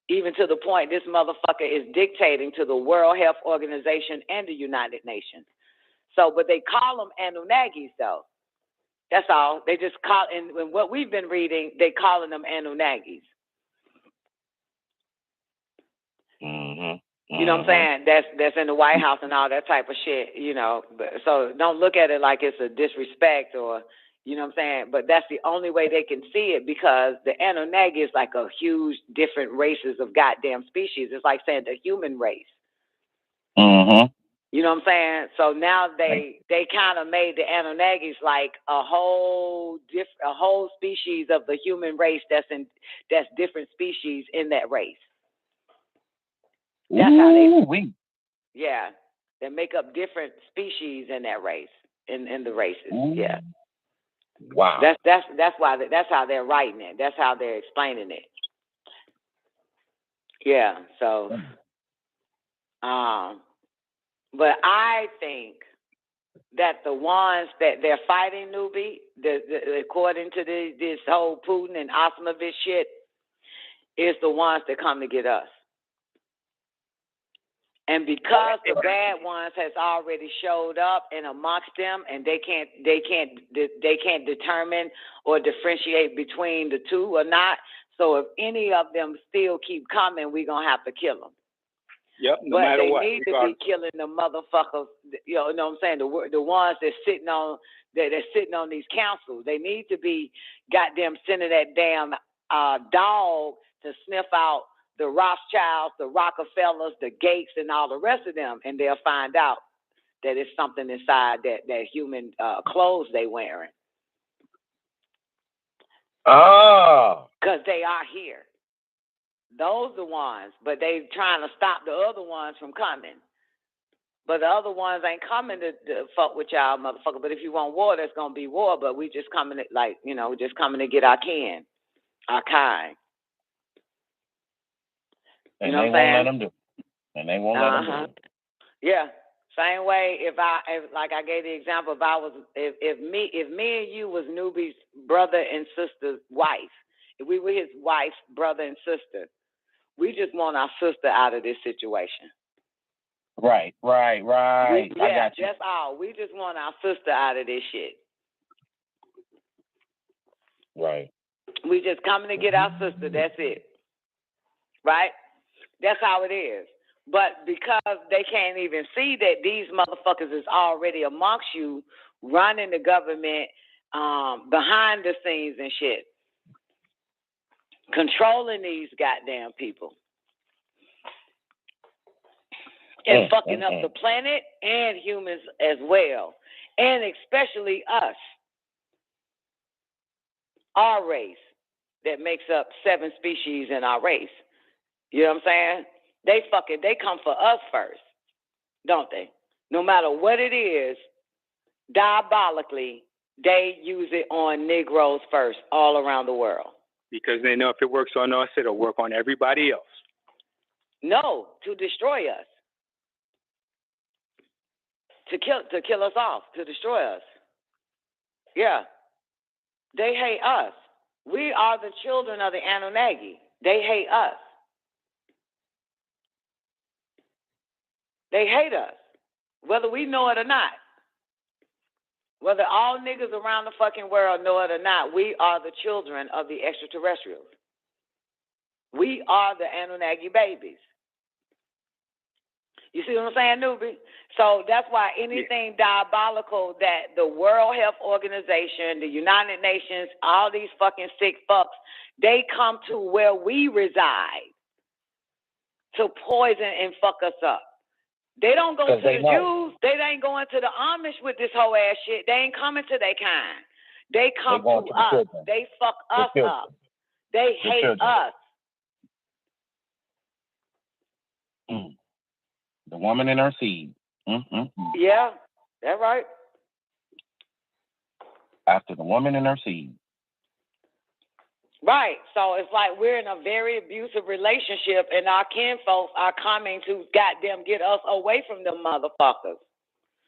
Even to the point this motherfucker is dictating to the World Health Organization and the United Nations. So, but they call them Anunnakis, though. That's all. They just call, and what we've been reading, they calling them Anunnakis. You know what I'm saying? That's in the White House and all that type of shit, But, so don't look at it like it's a disrespect or, you know what I'm saying? But that's the only way they can see it because the Anunnaki is like a huge different races of goddamn species. It's like saying the human race. You know what I'm saying? So now they kind of made the Anunnakis like a whole species of the human race that's different species in that race. That's how they make up different species in that race, in the races. Yeah. Wow. That's why that's how they're writing it. That's how they're explaining it. Yeah. So, but I think that the ones that they're fighting, newbie, according to this whole Putin and Osmovich shit, is the ones that come to get us. And because the bad ones has already showed up and amongst them, and they can't determine or differentiate between the two or not. So if any of them still keep coming, we're gonna have to kill them. Yep, no but matter they what. need to be killing the motherfuckers. You know what I'm saying? The ones that's sitting on these councils. They need to be goddamn sending that damn dog to sniff out the Rothschilds, the Rockefellers, the Gates, and all the rest of them, and they'll find out that it's something inside that human clothes they wearing. Oh. Because they are here. Those the ones, but they trying to stop the other ones from coming. But the other ones ain't coming to fuck with y'all, motherfucker. But if you want war, there's gonna be war. But we just coming to, just coming to get our kind. And you know they what I'm won't saying? let them do it. And they won't let them do it. Yeah. Same way. If like I gave the example, if me and you was Newbie's brother and sister's wife, if we were his wife, brother and sister, we just want our sister out of this situation. Right. I got you. That's all. We just want our sister out of this shit. Right. We just coming to get our sister. That's it. Right? That's how it is. But because they can't even see that these motherfuckers is already amongst you, running the government, behind the scenes and shit, controlling these goddamn people, and fucking up the planet and humans as well, and especially us, our race that makes up 7 species in our race. You know what I'm saying? They come for us first, don't they? No matter what it is, diabolically, they use it on Negroes first all around the world. Because they know if it works on us, it'll work on everybody else. No, to destroy us. To kill us off, to destroy us. Yeah. They hate us. We are the children of the Anunnaki. They hate us. They hate us, whether we know it or not. Whether all niggas around the fucking world know it or not, we are the children of the extraterrestrials. We are the Anunnaki babies. You see what I'm saying, newbie? So that's why anything diabolical that the World Health Organization, the United Nations, all these fucking sick fucks, they come to where we reside to poison and fuck us up. They don't go to the Jews. They ain't going to the Amish with this whole ass shit. They ain't coming to their kind. They come to us. They fuck us up. They hate us. The woman in her seed. Yeah, that's right. After the woman in her seed. Right. So it's like we're in a very abusive relationship, and our kinfolks are coming to goddamn get us away from them motherfuckers.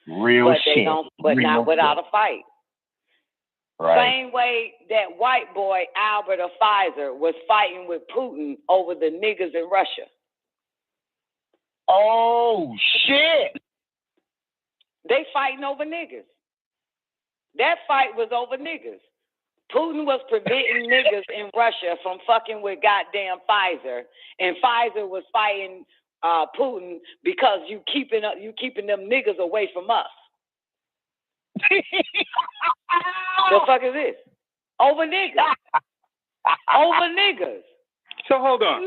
Real shit. But not without a fight. Right. Same way that white boy Albert of Pfizer was fighting with Putin over the niggas in Russia. Oh shit! They fighting over niggas. That fight was over niggas. Putin was preventing niggas in Russia from fucking with goddamn Pfizer, and Pfizer was fighting Putin because you keeping them niggas away from us. The fuck is this? Over niggas. Over niggas. So hold on.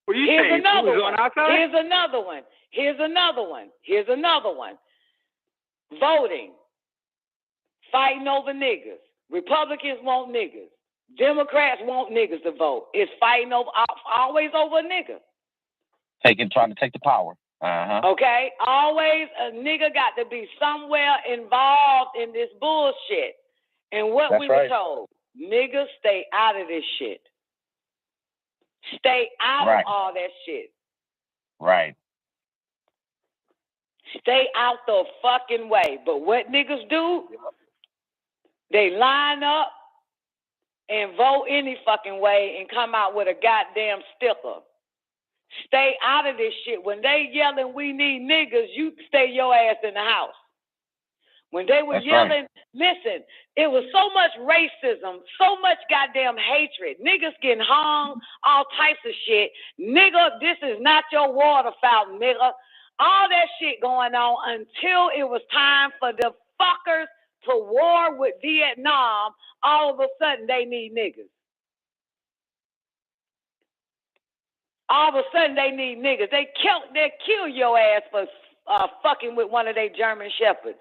What are you saying? Another Who's one. on our side? Here's another one. Here's another one. Voting. Fighting over niggas. Republicans want niggas. Democrats want niggas to vote. It's fighting over, always over a nigga. Trying to take the power. Okay? Always a nigga got to be somewhere involved in this bullshit. And what That's we right. were told, niggas stay out of this shit. Stay out of all that shit. Right. Stay out the fucking way. But what niggas do, they line up and vote any fucking way and come out with a goddamn sticker. Stay out of this shit. When they yelling, we need niggas, you stay your ass in the house. When they were yelling, listen, it was so much racism, so much goddamn hatred. Niggas getting hung, all types of shit. Nigga, this is not your water fountain, nigga. All that shit going on until it was time for the fuckers to war with Vietnam. All of a sudden, they need niggas. All of a sudden, they need niggas. They kill your ass for fucking with one of their German shepherds.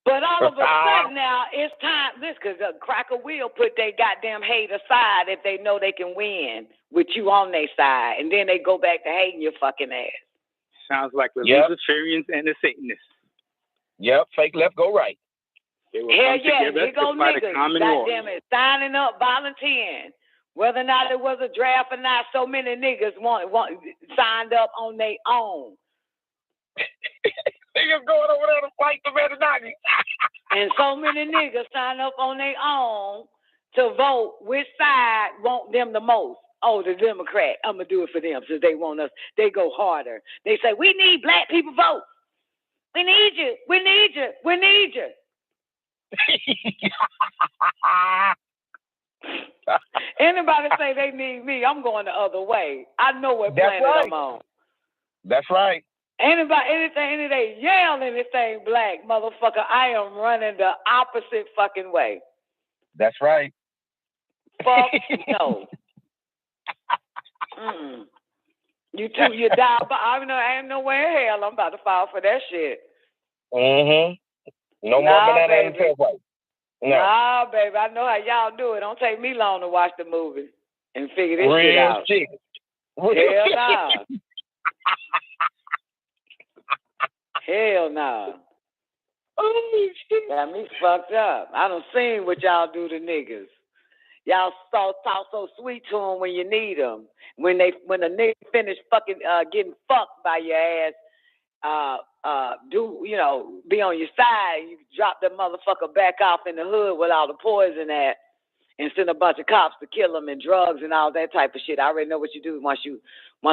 But all of a sudden now, it's time. This because a cracker will put their goddamn hate aside if they know they can win with you on their side, and then they go back to hating your fucking ass. Sounds like the Luciferians and the Satanists. Yep, fake left, go right. They will Hell come yeah, together here go to fight niggas. a common Goddamn war. it, signing up, volunteering. Whether or not it was a draft or not, so many niggas signed up on their own. Niggas going over there to fight the Mennonites. And so many niggas sign up on their own to vote which side want them the most. Oh, the Democrat. I'm going to do it for them since they want us. They go harder. They say, we need black people vote. We need you. We need you. We need you. Anybody say they need me, I'm going the other way. I know what planet I'm on. That's right. Anybody, any day, yell anything black, motherfucker, I am running the opposite fucking way. That's right. Fuck no. You die, but I ain't nowhere in hell I'm about to fall for that shit. No more banana in the tailpipe. No. Nah, baby, I know how y'all do it. Don't take me long to watch the movie and figure this shit out. Hell nah. Hell nah. Got me fucked up. I done seen what y'all do to niggas. Y'all talk so sweet to them when you need them. When a nigga finish fucking getting fucked by your ass, be on your side. You drop that motherfucker back off in the hood with all the poison at, and send a bunch of cops to kill him and drugs and all that type of shit. I already know what you do once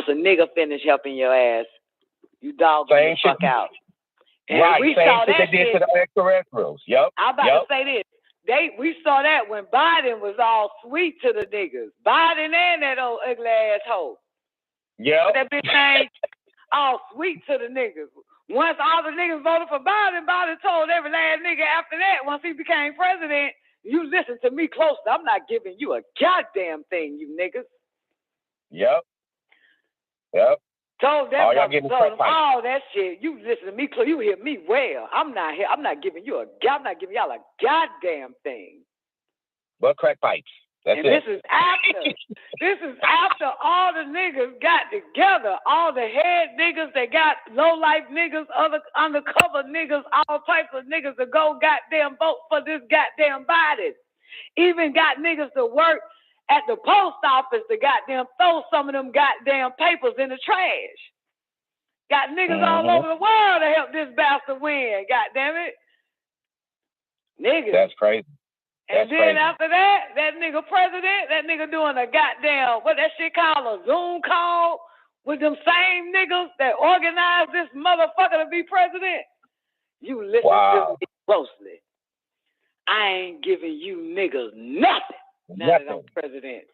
a nigga finish helping your ass. You dog the fuck out. And right, we same saw shit that they did to the extraterrestrials. Yep. I'm about to say this. We saw that when Biden was all sweet to the niggas. Biden and that old ugly asshole. Yeah. That bitch ain't all sweet to the niggas. Once all the niggas voted for Biden, Biden told every last nigga after that, once he became president, you listen to me closely. I'm not giving you a goddamn thing, you niggas. Yep. Told them all that shit. You listen to me close. You hear me well. I'm not giving y'all a goddamn thing. But crack pipes. That's and it. This is after all the niggas got together. All the head niggas, they got low life niggas, other undercover niggas, all types of niggas to go goddamn vote for this goddamn Biden. Even got niggas to work at the post office to goddamn throw some of them goddamn papers in the trash. Got niggas all over the world to help this bastard win. Goddamn it. Niggas. That's crazy. And then after that nigga president, that nigga doing a goddamn, what that shit called, a Zoom call with them same niggas that organized this motherfucker to be president. You listen to me closely. I ain't giving you niggas nothing. Now that I'm president.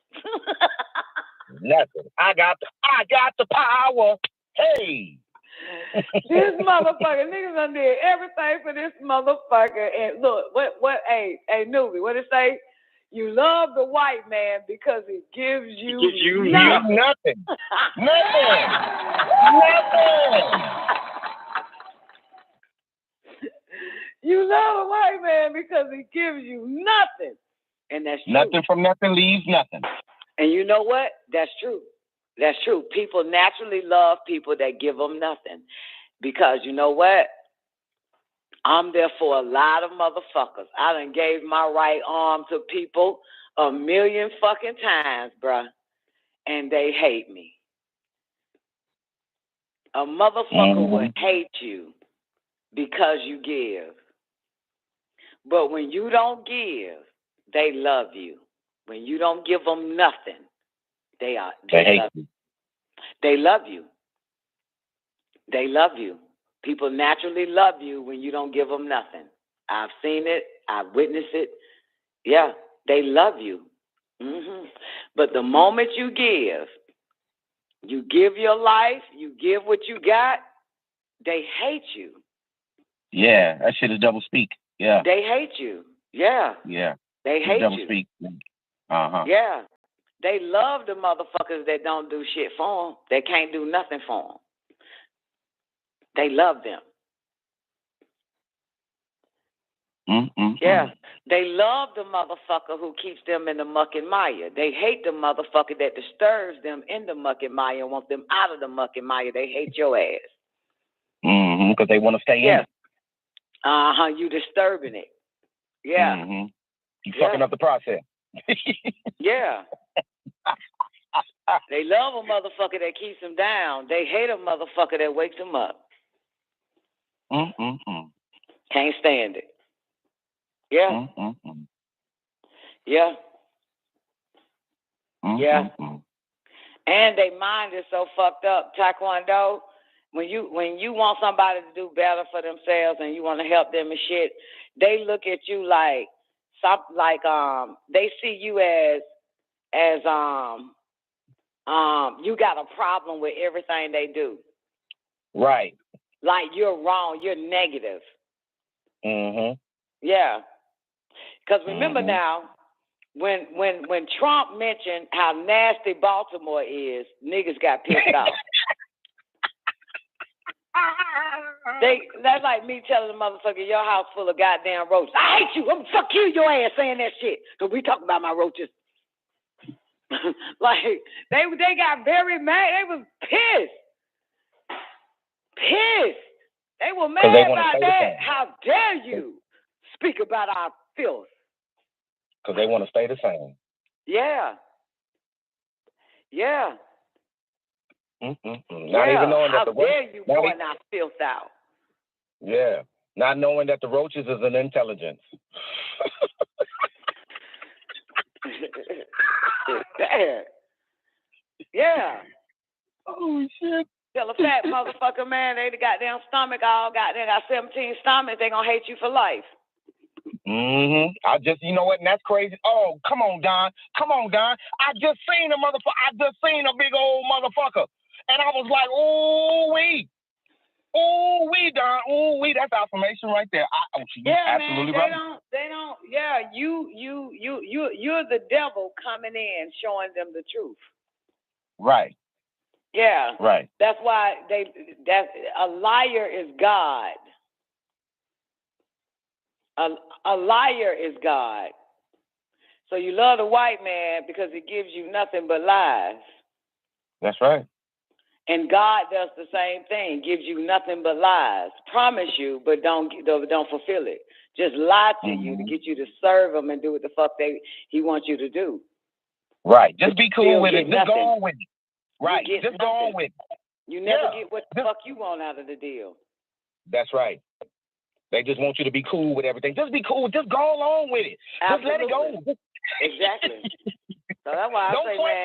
Nothing. I got the power. Hey. This motherfucker, niggas done did everything for this motherfucker. And look, hey, Newbie, what it say? You love the white man because he gives you nothing. Nothing. You love a white man because he gives you nothing. And that's true. Nothing from nothing leaves nothing. And you know what? That's true. That's true. People naturally love people that give them nothing. Because you know what? I'm there for a lot of motherfuckers. I done gave my right arm to people 1,000,000 fucking times, bruh. And they hate me. A motherfucker would hate you because you give. But when you don't give, they love you. When you don't give them nothing, they hate you. They love you. They love you. People naturally love you when you don't give them nothing. I've seen it. I've witnessed it. Yeah, they love you. But the moment you give your life, you give what you got, they hate you. Yeah, that shit is double speak. Yeah. They hate you. Yeah. Yeah. They hate double you. Speak. Uh-huh. Yeah. They love the motherfuckers that don't do shit for them. They can't do nothing for them. They love them. Yeah. They love the motherfucker who keeps them in the muck and mire. They hate the motherfucker that disturbs them in the muck and mire and wants them out of the muck and mire. They hate your ass. Because they want to stay in it. You disturbing it. Yeah. You fucking up the process. Yeah. They love a motherfucker that keeps them down. They hate a motherfucker that wakes them up. Can't stand it. Yeah. Yeah. Yeah. And their mind is so fucked up. Taekwondo, when you want somebody to do better for themselves and you want to help them and shit, they look at you like they see you as you got a problem with everything they do. Right. Like you're wrong, you're negative. Yeah. Because remember now, when Trump mentioned how nasty Baltimore is, niggas got pissed off. That's like me telling the motherfucker, your house full of goddamn roaches. I hate you. I'm gonna fuck you, your ass saying that shit. Because we talking about my roaches. Like, they got very mad. They was pissed. They were mad about that. How dare you speak about our filth? Because they want to stay the same. Yeah. Yeah. Not even knowing that how dare you point our filth out? Yeah. Not knowing that the roaches is an intelligence. Yeah. Oh, shit. Tell a fat motherfucker, man, they the goddamn stomach all goddamn got 17 stomachs, they gonna hate you for life. I just, you know what, and that's crazy. Oh, come on, Don. I just seen a big old motherfucker. And I was like, ooh-wee, Don. Ooh-wee, that's affirmation right there. Absolutely man, right. They don't, you're the devil coming in, showing them the truth. Right. Yeah. Right. That's why a liar is God. A liar is God. So you love the white man because he gives you nothing but lies. That's right. And God does the same thing, gives you nothing but lies. Promise you, but don't fulfill it. Just lie to you to get you to serve him and do what the fuck he wants you to do. Right. Just be cool with it. Just go on with it. Right. Just go on with it. You never get what the fuck you want out of the deal. That's right. They just want you to be cool with everything. Just be cool. Just go along with it. Absolutely. Just let it go. Exactly. So that's why I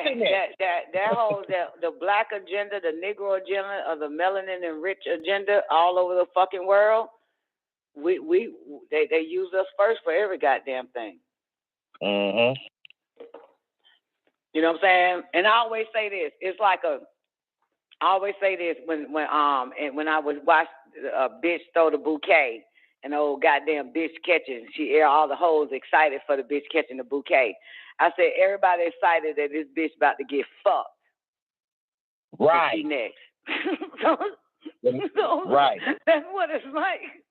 say, man, that whole the black agenda, the Negro agenda, or the melanin and rich agenda all over the fucking world, they use us first for every goddamn thing. You know what I'm saying? And I always say this. It's like I always say this when I was watch a bitch throw the bouquet. And the old goddamn bitch catching, all the hoes excited for the bitch catching the bouquet. I said, everybody excited that this bitch about to get fucked. Right. She next. Right. That's what it's like.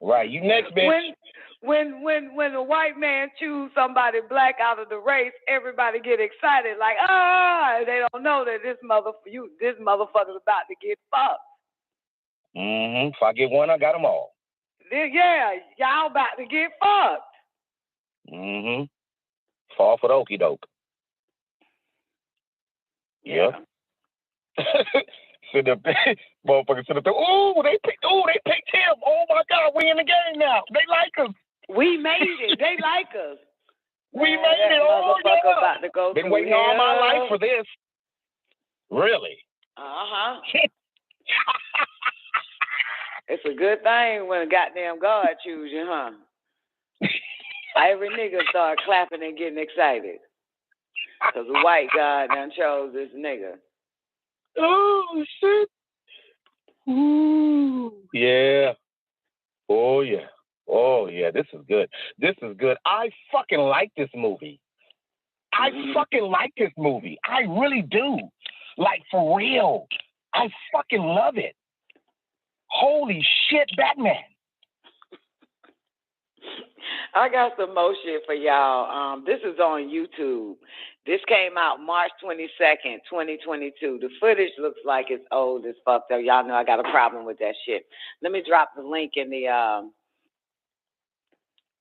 Right. You next, bitch. When a white man choose somebody black out of the race, everybody get excited like, they don't know that this motherfucker's about to get fucked. If I get one, I got them all. Yeah, y'all about to get fucked. Fall for the okie doke. Yeah. Sit up there, motherfucker. Sit up there. They picked him. Oh my God, we in the game now. They like us. We made it. They like us. We made it. Oh yeah. About to go been waiting all my life for this. Really? It's a good thing when a goddamn God choose you, huh? Every nigga start clapping and getting excited. Because the white God done chose this nigga. Oh, shit. Ooh. Yeah. Oh, yeah. Oh, yeah. This is good. This is good. I fucking like this movie. I fucking like this movie. I really do. Like, for real. I fucking love it. Holy shit, Batman. I got some more shit for y'all. This is on YouTube. This came out March 22nd, 2022. The footage looks like it's old as fuck, though. Y'all know I got a problem with that shit. Let me drop the link in the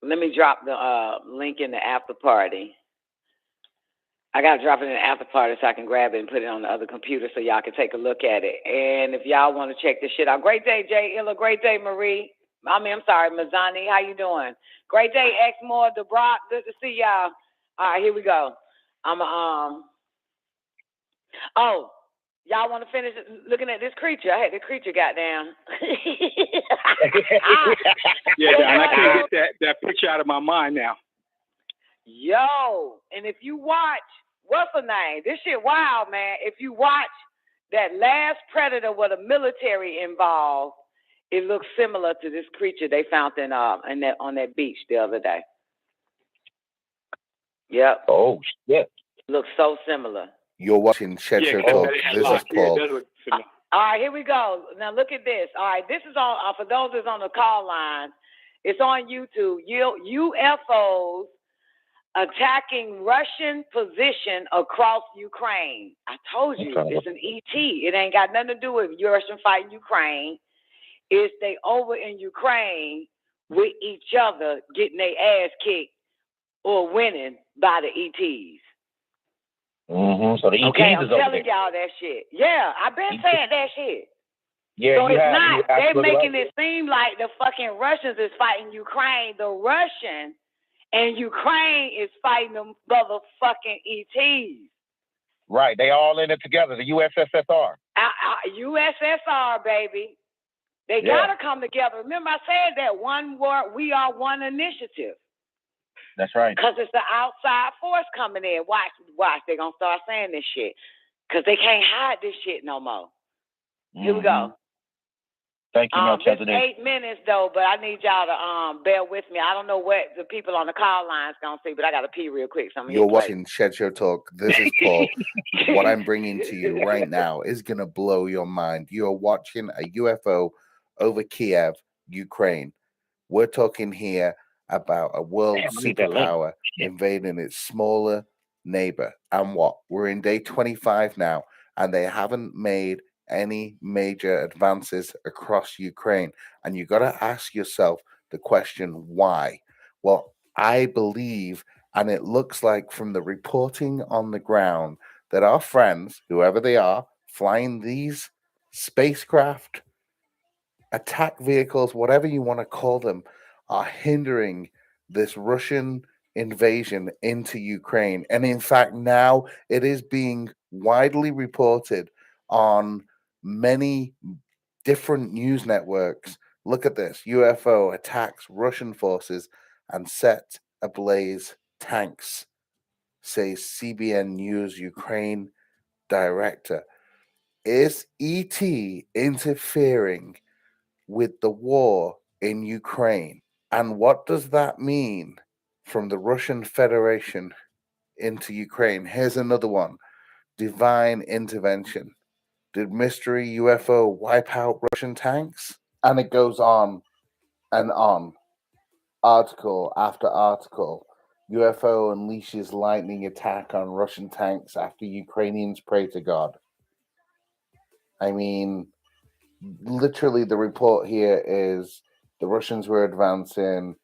link in the after party. I got to drop it in the after party so I can grab it and put it on the other computer so y'all can take a look at it. And if y'all want to check this shit out, great day, Jay Illa. Great day, Marie. I'm sorry, Mazani. How you doing? Great day, Exmoor, DeBrock. Good to see y'all. All right, here we go. Y'all want to finish looking at this creature? I had the creature goddamn. Yeah, Don, I can't get that picture out of my mind now. Yo, and if you watch, what's her name? This shit wild, man. If you watch that last Predator with a military involved, it looks similar to this creature they found on that beach the other day. Yep. Oh, shit. Looks so similar. You're watching Shed Show Talk. This is Paul. All right, here we go. Now look at this. All right, this is on for those that's on the call line. It's on YouTube. UFOs attacking Russian position across Ukraine. I told you, it's an ET. It ain't got nothing to do with Russian fighting Ukraine. It's they over in Ukraine with each other getting their ass kicked or winning by the ETs. Mm-hmm. So the ETs okay, is I'm telling y'all that shit. Yeah, I've been saying that shit. Yeah, so it's not. They're making it seem like the fucking Russians is fighting Ukraine. The Russian and Ukraine is fighting them motherfucking ETs. Right, they all in it together. The USSR. USSR, baby. They gotta come together. Remember, I said that one word. We are one initiative. That's right. Because it's the outside force coming in. Watch. They're going to start saying this shit. Because they can't hide this shit no more. Here we go. Thank you, it's 8 minutes, though, but I need y'all to bear with me. I don't know what the people on the call line is going to see, but I got to pee real quick. So You're watching Shed Show Talk. This is Paul. What I'm bringing to you right now is going to blow your mind. You're watching a UFO over Kiev, Ukraine. We're talking here about a world superpower invading its smaller neighbor. And what? We're in day 25 now, and they haven't made any major advances across Ukraine. And you got to ask yourself the question, why? Well, I believe, and it looks like from the reporting on the ground, that our friends, whoever they are, flying these spacecraft, attack vehicles, whatever you want to call them, are hindering this Russian invasion into Ukraine. And in fact, now it is being widely reported on many different news networks. Look at this: UFO attacks Russian forces and set ablaze tanks, says CBN News Ukraine director. Is ET interfering with the war in Ukraine? And what does that mean from the Russian Federation into Ukraine? Here's another one: divine intervention. Did mystery UFO wipe out Russian tanks? And it goes on and on. Article after article. UFO unleashes lightning attack on Russian tanks after Ukrainians pray to God. I mean, literally the report here is the Russians were advancing.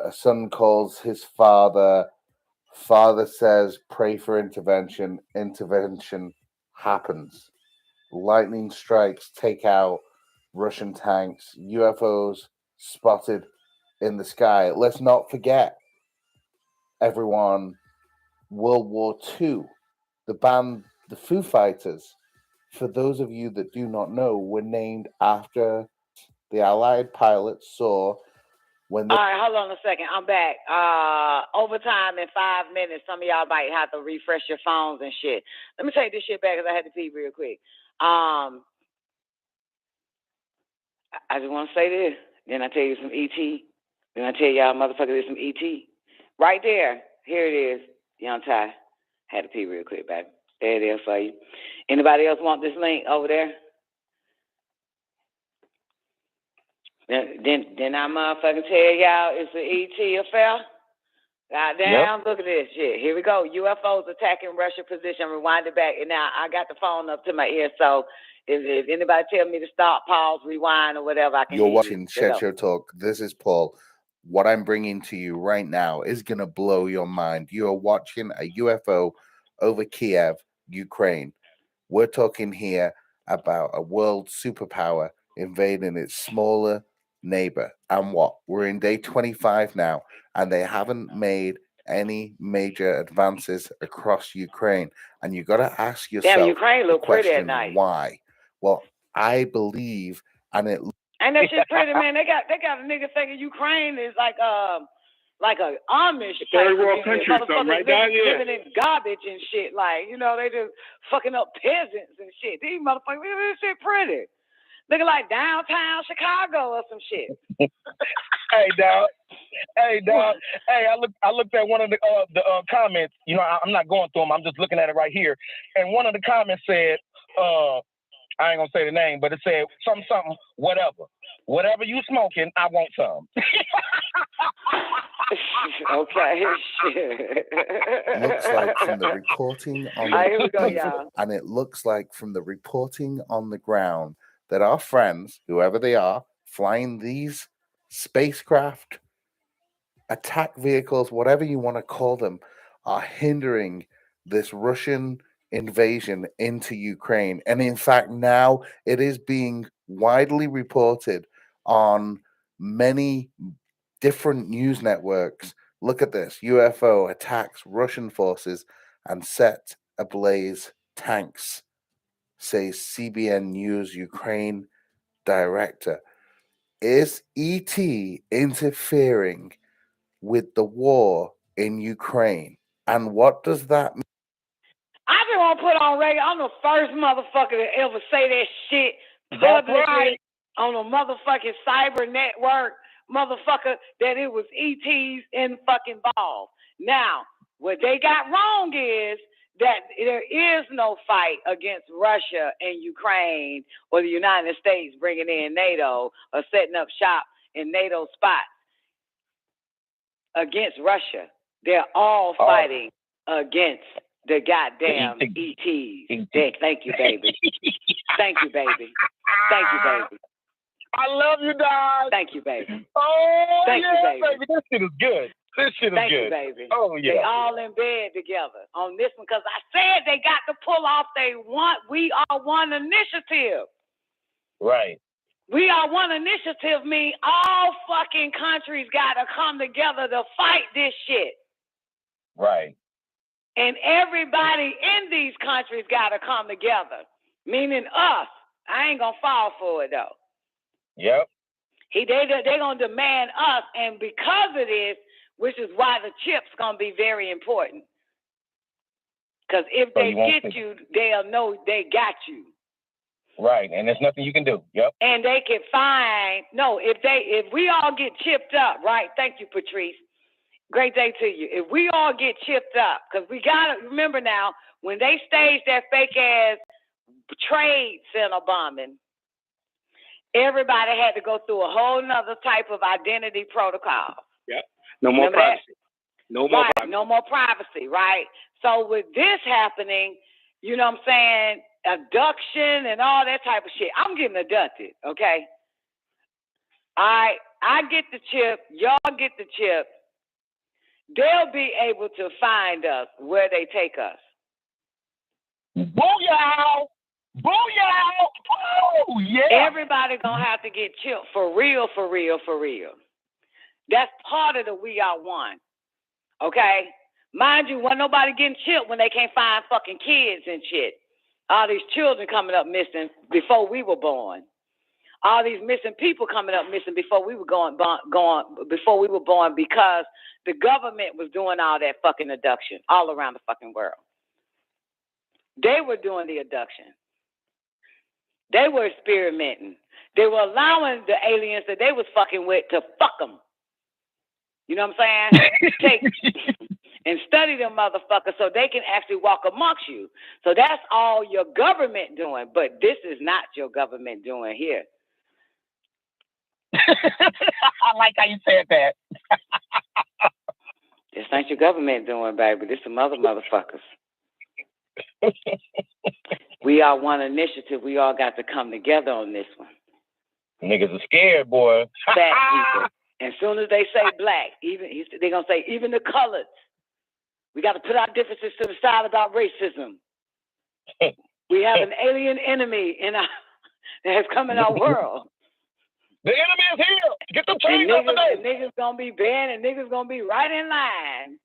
A son calls his father. Father says, pray for intervention. Intervention happens. Lightning strikes take out Russian tanks. UFOs spotted in the sky. Let's not forget, everyone, World War II. The band, the Foo Fighters, for those of you that do not know, were named after the Allied pilots saw when they... All right, hold on a second. I'm back. Overtime in 5 minutes. Some of y'all might have to refresh your phones and shit. Let me take this shit back because I had to pee real quick. I just want to say this. Then I tell you some ET. Then I tell y'all, motherfucker, there's some ET. Right there. Here it is. Young Ty. Had to pee real quick, baby. There it is for you. Anybody else want this link over there? Then I motherfucking tell y'all it's an ET affair. Goddamn, Look at this shit. Here we go. UFOs attacking Russia position. Rewind it back. And now I got the phone up to my ear, so if anybody tell me to stop, pause, rewind, or whatever, I can You're hear watching you. Shed Show Talk. This is Paul. What I'm bringing to you right now is going to blow your mind. You are watching a UFO over Kiev, Ukraine. We're talking here about a world superpower invading its smaller neighbor. And what? We're in day 25 now, and they haven't made any major advances across Ukraine. And you got to ask yourself, damn, Ukraine the look pretty question, at night. why? Well, I believe, and it... Ain't that shit pretty, man? They got a nigga thinking Ukraine is like a Amish third world country, something right down here. living in garbage and shit. Like, you know, they just fucking up peasants and shit. These motherfuckers, this shit pretty. Looking like downtown Chicago or some shit. Hey, dog. Hey, I looked at one of the comments. You know, I'm not going through them. I'm just looking at it right here. And one of the comments said, I ain't gonna say the name, but it said something, whatever. Whatever you smoking, I want some. Okay, shit. Looks like from the reporting on the... here we go, y'all. And it looks like from the reporting on the ground that our friends, whoever they are, flying these spacecraft, attack vehicles, whatever you want to call them, are hindering this Russian invasion into Ukraine. And in fact, now it is being widely reported on many different news networks. Look at this. UFO attacks Russian forces and set ablaze tanks, says CBN News Ukraine director. Is ET interfering with the war in Ukraine? And what does that mean? I just want to put on radio. I'm the first motherfucker to ever say that shit publicly on a motherfucking cyber network, motherfucker, that it was ETs in fucking ball. Now, what they got wrong is that there is no fight against Russia and Ukraine or the United States bringing in NATO or setting up shop in NATO spots against Russia. They're all fighting against the goddamn ETs. Thank you, baby. Thank you, baby. Thank you, baby. I love you, dog. Thank you, baby. Oh, Thank you, baby. This shit is good. This shit is Thank good. you, baby. Oh, yeah. They all in bed together on this one because I said they got to pull off We Are One initiative. Right. We Are One initiative means all fucking countries got to come together to fight this shit. Right. And everybody in these countries got to come together, meaning us. I ain't going to fall for it, though. Yep. They're going to demand us, and because of this, which is why the chip's going to be very important. Because if they get you, they'll know they got you. Right, and there's nothing you can do. Yep. And they can find, if we all get chipped up, right? Thank you, Patrice. Great day to you. If we all get chipped up, because we got to remember now, when they staged that fake-ass trade center bombing, everybody had to go through a whole nother type of identity protocol. Yep. No more privacy. No more privacy. No more privacy, right? So with this happening, you know what I'm saying, abduction and all that type of shit, I'm getting abducted, okay? I get the chip, y'all get the chip. They'll be able to find us where they take us. Booyah! Booyah! Oh, yeah! Everybody gonna have to get chipped for real, for real, for real. That's part of the We Are One, okay? Mind you, wasn't nobody getting chipped when they can't find fucking kids and shit. All these children coming up missing before we were born. All these missing people coming up missing before we were before we were born, because the government was doing all that fucking abduction all around the fucking world. They were doing the abduction. They were experimenting. They were allowing the aliens that they was fucking with to fuck them. You know what I'm saying? Take and study them motherfuckers so they can actually walk amongst you. So that's all your government doing. But this is not your government doing here. I like how you said that. This ain't your government doing, baby. This some other motherfuckers. We are one initiative. We all got to come together on this one. Niggas are scared, boy. Fat people. And as soon as they say black, they're going to say even the colors. We got to put our differences to the side about racism. We have an alien enemy that has come in our world. The enemy is here. Get them chains off the door. Niggas going to be banned and niggas going to be right in line.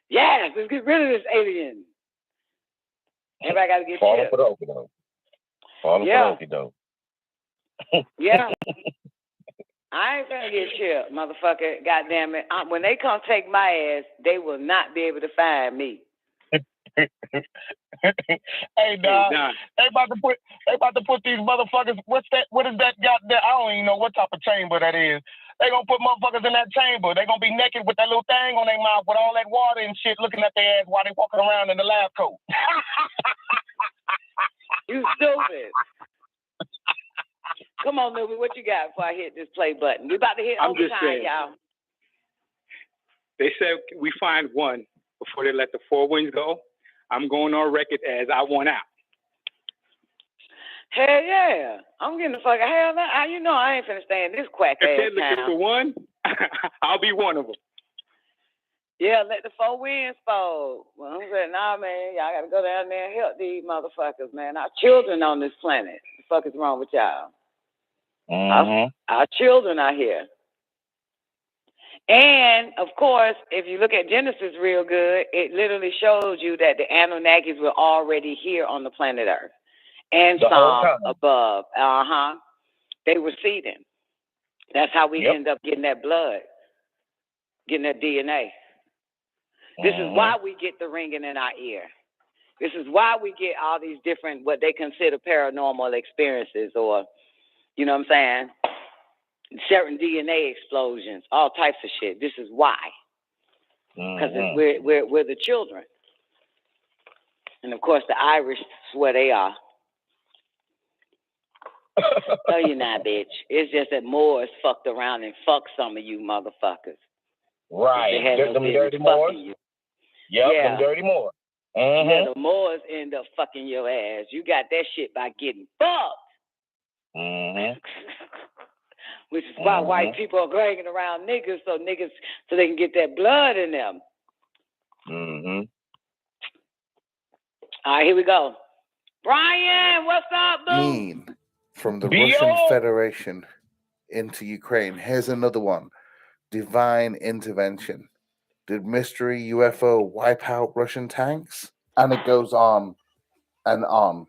Yes, let's get rid of this alien. Everybody got to get Falling chipped. for the okie doke. Falling for the okie doke. Yeah. I ain't gonna get chipped, motherfucker. Goddamn it. When they come take my ass, they will not be able to find me. Hey, dog. They about to put these motherfuckers. What is that goddamn? I don't even know what type of chamber that is. They gonna put motherfuckers in that chamber. They gonna be naked with that little thing on their mouth with all that water and shit, looking at their ass while they walking around in the lab coat. You stupid. Come on, Louie, what you got before I hit this play button? We about to hit overtime, y'all. They said we find one before they let the four winds go. I'm going on record as I want out. Hell yeah. I'm getting the fuck hell no. You know I ain't finna stay in this quack ass If they're looking town. for one, I'll be one of them. Yeah, let the four winds fold. Well, I'm saying, nah, man, y'all gotta go down there and help these motherfuckers, man. Our children on this planet. What the fuck is wrong with y'all? Our children are here. And, of course, if you look at Genesis real good, it literally shows you that the Anunnakis were already here on the planet Earth. And some above. They were seeding. That's how we end up getting that blood, getting that DNA. This is why we get the ringing in our ear. This is why we get all these different, what they consider paranormal experiences, or, you know what I'm saying, certain DNA explosions, all types of shit. This is why. Because we're the children. And, of course, the Irish swear they are. No, you're not, bitch. It's just that Moors fucked around and fucked some of you motherfuckers. Right. Them dirty Moors. Them dirty Moors. Yeah, the Moors end up fucking your ass. You got that shit by getting fucked. Which is why white people are dragging around niggas so they can get that blood in them. All right, here we go. Brian, what's up, boo? From the Russian Federation into Ukraine. Here's another one. Divine intervention. Did mystery UFO wipe out Russian tanks? And it goes on and on.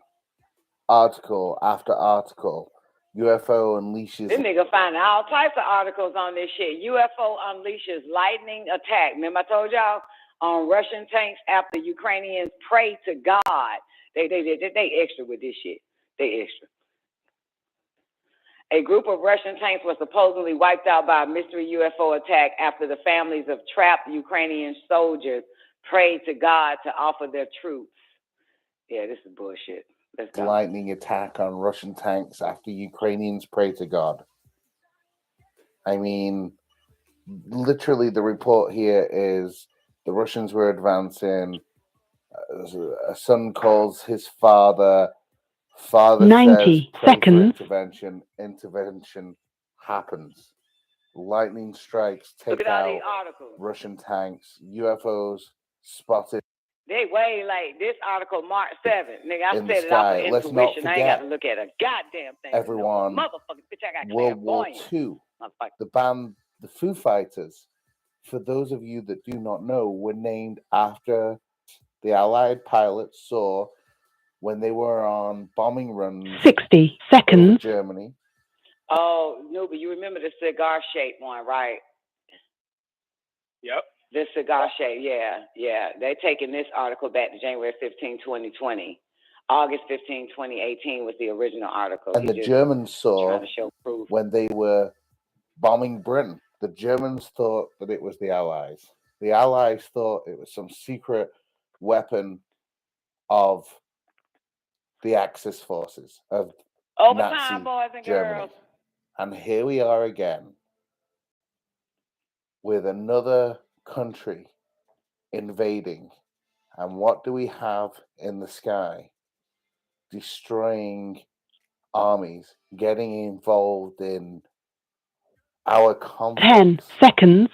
Article after article. UFO unleashes... This nigga finding all types of articles on this shit. UFO unleashes lightning attack. Remember I told y'all on Russian tanks after Ukrainians pray to God. They extra with this shit. They extra. A group of Russian tanks was supposedly wiped out by a mystery UFO attack after the families of trapped Ukrainian soldiers prayed to God to offer their troops. Yeah, this is bullshit. Let's go. Lightning attack on Russian tanks after Ukrainians pray to God. I mean, literally the report here is the Russians were advancing. A son calls his father. Father 90 says, seconds. Intervention happens. Lightning strikes take out Russian tanks. UFOs spotted. They way like this article March 7th. Nigga, I said it sky. off of Let's intuition. not I ain't got forget, to look at a goddamn thing. everyone, Motherfucker, bitch, I got World War II. Motherfucker. The band, the Foo Fighters, for those of you that do not know, were named after the Allied pilots saw when they were on bombing runs 60 seconds. Germany. Oh, no, but you remember the cigar-shaped one, right? Yep. The cigar shape, yeah. They're taking this article back to January 15, 2020. August 15, 2018 was the original article. And the Germans saw when they were bombing Britain, the Germans thought that it was the Allies. The Allies thought it was some secret weapon of the Axis forces of Nazi boys and Germany. Girls. And here we are again with another country invading. And what do we have in the sky? Destroying armies, getting involved in our conflicts. 10 seconds.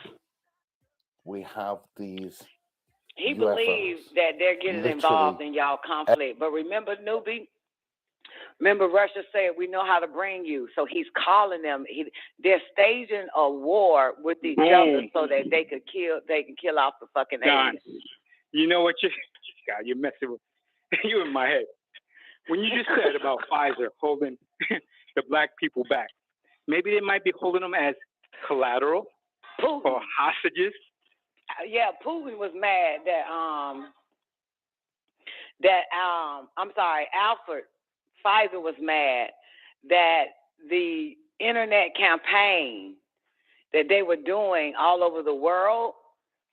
We have these He UFOs, believes that they're getting involved in y'all conflict. But remember, newbie? Remember, Russia said, we know how to bring you. So he's calling them. They're staging a war with each other so that they can kill off the fucking John, aliens. you know what you're messing with. You're in my head. When you just said about Pfizer holding the black people back, maybe they might be holding them as collateral or hostages. Yeah, Putin was mad Alfred Pfizer was mad that the internet campaign that they were doing all over the world.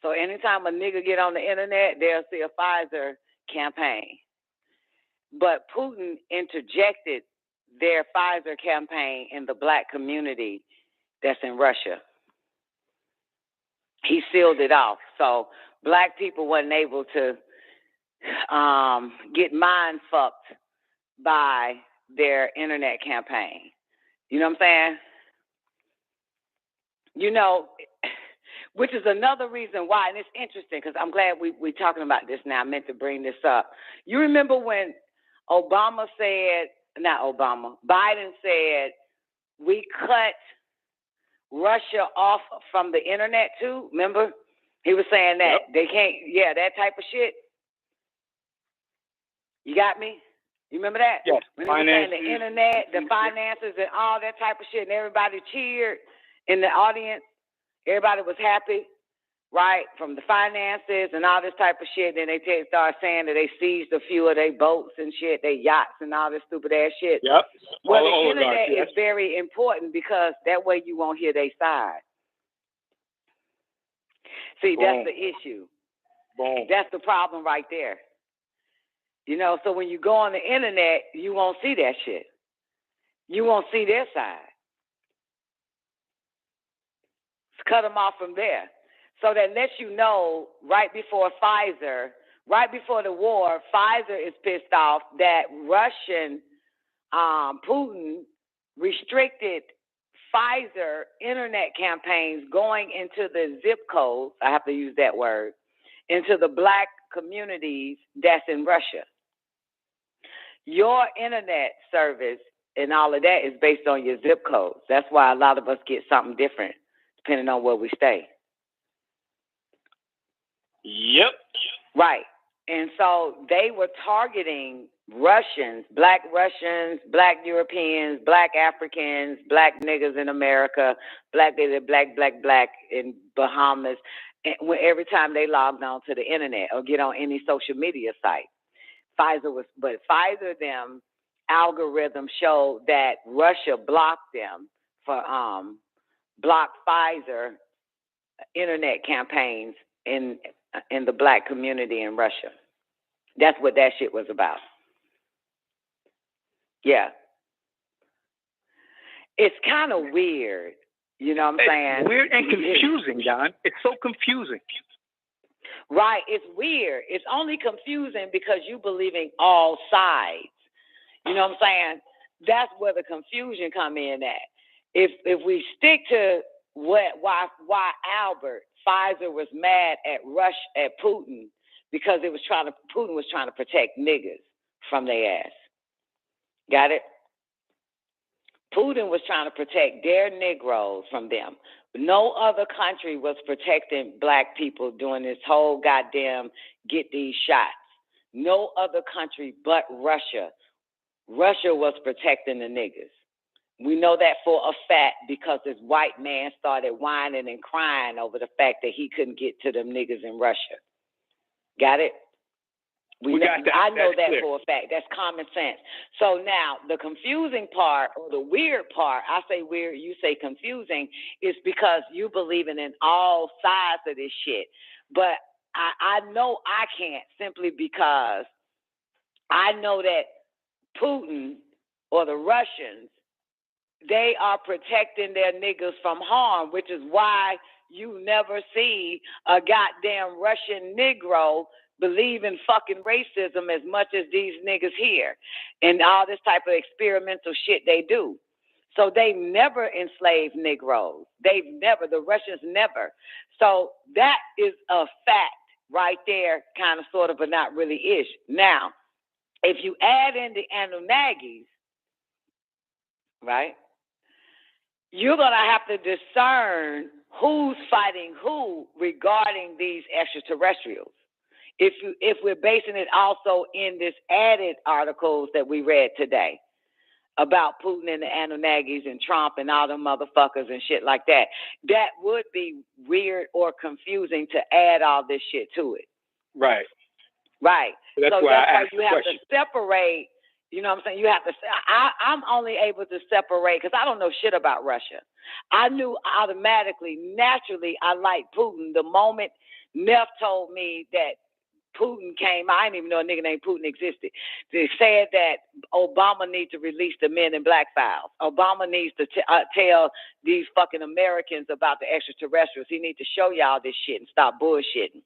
So anytime a nigga get on the internet, they'll see a Pfizer campaign. But Putin interjected their Pfizer campaign in the black community that's in Russia. He sealed it off. So black people wasn't able to get mind fucked by their internet campaign. You know what I'm saying? You know, which is another reason why, and it's interesting because I'm glad we're talking about this now. I meant to bring this up. You remember when Biden said, we cut Russia off from the internet too? Remember? He was saying that they can't, that type of shit. You got me? You remember that? Yes. When he was saying the internet, the finances, and all that type of shit, and everybody cheered in the audience. Everybody was happy, right? From the finances and all this type of shit. Then they start saying that they seized a few of their boats and shit, their yachts and all this stupid ass shit. Yep. Well, the internet is very important because that way you won't hear their side. See, that's the issue. That's the problem right there. You know, so when you go on the internet, you won't see that shit. You won't see their side. Cut them off from there. So that lets you know right before the war, Pfizer is pissed off that Russian Putin restricted Pfizer internet campaigns going into the zip codes, I have to use that word, into the black communities that's in Russia. Your internet service and all of that is based on your zip codes. That's why a lot of us get something different depending on where we stay. Yep. Right. And so they were targeting Russians, black Europeans, black Africans, black niggas in America, black in Bahamas, and every time they logged on to the internet or get on any social media site. Pfizer them algorithm showed that Russia blocked them for blocked Pfizer internet campaigns in the black community in Russia. That's what that shit was about. Yeah. It's kind of weird. You know what I'm saying? It's weird and confusing, John. It's so confusing. Right. It's weird. It's only confusing because you believing all sides. You know what I'm saying? That's where the confusion come in at. If we stick to why Albert Pfizer was mad at Putin because Putin was trying to protect niggas from their ass. Got it? Putin was trying to protect their Negroes from them. No other country was protecting black people during this whole goddamn get these shots. No other country but Russia. Russia was protecting the niggas. We know that for a fact because this white man started whining and crying over the fact that he couldn't get to them niggas in Russia. Got it? We got that. I know That's that clear. for a fact. That's common sense. So now the confusing part or the weird part, I say weird, you say confusing, is because you believing in all sides of this shit. But I know I can't simply because I know that Putin or the Russians, they are protecting their niggas from harm, which is why you never see a goddamn Russian Negro believe in fucking racism as much as these niggas here and all this type of experimental shit they do. So they never enslaved Negroes. The Russians never. So that is a fact right there, kind of, sort of, but not really ish. Now, if you add in the Anunnakis, right, you're going to have to discern who's fighting who regarding these extraterrestrials. If we're basing it also in this added articles that we read today about Putin and the Anunnakis and Trump and all them motherfuckers and shit like that, that would be weird or confusing to add all this shit to it. Right. Right. So that's why you have to separate. You know what I'm saying? You have to. I'm only able to separate because I don't know shit about Russia. I knew automatically, naturally, I liked Putin the moment Neff told me that Putin came. I didn't even know a nigga named Putin existed. They said that Obama needs to release the Men in Black files. Obama needs to tell these fucking Americans about the extraterrestrials. He needs to show y'all this shit and stop bullshitting.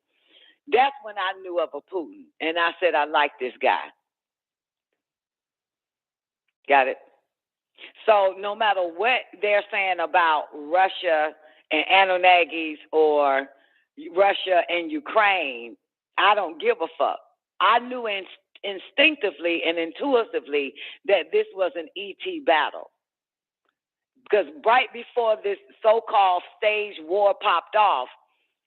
That's when I knew of a Putin, and I said I like this guy. Got it? So no matter what they're saying about Russia and Anunnakis or Russia and Ukraine, I don't give a fuck. I knew instinctively and intuitively that this was an ET battle. Because right before this so-called stage war popped off,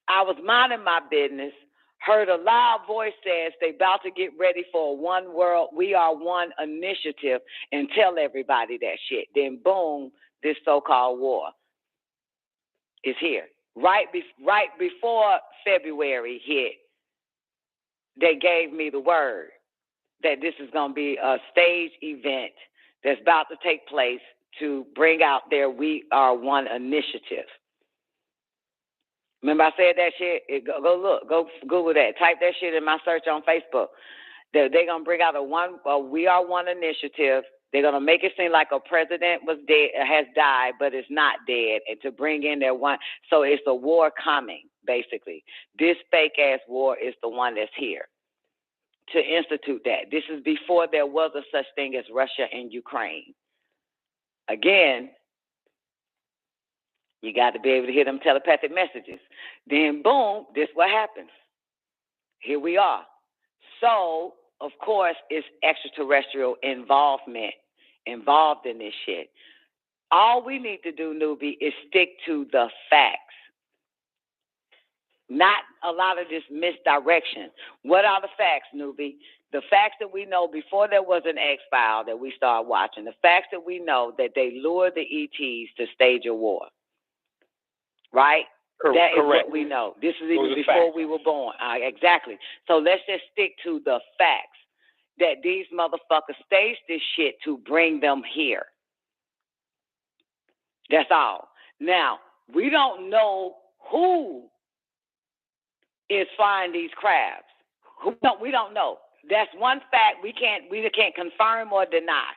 I was minding my business, heard a loud voice says they about to get ready for a one world, we are one initiative and tell everybody that shit. Then boom, this so-called war is here. Right before February hit, they gave me the word that this is going to be a stage event that's about to take place to bring out their We Are One initiative. Remember I said that shit? Go look. Go Google that. Type that shit in my search on Facebook. They're going to bring out a We Are One initiative. They're going to make it seem like a president was dead, has died, but is not dead, and to bring in their one. So it's a war coming, basically. This fake-ass war is the one that's here to institute that. This is before there was a such thing as Russia and Ukraine. Again, you got to be able to hear them telepathic messages. Then, boom, this what happens. Here we are. So, of course, it's extraterrestrial involvement involved in this shit. All we need to do, newbie, is stick to the facts. Not a lot of this misdirection. What are the facts, newbie? The facts that we know before there was an X-File that we started watching. The facts that we know that they lured the ETs to stage a war. Right? That is what we know. This is even before we were born. Exactly. So let's just stick to the facts that these motherfuckers staged this shit to bring them here. That's all. Now, we don't know who is flying these crabs. We don't know. That's one fact we can't confirm or deny.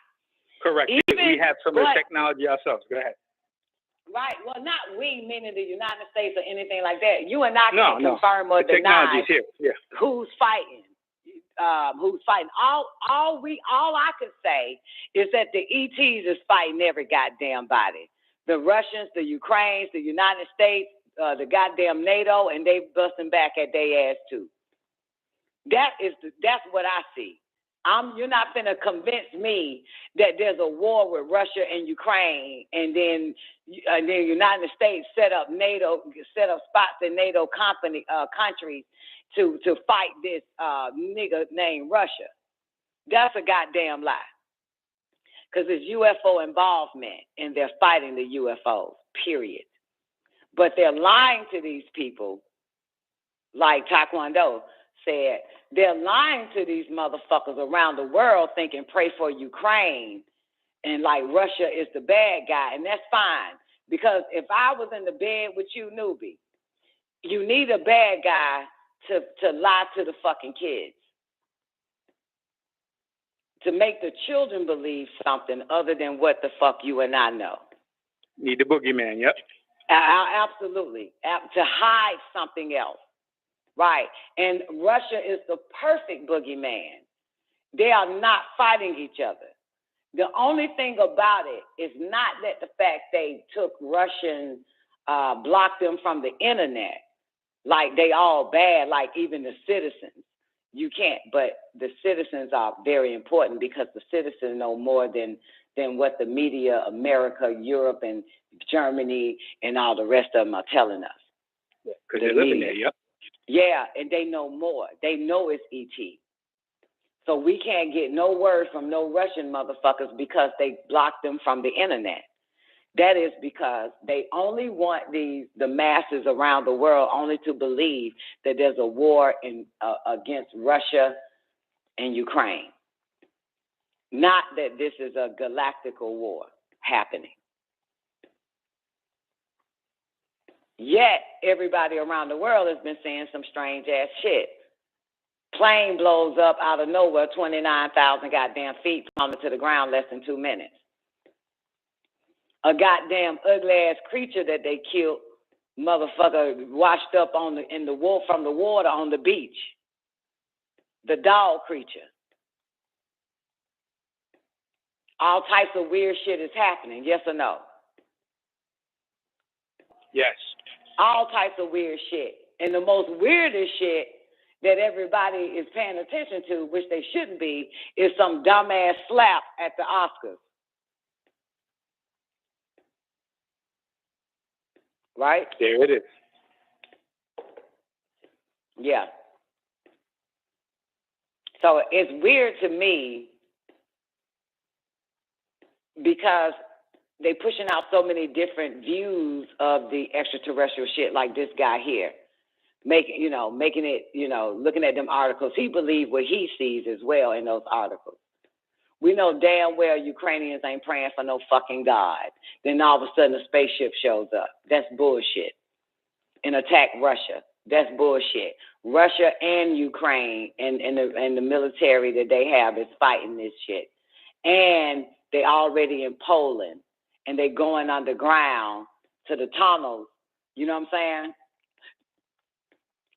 Correct. We have some of the technology ourselves. Go ahead. Right. Well, not we, meaning the United States or anything like that. You and I can't confirm or deny who's fighting. Who's fighting? All I could say is that the ETs is fighting every goddamn body. The Russians, the Ukrainians, the United States, the goddamn NATO, and they busting back at their ass too. That's what I see. You're not finna convince me that there's a war with Russia and Ukraine, and then the United States set up spots in NATO countries to fight this nigga named Russia. That's a goddamn lie. because it's UFO involvement, and they're fighting the UFOs, period. But they're lying to these people, like Taekwondo said, they're lying to these motherfuckers around the world thinking pray for Ukraine and like Russia is the bad guy, and that's fine. Because if I was in the bed with you, newbie, you need a bad guy to lie to the fucking kids, to make the children believe something other than what the fuck you and I know. Need the boogeyman, yep. Absolutely. To hide something else. Right. And Russia is the perfect boogeyman. They are not fighting each other. The only thing about it is not that the fact they took Russian, blocked them from the internet, like they all bad, like even the citizens. You can't, but the citizens are very important because the citizens know more than what the media, America, Europe, and Germany, and all the rest of them are telling us. Because they're living there, yep. Yeah, and they know more. They know it's ET. So we can't get no word from no Russian motherfuckers because they blocked them from the internet. That is because they only want the masses around the world only to believe that there's a war against Russia and Ukraine. Not that this is a galactical war happening. Yet, everybody around the world has been saying some strange-ass shit. Plane blows up out of nowhere, 29,000 goddamn feet, plummet to the ground less than 2 minutes. A goddamn ugly-ass creature that they killed, motherfucker, washed up from the water on the beach. The dog creature. All types of weird shit is happening, yes or no? Yes. All types of weird shit. And the most weirdest shit that everybody is paying attention to, which they shouldn't be, is some dumbass slap at the Oscars. Right? There it is. Yeah. So it's weird to me because they pushing out so many different views of the extraterrestrial shit, like this guy here, making it, looking at them articles. He believes what he sees as well in those articles. We know damn well Ukrainians ain't praying for no fucking God. Then all of a sudden a spaceship shows up. That's bullshit. And attack Russia. That's bullshit. Russia and Ukraine and the military that they have is fighting this shit. And they already in Poland. And they going underground to the tunnels. You know what I'm saying?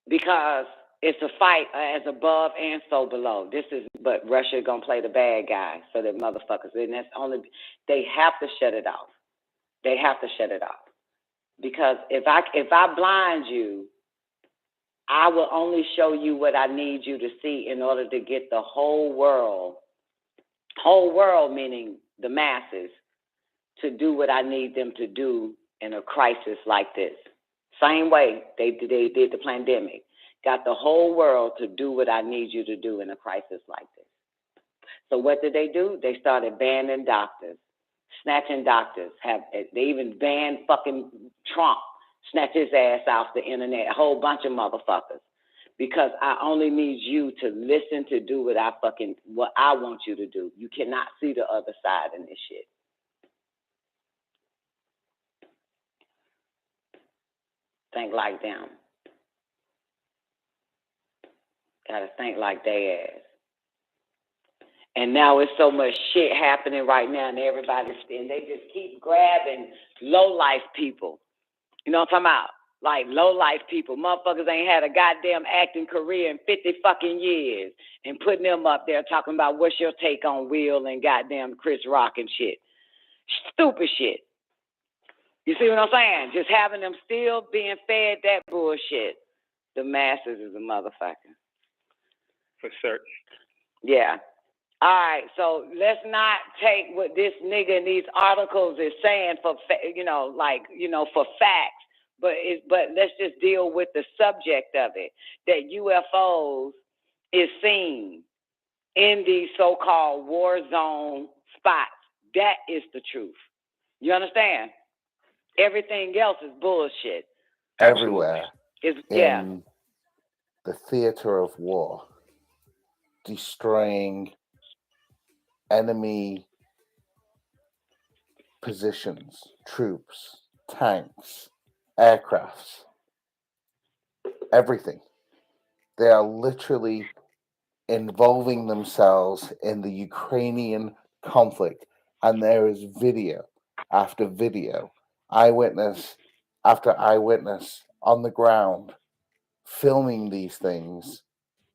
Because it's a fight as above and so below. But Russia gonna play the bad guy, so that motherfuckers, and they have to shut it off. They have to shut it off. Because if I blind you, I will only show you what I need you to see in order to get the whole world meaning the masses, to do what I need them to do in a crisis like this. Same way they did the pandemic. Got the whole world to do what I need you to do in a crisis like this. So what did they do? They started banning doctors, snatching doctors. They even banned fucking Trump, snatch his ass off the internet, a whole bunch of motherfuckers. Because I only need you to listen to do what I want you to do. You cannot see the other side in this shit. Think like them. Gotta think like they ass. And now it's so much shit happening right now, and they just keep grabbing low-life people. You know what I'm talking about? Like low-life people. Motherfuckers ain't had a goddamn acting career in 50 fucking years, and putting them up there talking about what's your take on Will and goddamn Chris Rock and shit. Stupid shit. You see what I'm saying? Just having them still being fed that bullshit. The masses is a motherfucker. For certain. Yeah. All right. So let's not take what this nigga in these articles is saying for facts. But let's just deal with the subject of it. That UFOs is seen in these so-called war zone spots That is the truth. You understand? Everything else is bullshit. Everywhere. Yeah. In the theater of war, destroying enemy positions, troops, tanks, aircrafts, everything. They are literally involving themselves in the Ukrainian conflict, and there is video after video, eyewitness after eyewitness on the ground filming these things,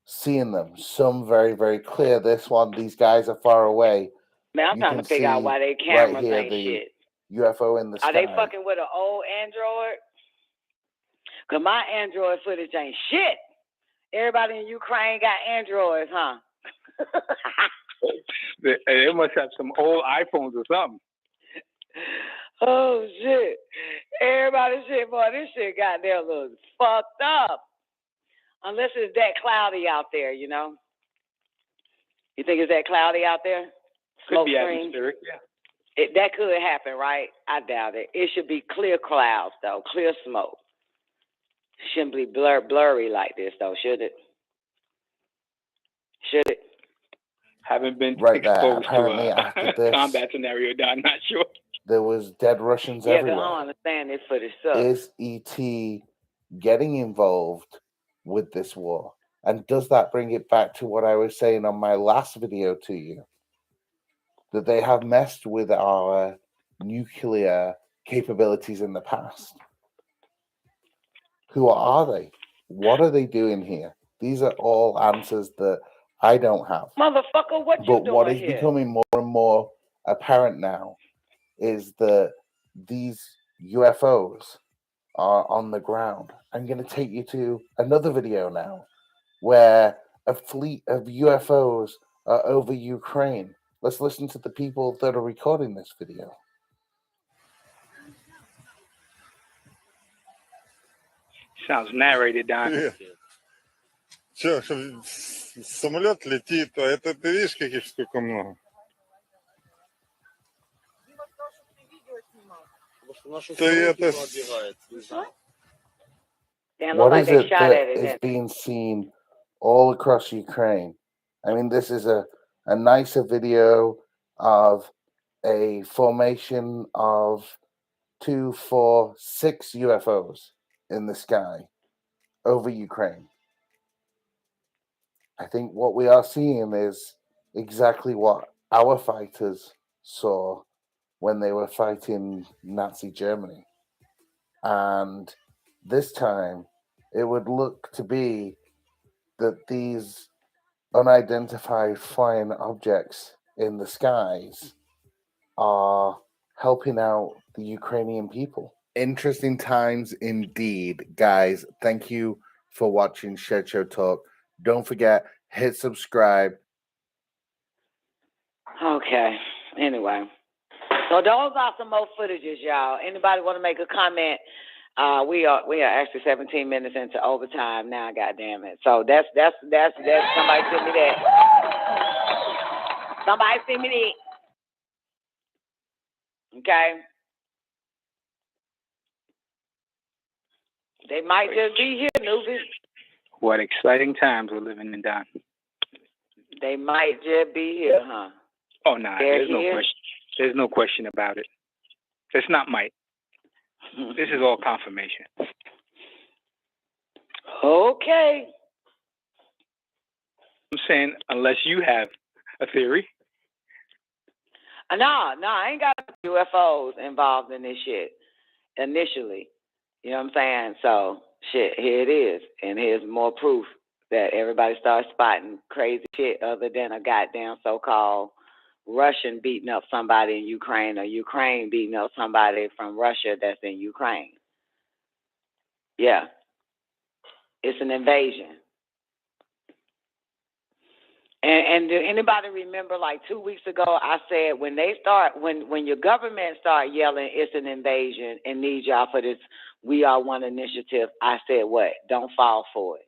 seeing them, some very, very clear. This one, these guys are far away. Man, I'm trying to figure out why they cameras right here, ain't shit. UFO in the sky. Are they fucking with an old Android? Because my Android footage ain't shit. Everybody in Ukraine got Androids, huh? They must have some old iPhones or something. Oh, shit. Everybody shit, boy, this shit goddamn looks fucked up. Unless it's that cloudy out there, you know? You think it's that cloudy out there? Could be atmospheric, yeah. That could happen, right? I doubt it. It should be clear clouds, though, clear smoke. Shouldn't be blurry like this, though, should it? Should it? Haven't been right there. exposed Apparently, to after this, combat scenario, I'm not sure. There was dead Russians Yeah, everywhere. I don't understand this footage sucks. Is ET getting involved with this war? And does that bring it back to what I was saying on my last video to you? That they have messed with our nuclear capabilities in the past. Who are they? What are they doing here? These are all answers that I don't have. Motherfucker, what you doing But what is here? becoming more and more apparent now is that these UFOs are on the ground. I'm going to take you to another video now where a fleet of UFOs are over Ukraine. Let's listen to the people that are recording this video. Sounds narrated, Don. Че, самолет летит, а это ты видишь, каких сколько много? What is it that is being seen all across Ukraine? I mean, this is a nicer video of a formation of 2, 4, 6 UFOs in the sky over Ukraine. I think what we are seeing is exactly what our fighters saw when they were fighting Nazi Germany. And this time, it would look to be that these unidentified flying objects in the skies are helping out the Ukrainian people. Interesting times indeed, guys. Thank you for watching Shed Show Talk. Don't forget, hit subscribe. Okay. Anyway. So those are some more footages, y'all. Anybody want to make a comment? We are actually 17 minutes into overtime now, goddamn it. So that's somebody send me that. Somebody send me that. Okay. They might just be here, Newbie. What exciting times we're living in, Don. They might just be here, huh? Oh, no, there's no question. There's no question about it. It's not might. This is all confirmation. Okay. I'm saying, unless you have a theory. No, I ain't got UFOs involved in this shit initially. You know what I'm saying? So, shit, here it is. And here's more proof that everybody starts spotting crazy shit other than a goddamn so-called Russian beating up somebody in Ukraine or Ukraine beating up somebody from Russia that's in Ukraine. Yeah. It's an invasion. And do anybody remember, like 2 weeks ago, I said when your government start yelling it's an invasion and need y'all for this We Are One initiative, I said what? Don't fall for it.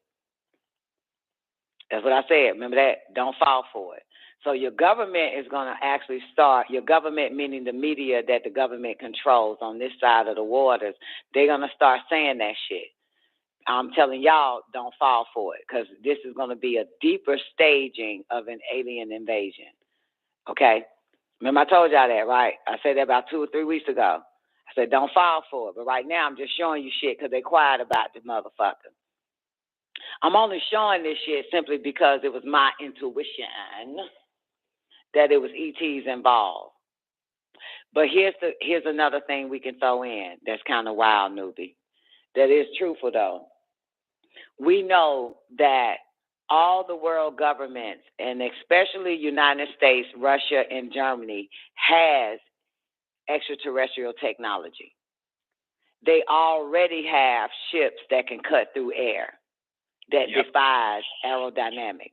That's what I said. Remember that? Don't fall for it. So your government is going to actually start, your government meaning the media that the government controls on this side of the waters, they're going to start saying that shit. I'm telling y'all, don't fall for it, because this is going to be a deeper staging of an alien invasion. Okay? Remember I told y'all that, right? I said that about 2 or 3 weeks ago. I said, don't fall for it. But right now, I'm just showing you shit because they quiet about the motherfucker. I'm only showing this shit simply because it was my intuition that it was ETs involved. But here's another thing we can throw in that's kind of wild, newbie. That is truthful, though. We know that all the world governments, and especially United States, Russia, and Germany, has extraterrestrial technology. They already have ships that can cut through air, that defies aerodynamics.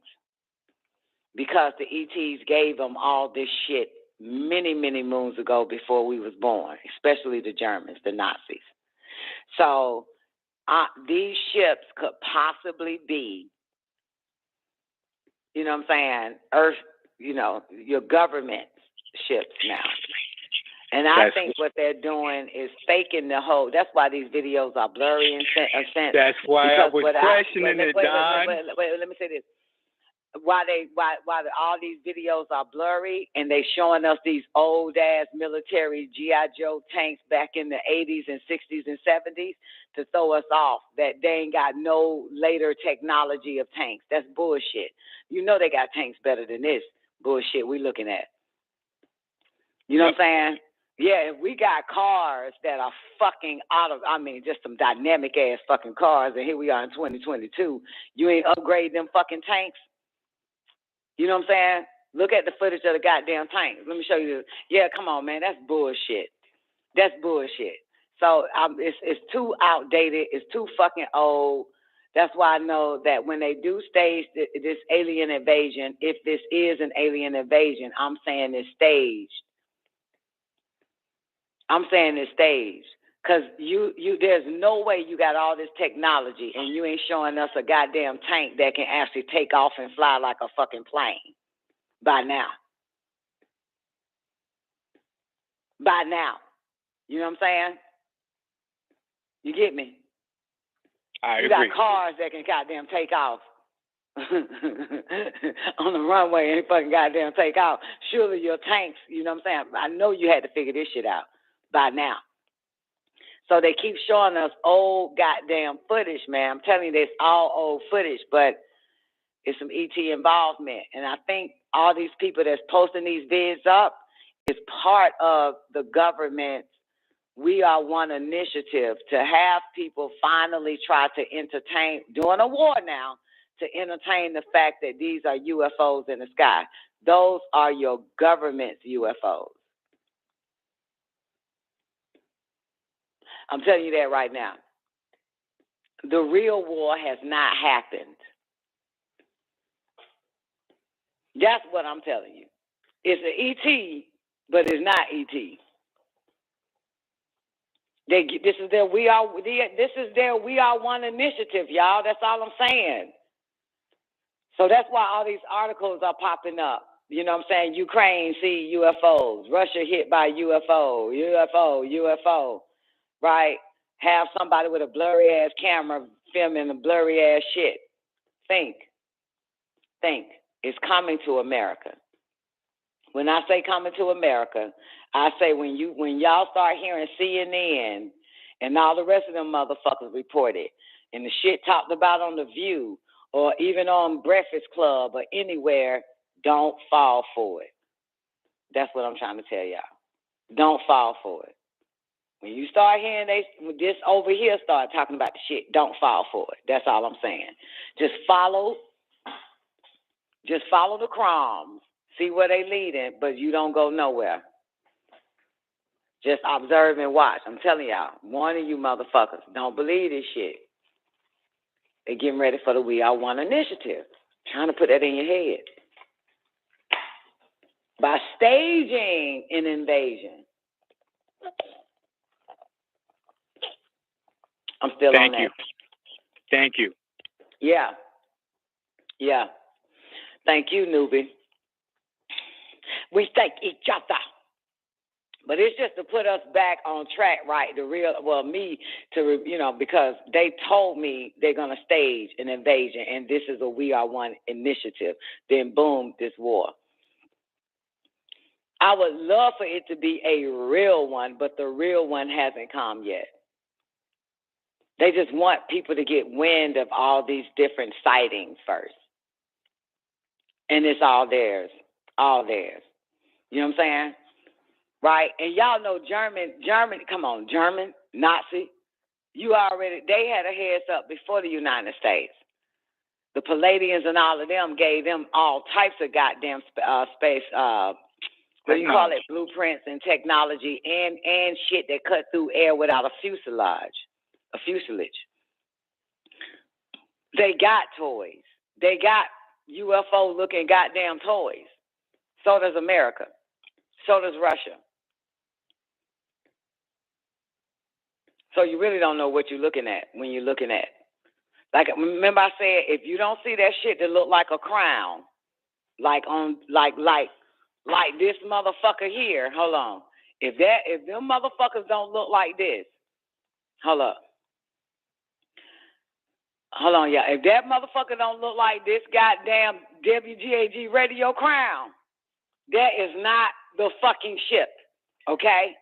Because the ETs gave them all this shit many, many moons ago before we was born, especially the Germans, the Nazis. So these ships could possibly be, you know what I'm saying, Earth, you know, your government ships now. And I think what they're doing is faking the whole. That's why these videos are blurry in a sense. That's why I was questioning it, Don. Wait, let me say this. Why all these videos are blurry and they showing us these old ass military G.I. Joe tanks back in the 80s and 60s and 70s to throw us off that they ain't got no later technology of tanks. That's bullshit. You know they got tanks better than this bullshit we looking at. You know what I'm saying? Yeah, if we got cars that are fucking just some dynamic ass fucking cars, and here we are in 2022, you ain't upgrade them fucking tanks. You know what I'm saying? Look at the footage of the goddamn tanks. Let me show you. Yeah, come on, man. That's bullshit. That's bullshit. So it's too outdated. It's too fucking old. That's why I know that when they do stage this alien invasion, if this is an alien invasion, I'm saying it's staged. I'm saying it's staged. Because there's no way you got all this technology and you ain't showing us a goddamn tank that can actually take off and fly like a fucking plane by now. By now. You know what I'm saying? You get me? I agree. You got cars that can goddamn take off on the runway and fucking goddamn take off. Surely your tanks, you know what I'm saying? I know you had to figure this shit out by now. So they keep showing us old goddamn footage, man. I'm telling you, this all old footage, but it's some ET involvement. And I think all these people that's posting these vids up is part of the government's We Are One initiative to have people finally try to entertain, during a war now, to entertain the fact that these are UFOs in the sky. Those are your government's UFOs. I'm telling you that right now. The real war has not happened. That's what I'm telling you. It's an ET, but it's not ET. This is their We Are One initiative, y'all. That's all I'm saying. So that's why all these articles are popping up. You know what I'm saying? Ukraine see UFOs. Russia hit by UFO. Right? Have somebody with a blurry ass camera filming the blurry ass shit. Think. It's coming to America. When I say coming to America, I say when y'all start hearing CNN and all the rest of them motherfuckers report it, and the shit talked about on The View or even on Breakfast Club or anywhere, don't fall for it. That's what I'm trying to tell y'all. Don't fall for it. When you start hearing this over here start talking about the shit, don't fall for it. That's all I'm saying. Just follow the crumbs. See where they leading, but you don't go nowhere. Just observe and watch. I'm telling y'all, warning you motherfuckers, don't believe this shit. They're getting ready for the We Are One initiative. Trying to put that in your head. By staging an invasion. I'm still on that. Thank you. Yeah. Thank you, newbie. We thank each other. But it's just to put us back on track, right? Because they told me they're going to stage an invasion, and this is a We Are One initiative. Then, boom, this war. I would love for it to be a real one, but the real one hasn't come yet. They just want people to get wind of all these different sightings first. And it's all theirs. All theirs. You know what I'm saying? Right? And y'all know German, Nazi. They had a heads up before the United States. The Palladians and all of them gave them all types of goddamn space, blueprints and technology and shit that cut through air without a fuselage. They got toys. They got UFO looking goddamn toys. So does America. So does Russia. So you really don't know what you're looking at when you're looking at. Like, remember I said, if you don't see that shit that look like a crown, like this motherfucker here, hold on. If them motherfuckers don't look like this, hold on, y'all. If that motherfucker don't look like this goddamn WGAG Radio crown, that is not the fucking ship, okay?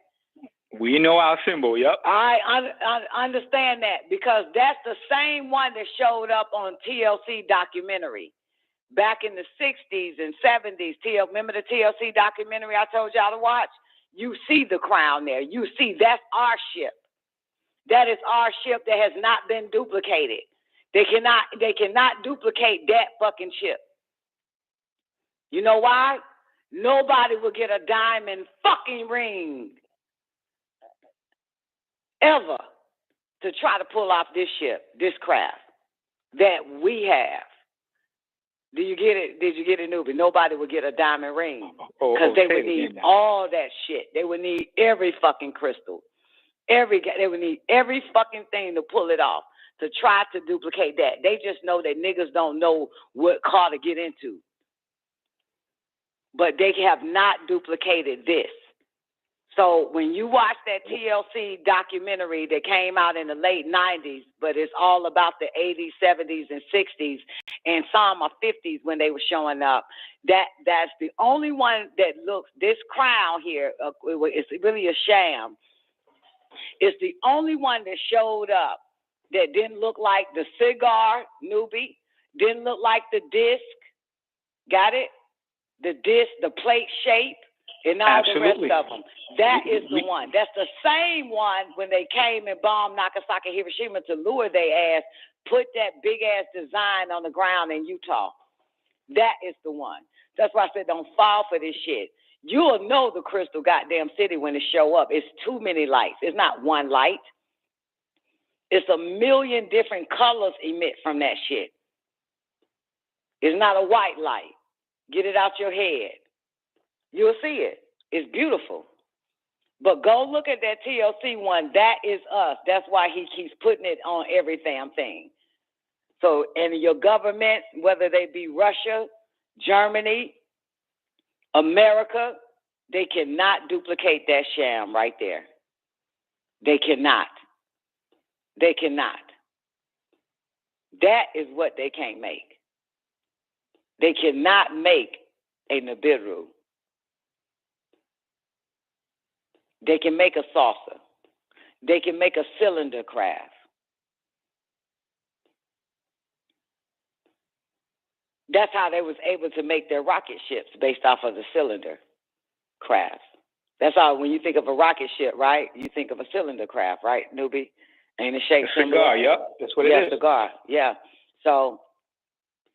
We know our symbol, yep. I understand that because that's the same one that showed up on TLC documentary back in the 60s and 70s. Remember the TLC documentary I told y'all to watch? You see the crown there. You see that's our ship. That is our ship that has not been duplicated. They cannot duplicate that fucking ship. You know why? Nobody will get a diamond fucking ring ever to try to pull off this ship, this craft that we have. Do you get it? Did you get it, newbie? Nobody would get a diamond ring because they would need all that shit. They would need every fucking crystal. They would need every fucking thing to pull it off, to try to duplicate that. They just know that niggas don't know what car to get into. But they have not duplicated this. So when you watch that TLC documentary that came out in the late 90s, but it's all about the 80s, 70s, and 60s, and some are 50s when they were showing up, that's the only one that looks, this crown here, it's really a sham. It's the only one that showed up that didn't look like the cigar, newbie, didn't look like the disc, got it? The disc, the plate shape, and all the rest of them. That is the one. That's the same one when they came and bombed Nagasaki, Hiroshima to lure their ass, put that big-ass design on the ground in Utah. That is the one. That's why I said don't fall for this shit. You'll know the crystal goddamn city when it show up. It's too many lights. It's not one light. It's a million different colors emit from that shit. It's not a white light. Get it out your head. You'll see it. It's beautiful. But go look at that TLC one. That is us. That's why he keeps putting it on every damn thing. So, and your government, whether they be Russia, Germany, America, they cannot duplicate that sham right there. They cannot. They cannot. That is what they can't make. They cannot make a Nibiru. They can make a saucer. They can make a cylinder craft. That's how they was able to make their rocket ships, based off of the cylinder crafts. That's how, when you think of a rocket ship, right? You think of a cylinder craft, right, newbie? Ain't it shaped similar? Cigar, yep. That's what it is. Yeah, cigar, yeah. So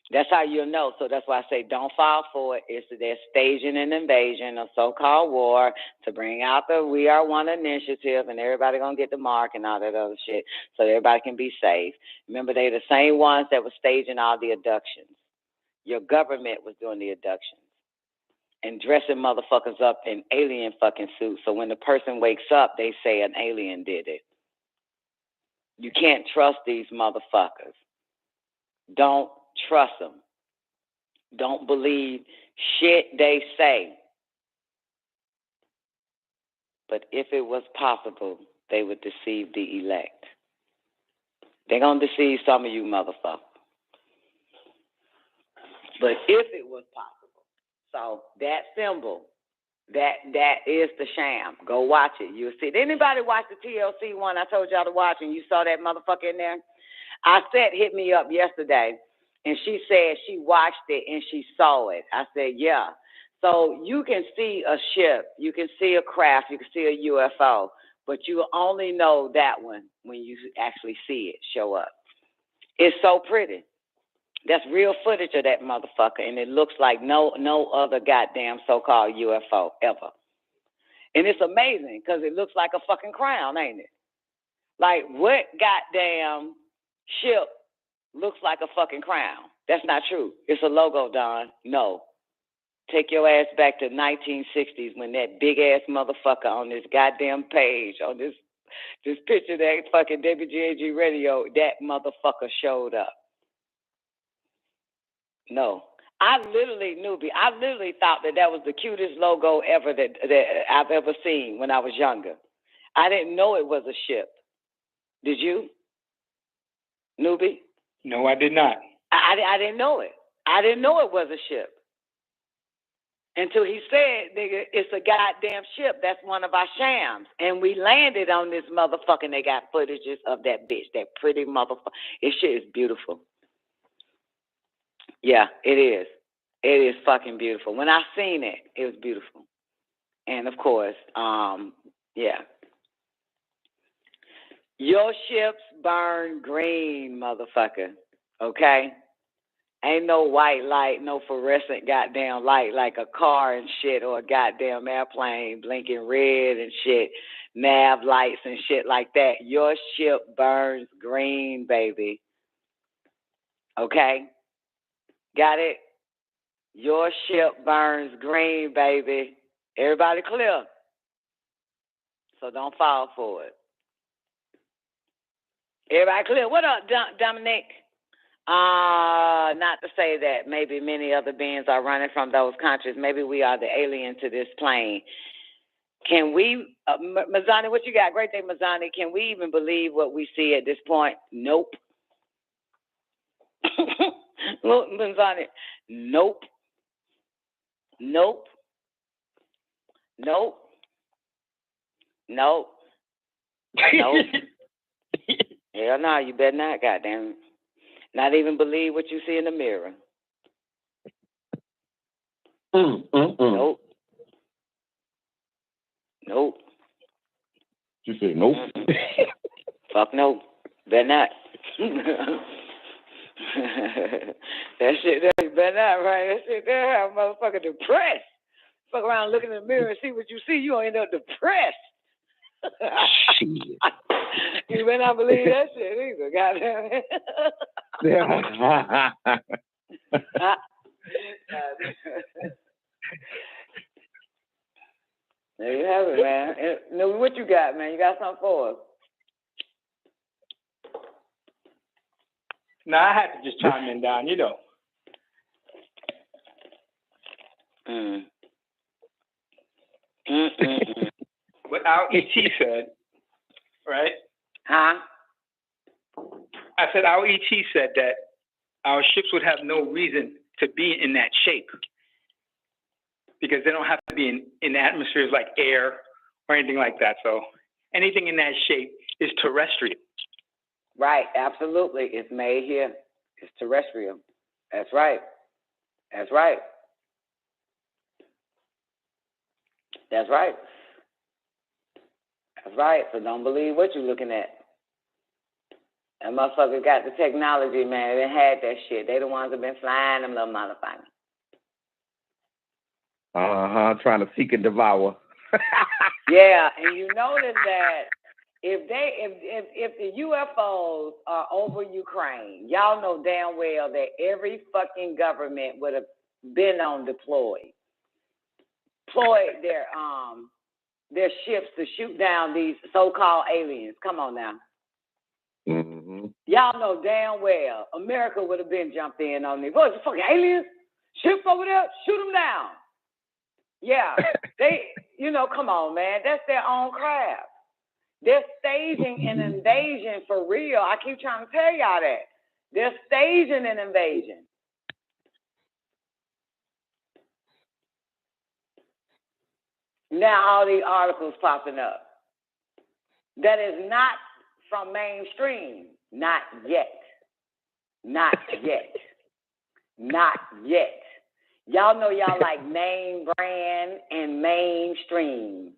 that's how you'll know. So that's why I say don't fall for it. They're staging an invasion, a so-called war, to bring out the We Are One initiative, and everybody going to get the mark and all that other shit so everybody can be safe. Remember, they're the same ones that were staging all the abductions. Your government was doing the abductions and dressing motherfuckers up in alien fucking suits. So when the person wakes up, they say an alien did it. You can't trust these motherfuckers. Don't trust them. Don't believe shit they say. But if it was possible, they would deceive the elect. They're going to deceive some of you motherfuckers. But if it was possible. So that symbol, that is the sham. Go watch it. You'll see. Did anybody watch the TLC one I told y'all to watch and you saw that motherfucker in there? I said, hit me up yesterday, and she said she watched it and she saw it. I said, yeah. So you can see a ship, you can see a craft, you can see a UFO, but you only know that one when you actually see it show up. It's so pretty. That's real footage of that motherfucker, and it looks like no other goddamn so-called UFO ever. And it's amazing because it looks like a fucking crown, ain't it? Like, what goddamn ship looks like a fucking crown? That's not true. It's a logo, Don. No. Take your ass back to 1960s when that big-ass motherfucker on this goddamn page, on this picture of that fucking WGAG Radio, that motherfucker showed up. No. I literally thought that was the cutest logo ever that I've ever seen when I was younger. I didn't know it was a ship. Did you? Newbie? No, I did not. I didn't know it. I didn't know it was a ship. Until he said, nigga, it's a goddamn ship. That's one of our shams. And we landed on this motherfucker, and they got footages of that bitch, that pretty motherfucker. This shit is beautiful. Yeah, it is. It is fucking beautiful. When I seen it, it was beautiful. And, of course, yeah. Your ships burn green, motherfucker, okay? Ain't no white light, no fluorescent goddamn light like a car and shit or a goddamn airplane blinking red and shit, nav lights and shit like that. Your ship burns green, baby. Okay? Got it? Your ship burns green, baby. Everybody clear? So don't fall for it. Everybody clear? What up, Dominic? Not to say that maybe many other beings are running from those countries. Maybe we are the alien to this plane. Can we, Mazzani, what you got? Great day, Mazzani. Can we even believe what we see at this point? Nope. Look, Mazzani, nope. Nope. Nope. Nope. Nope. Hell no, you better not, goddamn it. Not even believe what you see in the mirror. Nope. Nope. You say nope? Fuck no. Better not. That shit there, you better not, right? That shit there, I'm motherfucking depressed. Fuck around looking in the mirror and see what you see, you gonna end up depressed. Shit. You better not believe that shit either, goddamn it. There you have it, man. What you got, man? You got something for us? No, I had to just chime in, Don, you know. What our ET said, right? Huh? I said our ET said that our ships would have no reason to be in that shape because they don't have to be in atmospheres like air or anything like that. So anything in that shape is terrestrial. Right, absolutely. It's made here. It's terrestrial. That's right. That's right. That's right. That's right. So don't believe what you're looking at. That motherfucker got the technology, man. They had that shit. They the ones that been flying them little motherfuckers. Trying to seek and devour. Yeah, and you notice that if the UFOs are over Ukraine, y'all know damn well that every fucking government would have been on deployed their ships to shoot down these so-called aliens. Come on now. Mm-hmm. Y'all know damn well America would have been jumped in on these. What, the fucking aliens? Ships over there? Shoot them down. Yeah, they, come on, man. That's their own craft. They're staging an invasion for real. I keep trying to tell y'all that. They're staging an invasion. Now all these articles popping up. That is not from mainstream. Not yet. Not yet. Not yet. Y'all know y'all like name brand and mainstream.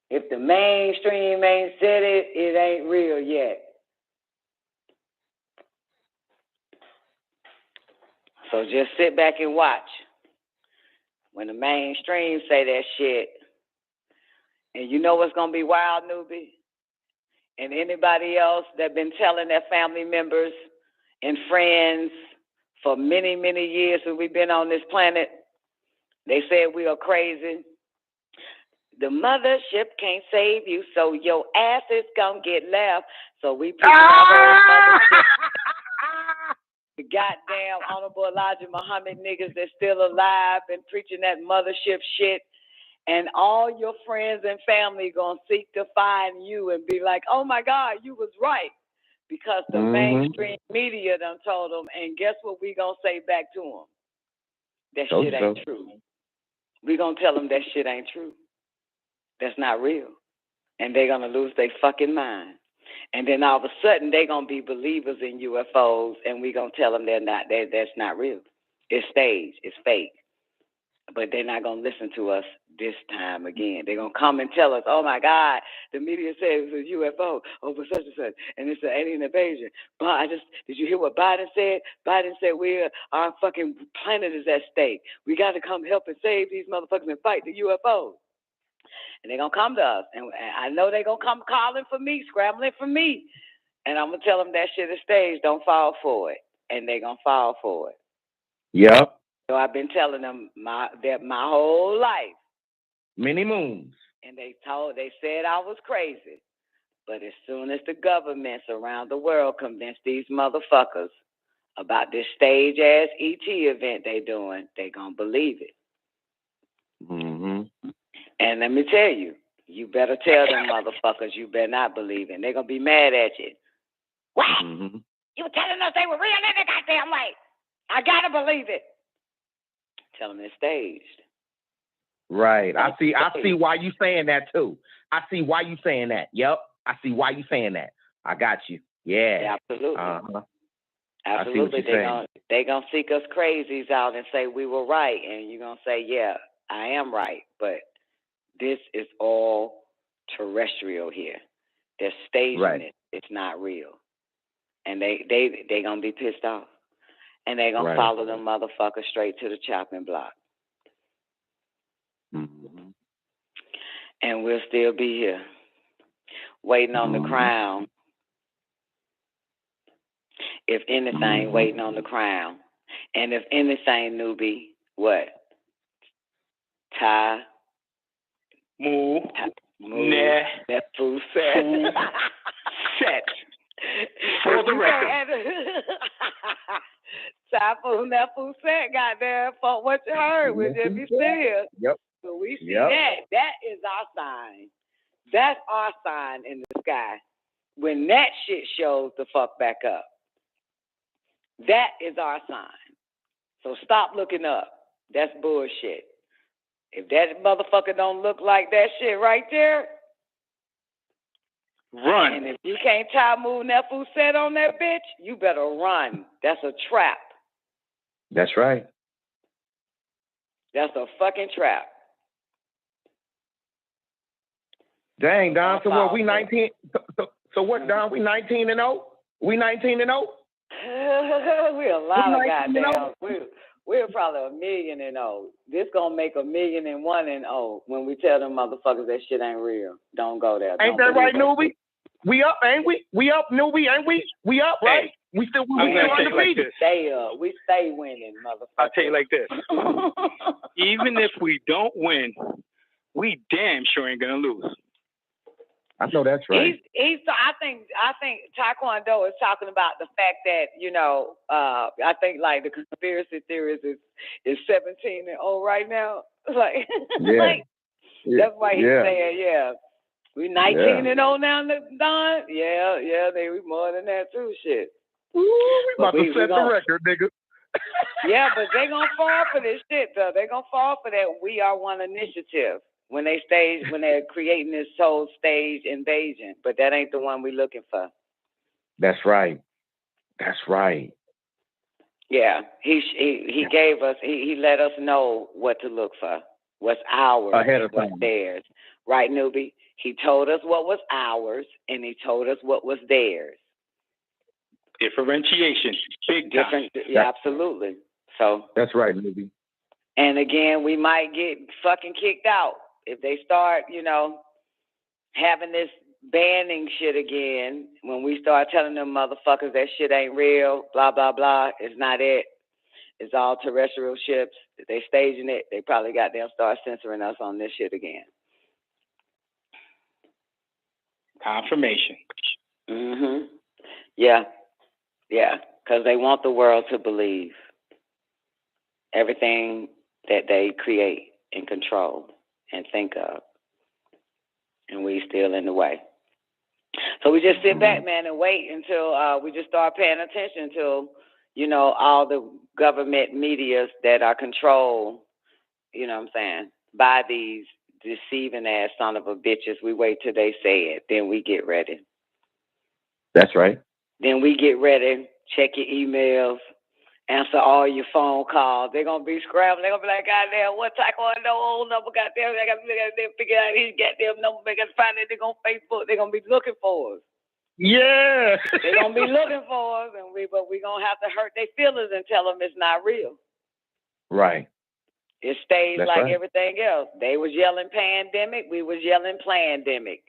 If the mainstream ain't said it, it ain't real yet. So just sit back and watch. When the mainstream say that shit, and you know what's going to be wild, newbie? And anybody else that been telling their family members and friends for many, many years since we've been on this planet, they said we are crazy. The mothership can't save you, so your ass is going to get left. So we put our mothership. The goddamn Honorable Elijah Muhammad niggas that's still alive and preaching that mothership shit. And all your friends and family gonna seek to find you and be like, oh my God, you was right. Because the mainstream media done told them, and guess what we gonna say back to them? That shit ain't true. We gonna tell them that shit ain't true. That's not real. And they gonna lose their fucking mind. And then all of a sudden they gonna be believers in UFOs, and we gonna tell them that's not real. It's staged. It's fake. But they're not going to listen to us this time again. They're going to come and tell us, oh, my God, the media said it was a UFO over such and such, and it's an alien invasion. But did you hear what Biden said? Biden said our fucking planet is at stake. We got to come help and save these motherfuckers and fight the UFOs. And they're going to come to us. And I know they're going to come calling for me, scrambling for me. And I'm going to tell them that shit is staged. Don't fall for it. And they're going to fall for it. Yep. So I've been telling them my whole life. Many moons. And they said I was crazy. But as soon as the governments around the world convince these motherfuckers about this stage ass ET event they doing, they gonna believe it. Mm-hmm. And let me tell you, you better tell them motherfuckers you better not believe it. They're gonna be mad at you. What? Mm-hmm. You telling us they were real in the goddamn way? I gotta believe it. Tell them it's staged. Right. I see why you saying that too. I see why you saying that. Yep. I see why you saying that. I got you. Yeah. Absolutely. Uh-huh. Absolutely. They gonna seek us crazies out and say we were right, and you're gonna say, yeah, I am right, but this is all terrestrial here. They're staging it. It's not real, and they gonna be pissed off. And they're going to follow them motherfuckers straight to the chopping block. Mm-hmm. And we'll still be here, waiting on the crown. If anything, waiting on the crown. And if anything, newbie, what? Tie. Moo. Nah. That fool set. Set. For the record. Typhoon, that fool said, goddamn, for what you heard, we'll just be still. Yep. So we see that. That is our sign. That's our sign in the sky. When that shit shows the fuck back up, that is our sign. So stop looking up. That's bullshit. If that motherfucker don't look like that shit right there, run. And if you can't tie move that fool set on that bitch, you better run. That's a trap. That's right. That's a fucking trap. Dang, Don. So what? We 19. So what, Don? We 19 and 0. We 19 and 0. We're a lot of goddamn. We're probably 1,000,000 and 0. This gonna make 1,000,001 and 0 when we tell them motherfuckers that shit ain't real. Don't go there. Ain't that right, newbie? We up, ain't we? We up, newbie, ain't we? We up, right? Hey, we still undefeated. Stay up. We stay winning, motherfucker. I'll tell you like this. Even if we don't win, we damn sure ain't gonna lose. I know that's right. I think Taekwondo is talking about the fact that, I think like the conspiracy theorist is 17 and old right now. Like, that's why he's saying, we 19 and old now, Don. Yeah, they we more than that too. Shit. Ooh, we about to set the record, nigga. Yeah, but they gonna fall for this shit though. They gonna fall for that We Are One initiative when they're creating this whole stage invasion. But that ain't the one we looking for. That's right. Yeah, he gave us. He let us know what to look for. What's ours ahead of what's time. Theirs. Right, newbie? He told us what was ours, and he told us what was theirs. Differentiation, big time. Yeah, absolutely. So that's right, newbie. And again, we might get fucking kicked out if they start, having this banning shit again. When we start telling them motherfuckers that shit ain't real, blah blah blah. It's not it. It's all terrestrial ships. If they staging it, they probably goddamn start censoring us on this shit again. Confirmation. Yeah, because they want the world to believe everything that they create and control and think of, and we still in the way. So we just sit back, man, and wait until we just start paying attention to, all the government medias that are controlled, by these deceiving ass son of a bitches. We wait till they say it, then we get ready. That's right. Then we get ready, check your emails, answer all your phone calls. They're going to be scrambling. They're going to be like, goddamn, what Taekwondo old number, goddamn, I got to figure out his goddamn number. They got to find it. They're going to Facebook. They're going to be looking for us. Yeah. They're going to be looking for us, but we're going to have to hurt their feelings and tell them it's not real. Right. It stays That's like right. everything else. They was yelling pandemic. We was yelling plandemic.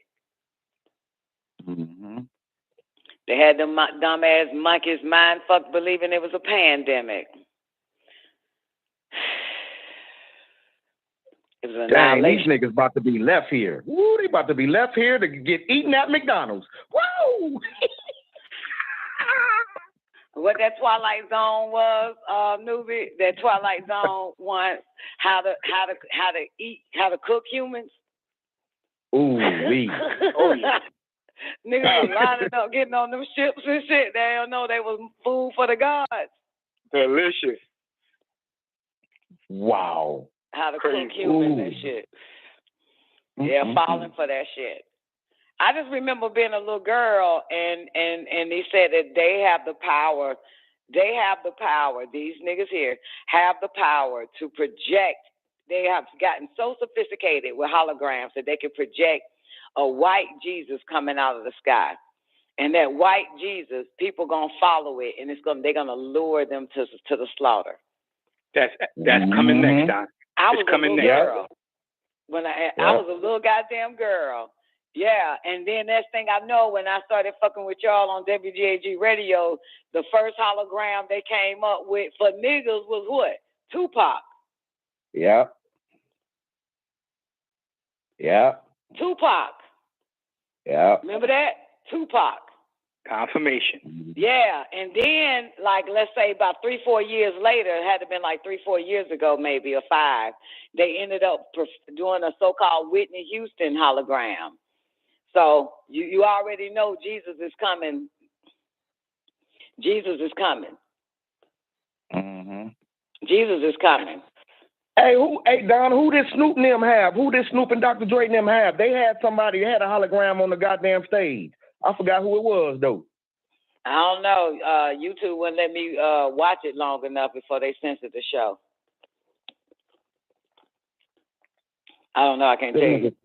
They had them dumbass monkeys mind fucked believing it was a pandemic. It was an Dang, annihilation. these niggas about to be left here. Woo, they about to be left here to get eaten at McDonald's. Woo! What that Twilight Zone was, newbie, that Twilight Zone one, how to cook humans. Ooh, wee. Oh, yeah. Niggas was lining up, getting on them ships and shit. They don't know they was food for the gods. Delicious. Wow. How to cook humans and shit. Yeah, falling for that shit. I just remember being a little girl, and they said that they have the power. They have the power. These niggas here have the power to project. They have gotten so sophisticated with holograms that they can project a white Jesus coming out of the sky. And that white Jesus, people gonna follow it, and they're gonna lure them to the slaughter. That's coming next, Don. I was a little girl. When I was a little goddamn girl. Yeah, and then next thing I know, when I started fucking with y'all on WGAG Radio, the first hologram they came up with for niggas was what? Tupac. Yeah. Tupac. Yeah. Remember that? Tupac. Confirmation. Yeah, and then, like, let's say about 3-4 years later, it had to have been like 3-4 years ago, maybe, or 5, they ended up doing a so-called Whitney Houston hologram. So you already know Jesus is coming. Jesus is coming. Jesus is coming. Hey, Don, who did Snoop and them have? Who did Snoop and Dr. Dre and them have? They had somebody, they had a hologram on the goddamn stage. I forgot who it was, though. I don't know. YouTube wouldn't let me watch it long enough before they censored the show. I don't know. I can't tell you.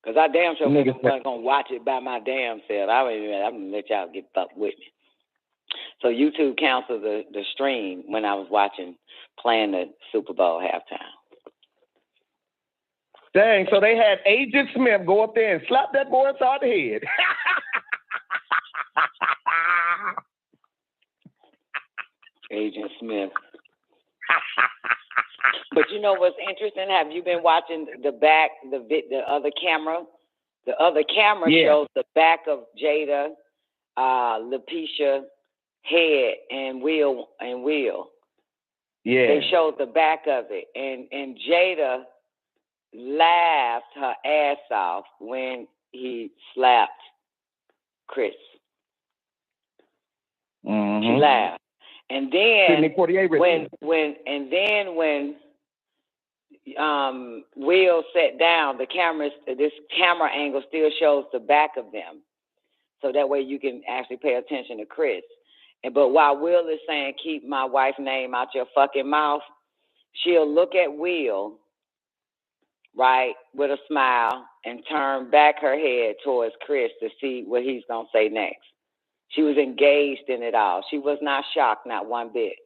Because I damn sure wasn't going to watch it by my damn self. I'm going to let y'all get fucked with me. So YouTube canceled the stream when I was playing the Super Bowl halftime. Dang, so they had Agent Smith go up there and slap that boy upside the head. Agent Smith. But you know what's interesting? Have you been watching the other camera The other camera shows the back of Jada, LaPisha, head, and Will. Yeah. They showed the back of it, and Jada laughed her ass off when he slapped Chris. Mm-hmm. She laughed, and then when Will sat down, this camera angle still shows the back of them, so that way you can actually pay attention to Chris. But while Will is saying, "Keep my wife's name out your fucking mouth," she'll look at Will, right, with a smile, and turn back her head towards Chris to see what he's gonna say next. She was engaged in it all. She was not shocked, not one bit.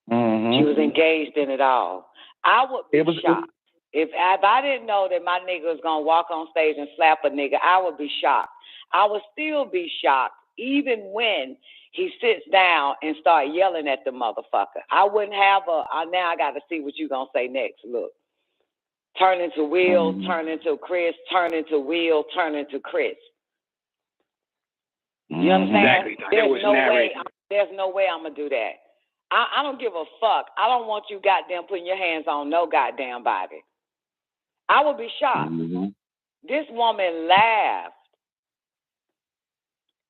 Mm-hmm. She was engaged in it all. I would be shocked. If I didn't know that my nigga was going to walk on stage and slap a nigga, I would be shocked. I would still be shocked even when he sits down and start yelling at the motherfucker. I wouldn't have now I got to see what you going to say next. Look. Turn into Will, turn into Chris, turn into Will, turn into Chris. You understand? Exactly. There's no way I'm going to do that. I don't give a fuck. I don't want you goddamn putting your hands on no goddamn body. I would be shocked. Mm-hmm. This woman laughed.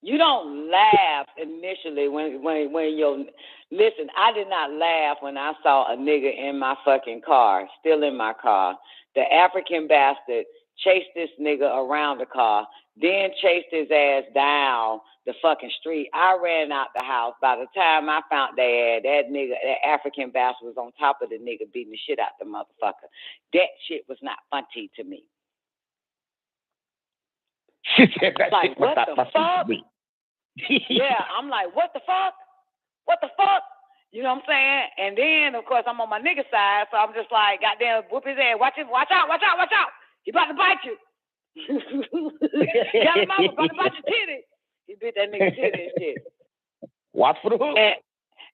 You don't laugh initially when you're... Listen, I did not laugh when I saw a nigga in my fucking car, still in my car. The African bastard chased this nigga around the car, then chased his ass down the fucking street. I ran out the house. By the time I found that African bastard was on top of the nigga beating the shit out the motherfucker. That shit was not funny to me. She said that like, shit was what not the funny fuck? to me. Yeah, I'm like, what the fuck? What the fuck? You know what I'm saying? And then, of course, I'm on my nigga side, so I'm just like, goddamn, whoop his ass. Watch out. He about to bite you. Tell him I'm about to bite your titty. He bit that nigga titty and shit. Watch for the hook.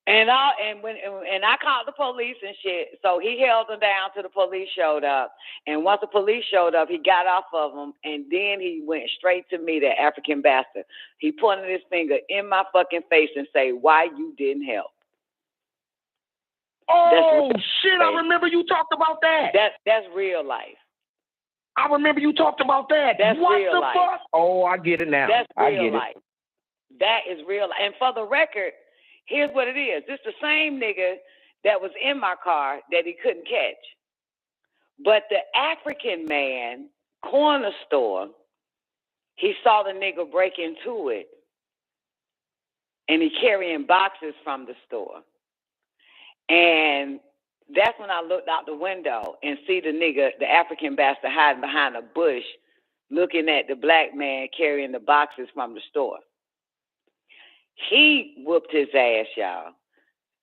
And I called the police and shit. So he held them down till the police showed up. And once the police showed up, he got off of them, and then he went straight to me, that African bastard. He pointed his finger in my fucking face and say, "Why you didn't help?" Oh shit! I remember you talked about that. That's real life. I remember you talked about that. That's what real the life. fuck? Oh, I get it now. That's real I get life. it. That is real life. And for the record, here's what it is. This is the same nigga that was in my car that he couldn't catch. But the African man, corner store, he saw the nigga break into it, and he carrying boxes from the store. And that's when I looked out the window and see the nigga, the African bastard, hiding behind a bush, looking at the black man carrying the boxes from the store. He whooped his ass, y'all,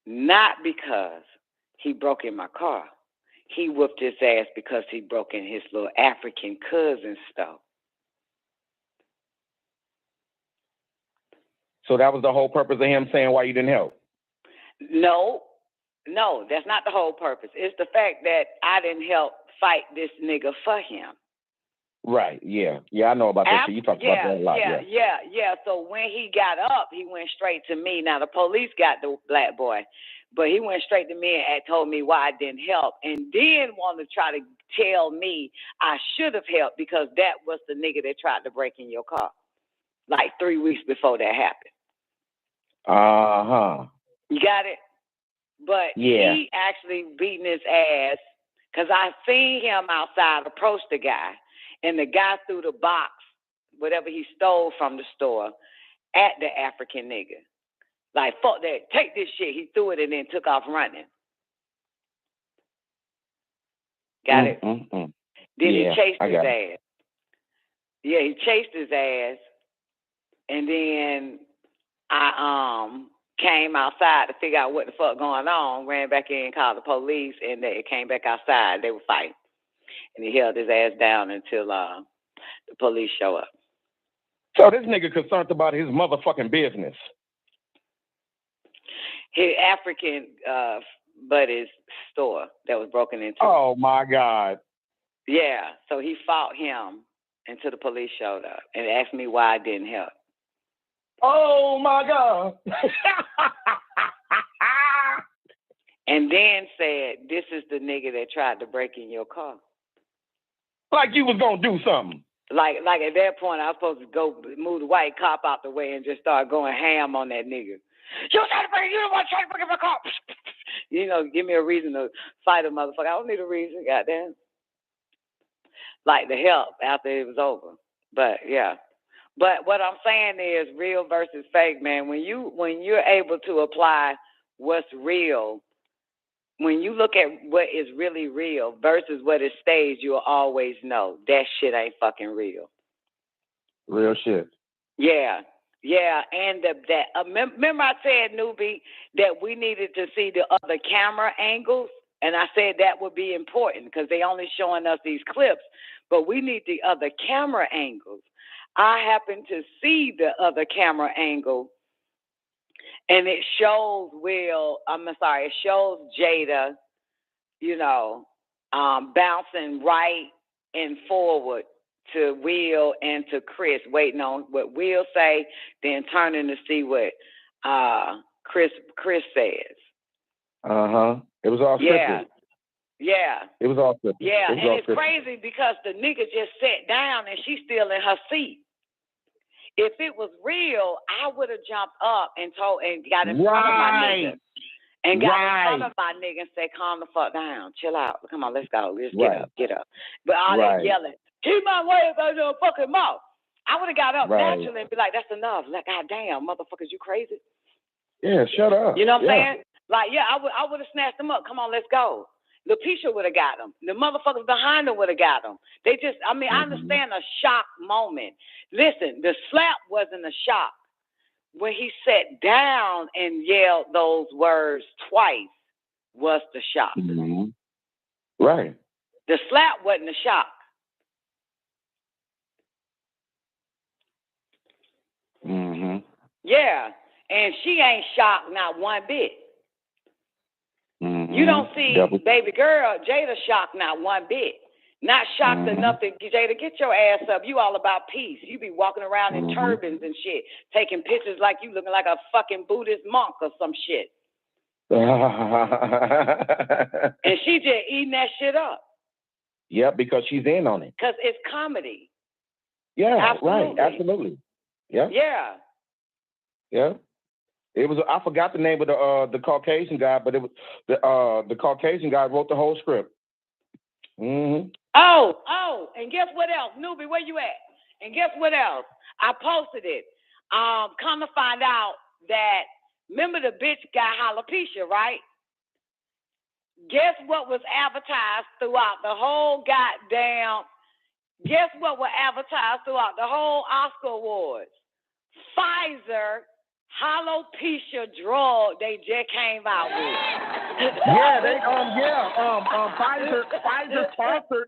not because he broke in my car. He whooped his ass because he broke in his little African cousin's store. So that was the whole purpose of him saying why you didn't help? No, that's not the whole purpose. It's the fact that I didn't help fight this nigga for him. Right, yeah. Yeah, I know about that. You talked about that a lot. Yeah. So when he got up, he went straight to me. Now, the police got the black boy, but he went straight to me and told me why I didn't help, and then wanted to try to tell me I should have helped because that was the nigga that tried to break in your car like 3 weeks before that happened. Uh-huh. You got it? But he actually beating his ass because I seen him outside approach the guy, and the guy threw the box, whatever he stole from the store, at the African nigga. Like, fuck that, take this shit. He threw it and then took off running. Got it? Mm-hmm. Then he chased his ass. Yeah, he chased his ass, and then I came outside to figure out what the fuck going on, ran back in, called the police, and they came back outside. They were fighting. And he held his ass down until the police show up. So this nigga concerned about his motherfucking business. His African buddy's store that was broken into. Oh, my God. Yeah, so he fought him until the police showed up and asked me why I didn't help. Oh my God. And then said, this is the nigga that tried to break in your car. Like you was gonna do something. Like at that point, I was supposed to go move the white cop out the way and just start going ham on that nigga. You don't want to try to break in my car. You know, give me a reason to fight a motherfucker. I don't need a reason, goddamn. Like the help after it was over. But yeah. But what I'm saying is real versus fake, man. When you're able to apply what's real, when you look at what is really real versus what is staged, you'll always know that shit ain't fucking real. Real shit. Yeah. Yeah, and remember I said, Newbie, that we needed to see the other camera angles, and I said that would be important because they only showing us these clips, but we need the other camera angles. I happen to see the other camera angle, and it shows it shows Jada, you know, bouncing right and forward to Will and to Chris, waiting on what Will say, then turning to see what Chris says. It was all scripted. Yeah. It was all scripted. Yeah, and it's crazy because the nigga just sat down and she's still in her seat. If it was real, I would have jumped up and got in front of my nigga. And got in front of my nigga and said, calm the fuck down. Chill out. Come on, let's go. Let's get up. But all that yelling, keep my way out your fucking mouth. I would have got up naturally and be like, that's enough. Like, goddamn, motherfuckers, you crazy? Yeah, shut up. You know what I'm saying? Like, yeah, I would have snatched them up. Come on, let's go. LaPisha would have got them. The motherfuckers behind her would have got them. They just, I understand a shock moment. Listen, the slap wasn't a shock. When he sat down and yelled those words twice was the shock. Right. The slap wasn't a shock. Yeah. And she ain't shocked not one bit. You don't see baby girl, Jada shocked not one bit. Not shocked enough to Jada, get your ass up. You all about peace. You be walking around in turbans and shit, taking pictures like you looking like a fucking Buddhist monk or some shit. And she just eating that shit up. Yeah, because she's in on it. Because it's comedy. Yeah, absolutely. Right. Absolutely. Yeah. Yeah. Yeah. It was. I forgot the name of the Caucasian guy, but it was the Caucasian guy wrote the whole script. Oh, and guess what else? Newbie, where you at? And guess what else? I posted it. Come to find out that, remember the bitch got alopecia, right? Guess what was advertised throughout the whole Oscar Awards? Pfizer alopecia drug they just came out with. Pfizer sponsored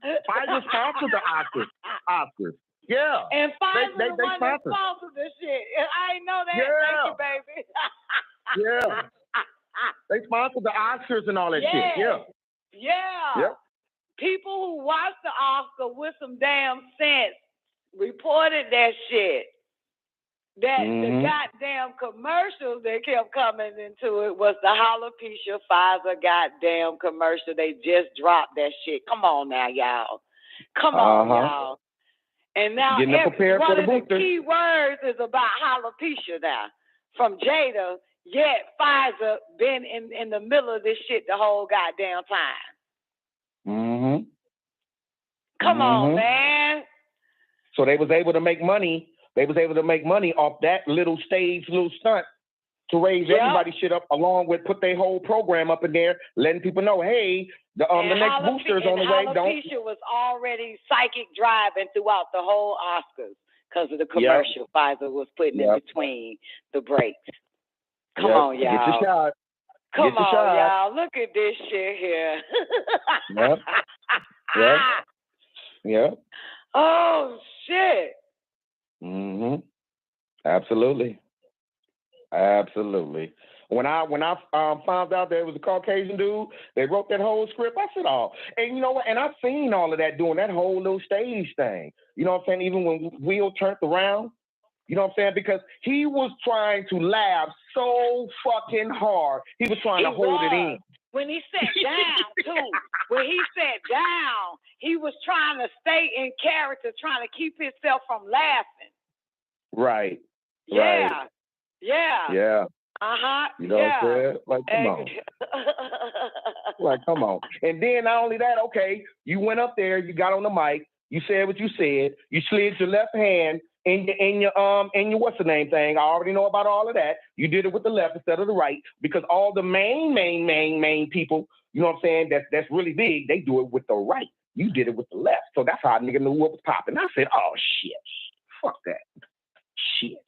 the Oscars. Yeah. And Pfizer they the one that sponsored this shit. I ain't know that. Yeah. Thank you, baby. Yeah. They sponsored the Oscars and all that shit. Yeah. Yeah. Yep. People who watched the Oscar with some damn sense reported that shit. That the goddamn commercials that kept coming into it was the alopecia Pfizer goddamn commercial. They just dropped that shit. Come on now, y'all. Come on, y'all. And now one of the key words is about alopecia now. From Jada, yet Pfizer been in the middle of this shit the whole goddamn time. Come on, man. So they was able to make money. They was able to make money off that little stunt to raise everybody's shit up, along with put their whole program up in there, letting people know, hey, the next booster is on the way. Alopecia was already psychic driving throughout the whole Oscars because of the commercial Pfizer was putting in between the breaks. Come on, y'all. Get your shot. Come on, y'all. Look at this shit here. Yeah. Oh, shit. Absolutely. When I found out that it was a Caucasian dude, they wrote that whole script. I said, oh, and you know what? And I've seen all of that doing that whole little stage thing. You know what I'm saying? Even when Will turned around, you know what I'm saying? Because he was trying to laugh so fucking hard. He was trying to hold it in. When he sat down, too, he was trying to stay in character, trying to keep himself from laughing. Right. Yeah. Right. Yeah. Yeah. Uh-huh. You know what I'm saying? Like, come on. Like, come on. And then not only that, okay, you went up there, you got on the mic, you said what you said, you slid your left hand in your what's the name thing. I already know about all of that. You did it with the left instead of the right, because all the main people, you know what I'm saying, that's really big, they do it with the right. You did it with the left. So that's how a nigga knew what was popping. I said, oh shit. Fuck that. Shit.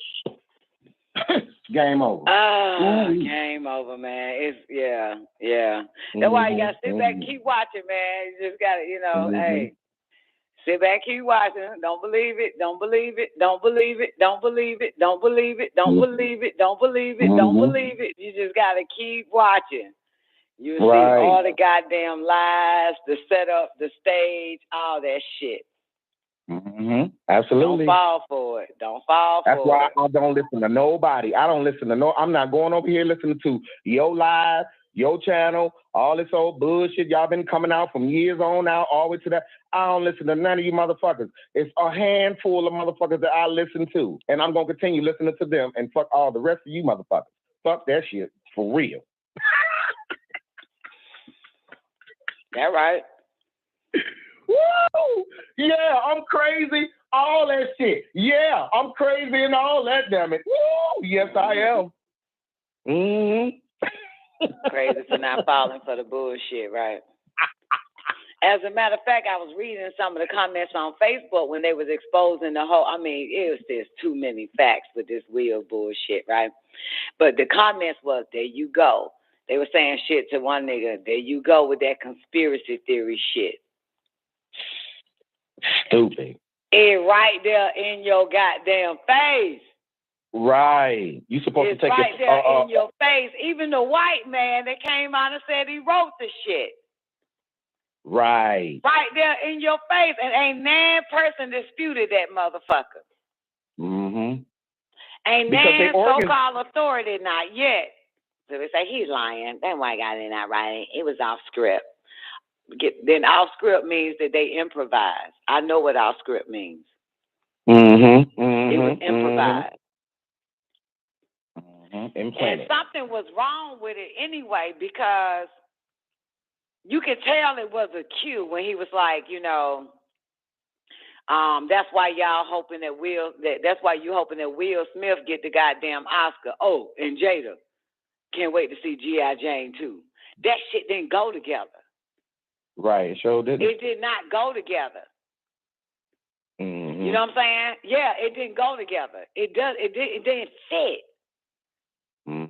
Game over. Game over, man. It's yeah. That's why you gotta sit back and keep watching, man. You just gotta, hey. Sit back, keep watching. Don't believe it. Don't believe it. Don't believe it. Don't believe it. Don't believe it. Don't believe it. Don't believe it. Don't believe it. You just gotta keep watching. You see all the goddamn lies, the setup, the stage, all that shit. Absolutely. Don't fall for it. Don't fall for it. That's why I don't listen to nobody. I'm not going over here listening to your live, your channel, all this old bullshit y'all been coming out from years on out, all the way to that. I don't listen to none of you motherfuckers. It's a handful of motherfuckers that I listen to, and I'm going to continue listening to them, and fuck all the rest of you motherfuckers. Fuck that shit, for real. That right. Woo! Yeah, I'm crazy. All that shit. Yeah, I'm crazy and all that, damn it. Woo! Yes, I am. Crazy for not falling for the bullshit, right? As a matter of fact, I was reading some of the comments on Facebook when they was exposing the whole, it was just too many facts with this weird bullshit, right? But the comments was, there you go. They were saying shit to one nigga, there you go with that conspiracy theory shit. Stupid. It right there in your goddamn face. Right. You supposed it's to take right it there in your face. Even the white man that came out and said he wrote the shit. Right. Right there in your face. And ain't nan person disputed that motherfucker. Ain't nan so-called authority not yet. So they say he's lying. That white guy did not write it. It was off script. Then off script means that they improvise. I know what off script means. It was improvised. And something was wrong with it anyway, because you could tell it was a cue when he was like, that's why y'all hoping that that's why you hoping that Will Smith get the goddamn Oscar. Oh, and Jada can't wait to see C.I.A. Jane too. That shit didn't go together. Right, sure didn't. It did not go together. You know what I'm saying? Yeah, it didn't go together. It didn't fit.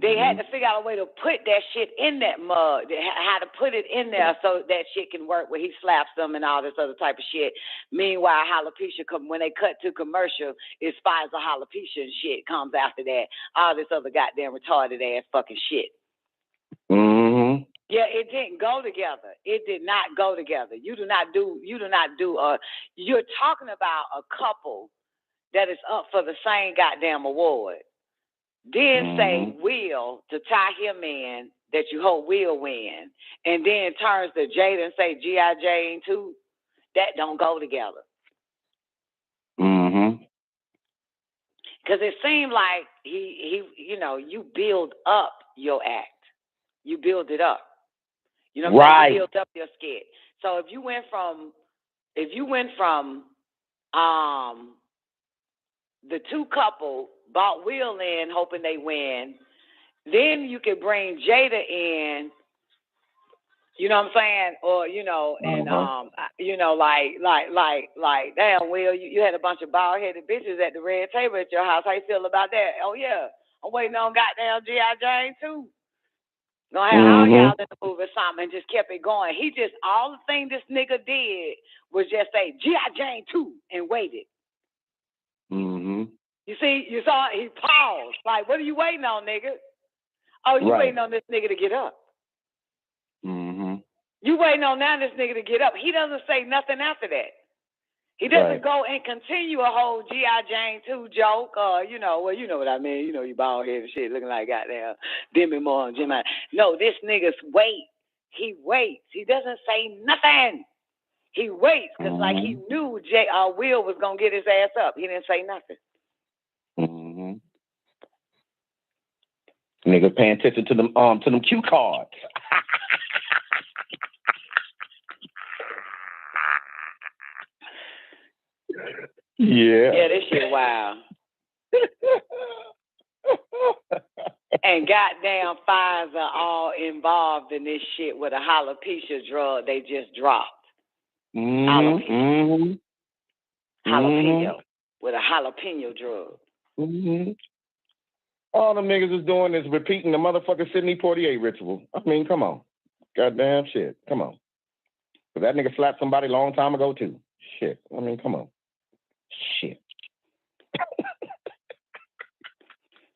They had to figure out a way to put that shit in that mug, how to put it in there so that shit can work where he slaps them and all this other type of shit. Meanwhile, alopecia, when they cut to commercial, it's Pfizer alopecia and shit comes after that. All this other goddamn retarded ass fucking shit. Yeah, it didn't go together. It did not go together. You're talking about a couple that is up for the same goddamn award. Then say Will to tie him in that you hope will win. And then turns to Jada and say G.I. Jane too. That don't go together. Because it seemed like he you build up your act. You build it up. You know what I'm saying? You build up your skit. So if you went from the two couple bought Will in hoping they win, then you could bring Jada in, you know what I'm saying? Or, and like damn, Will, you had a bunch of bald-headed bitches at the red table at your house. How you feel about that? Oh yeah, I'm waiting on goddamn G.I. Jane too. Gonna have all y'all in the movie or something, and just kept it going. All the thing this nigga did was just say G.I. Jane 2 and waited. You see, you saw he paused. Like, what are you waiting on, nigga? Oh, you waiting on this nigga to get up. Mm-hmm. You waiting on now this nigga to get up. He doesn't say nothing after that. He doesn't go and continue a whole G.I. Jane 2 joke or, you know what I mean. You know, you bald head and shit looking like goddamn Demi Moore and Jim. No, this nigga's wait. He waits. He doesn't say nothing. He waits because like he knew Will was going to get his ass up. He didn't say nothing. Mm-hmm. Nigga paying attention to them cue cards. Yeah. Yeah, this shit wild. And goddamn fires are all involved in this shit with a alopecia drug they just dropped. Jalapeno with a jalapeno drug. Mm-hmm. All them niggas is doing is repeating the motherfucking Sidney Poitier ritual. I mean, come on. Goddamn shit. Come on. But that nigga slapped somebody a long time ago, too. Shit. I mean, come on. Shit.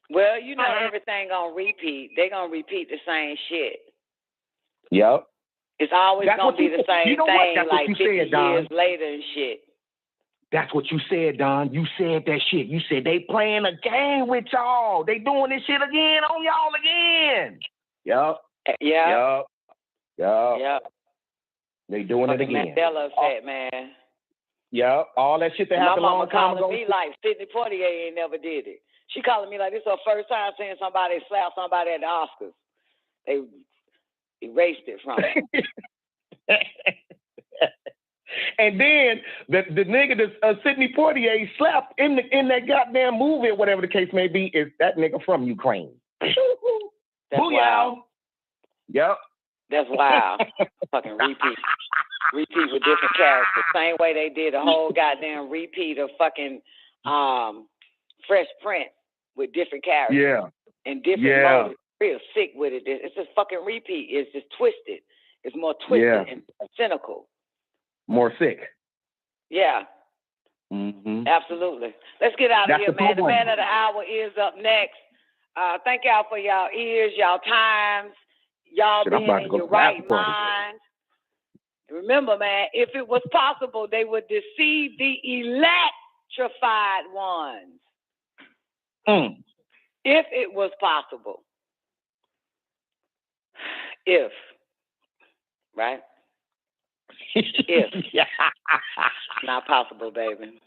Well, you know everything gonna repeat. They gonna repeat the same shit. Yep. It's always gonna be the same thing, like 50 years later and shit. That's what you said, Don. You said that shit. You said they playing a game with y'all. They doing this shit again on y'all again. Yup. Yeah. Yup. They doing it again. Mandela effect, man. Yup. All that shit that happened a long time ago. My mama calling me like Sidney Poitier ain't never did it. She calling me like this is her first time seeing somebody slap somebody at the Oscars. They erased it from her. And then the nigga that Sidney Poitier slapped in that goddamn movie or whatever the case may be is that nigga from Ukraine. That's Booyah. wild. Yep. That's wild. Fucking repeat with different characters. Same way they did a whole goddamn repeat of fucking Fresh Prince with different characters. Yeah. And different motives. Real sick with it. It's just fucking repeat. It's just twisted. It's more twisted and cynical. More sick. Yeah. Mm-hmm. Absolutely. Let's get out of here, man. The man of the hour is up next. Thank y'all for y'all ears, y'all times, y'all being in your right mind. Remember, man, if it was possible, they would deceive the electrified ones. If it was possible. If. Right? If. Not possible, baby.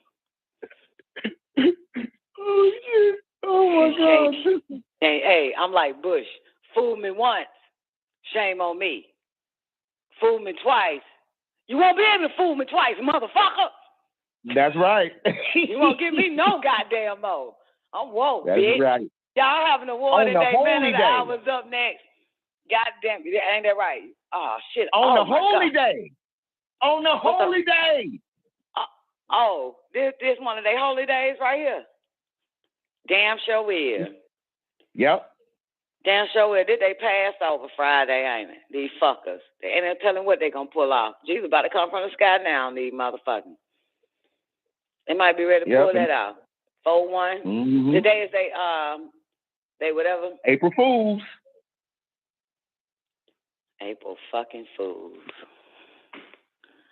Oh, shit. Oh, my God. Hey, I'm like Bush. Fool me once, shame on me. Fool me twice. You won't be able to fool me twice, motherfucker. That's right. You won't give me no goddamn more. I'm woke, That's bitch. right. Y'all having a war today. Man of the day. hour's up next. Goddamn, ain't that right? Oh, shit. On the holy day. On the holy day. This one of their holy days right here. Damn sure is. Yep. Damn sure is. Did they pass over Friday, ain't it? These fuckers. They ain't telling what they gonna pull off. Jesus about to come from the sky now, these motherfuckers. They might be ready to pull that off. 4-1. Mm-hmm. Today is they whatever. April Fools. April fucking Fools.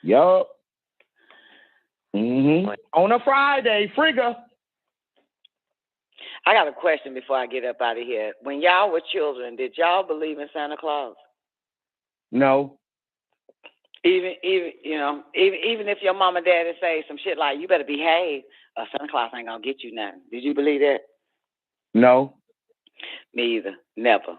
Yup. Mm-hmm. On a Friday, Frigga. I got a question before I get up out of here. When y'all were children, did y'all believe in Santa Claus? No. Even if your mom and daddy say some shit like, you better behave, Santa Claus ain't gonna get you nothing. Did you believe that? No. Me either. Never.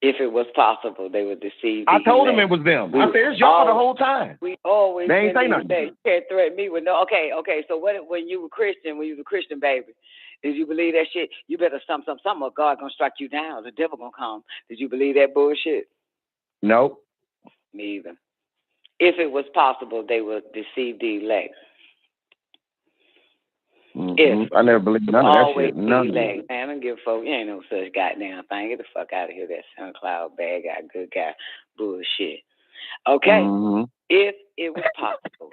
If it was possible, they would deceive. I told them it was them. I said, it's y'all the whole time. We always. They ain't say nothing. You can't threaten me with no. Okay. So when you were a Christian baby, did you believe that shit? You better something, or God gonna strike you down. The devil gonna come. Did you believe that bullshit? Nope. Me either. If it was possible, they would deceive the elect. Mm-hmm. I never believed none of that shit. None of man, I don't give a fuck. You ain't no such goddamn thing. Get the fuck out of here. That Santa Claus bad guy, good guy, bullshit. Okay. Mm-hmm. If it was possible,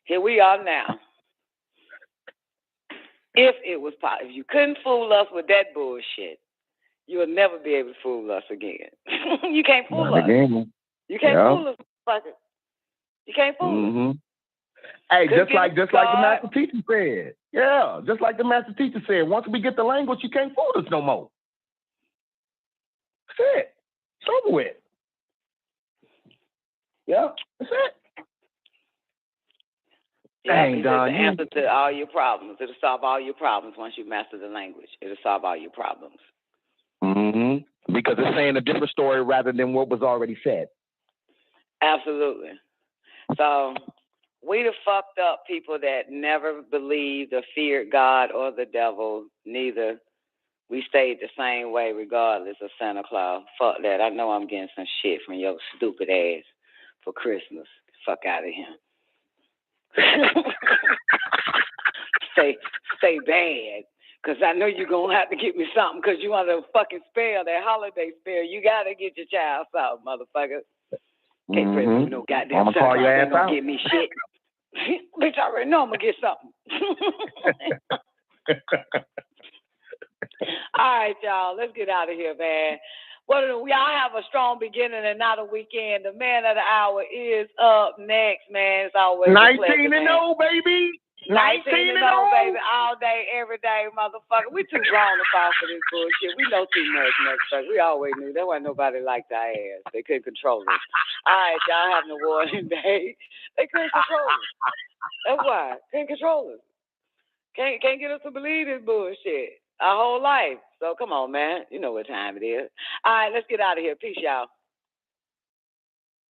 here we are now. If it was possible, if you couldn't fool us with that bullshit, You will never be able to fool us again. You can't fool Not us. again. You can't Yeah. fool us, fucker. You can't fool us. Hey, Couldn't just like the God. master teacher said. Yeah, just like the master teacher said. Once we get the language, you can't fool us no more. That's it. It's over with. Yeah, that's it. Yeah, it's the answer to all your problems. It'll solve all your problems once you master the language. It'll solve all your problems. Because it's saying a different story rather than what was already said. Absolutely. So we the fucked up people that never believed or feared God or the devil. Neither. We stayed the same way regardless of Santa Claus. Fuck that. I know I'm getting some shit from your stupid ass for Christmas. Fuck out of here. Stay bad. Because I know you're going to have to get me something because you want to fucking spell that holiday spell. You got to get your child something, motherfucker. Can't pray for no goddamn I'm going to call your ass out. Get me shit. Bitch, I already know I'm going to get something. All right, y'all. Let's get out of here, man. Y'all have a strong beginning and not a weekend. The man of the hour is up next, man. It's always 19-0, baby. 19-0, baby. All day, every day, motherfucker. We too grown to fall for this bullshit. We know too much, motherfucker. We always knew. That's why nobody liked our ass. They couldn't control us. All right, y'all having a warning day. They couldn't control us. That's why. Couldn't control us. Can't get us to believe this bullshit our whole life. So come on, man. You know what time it is. All right, let's get out of here. Peace, y'all.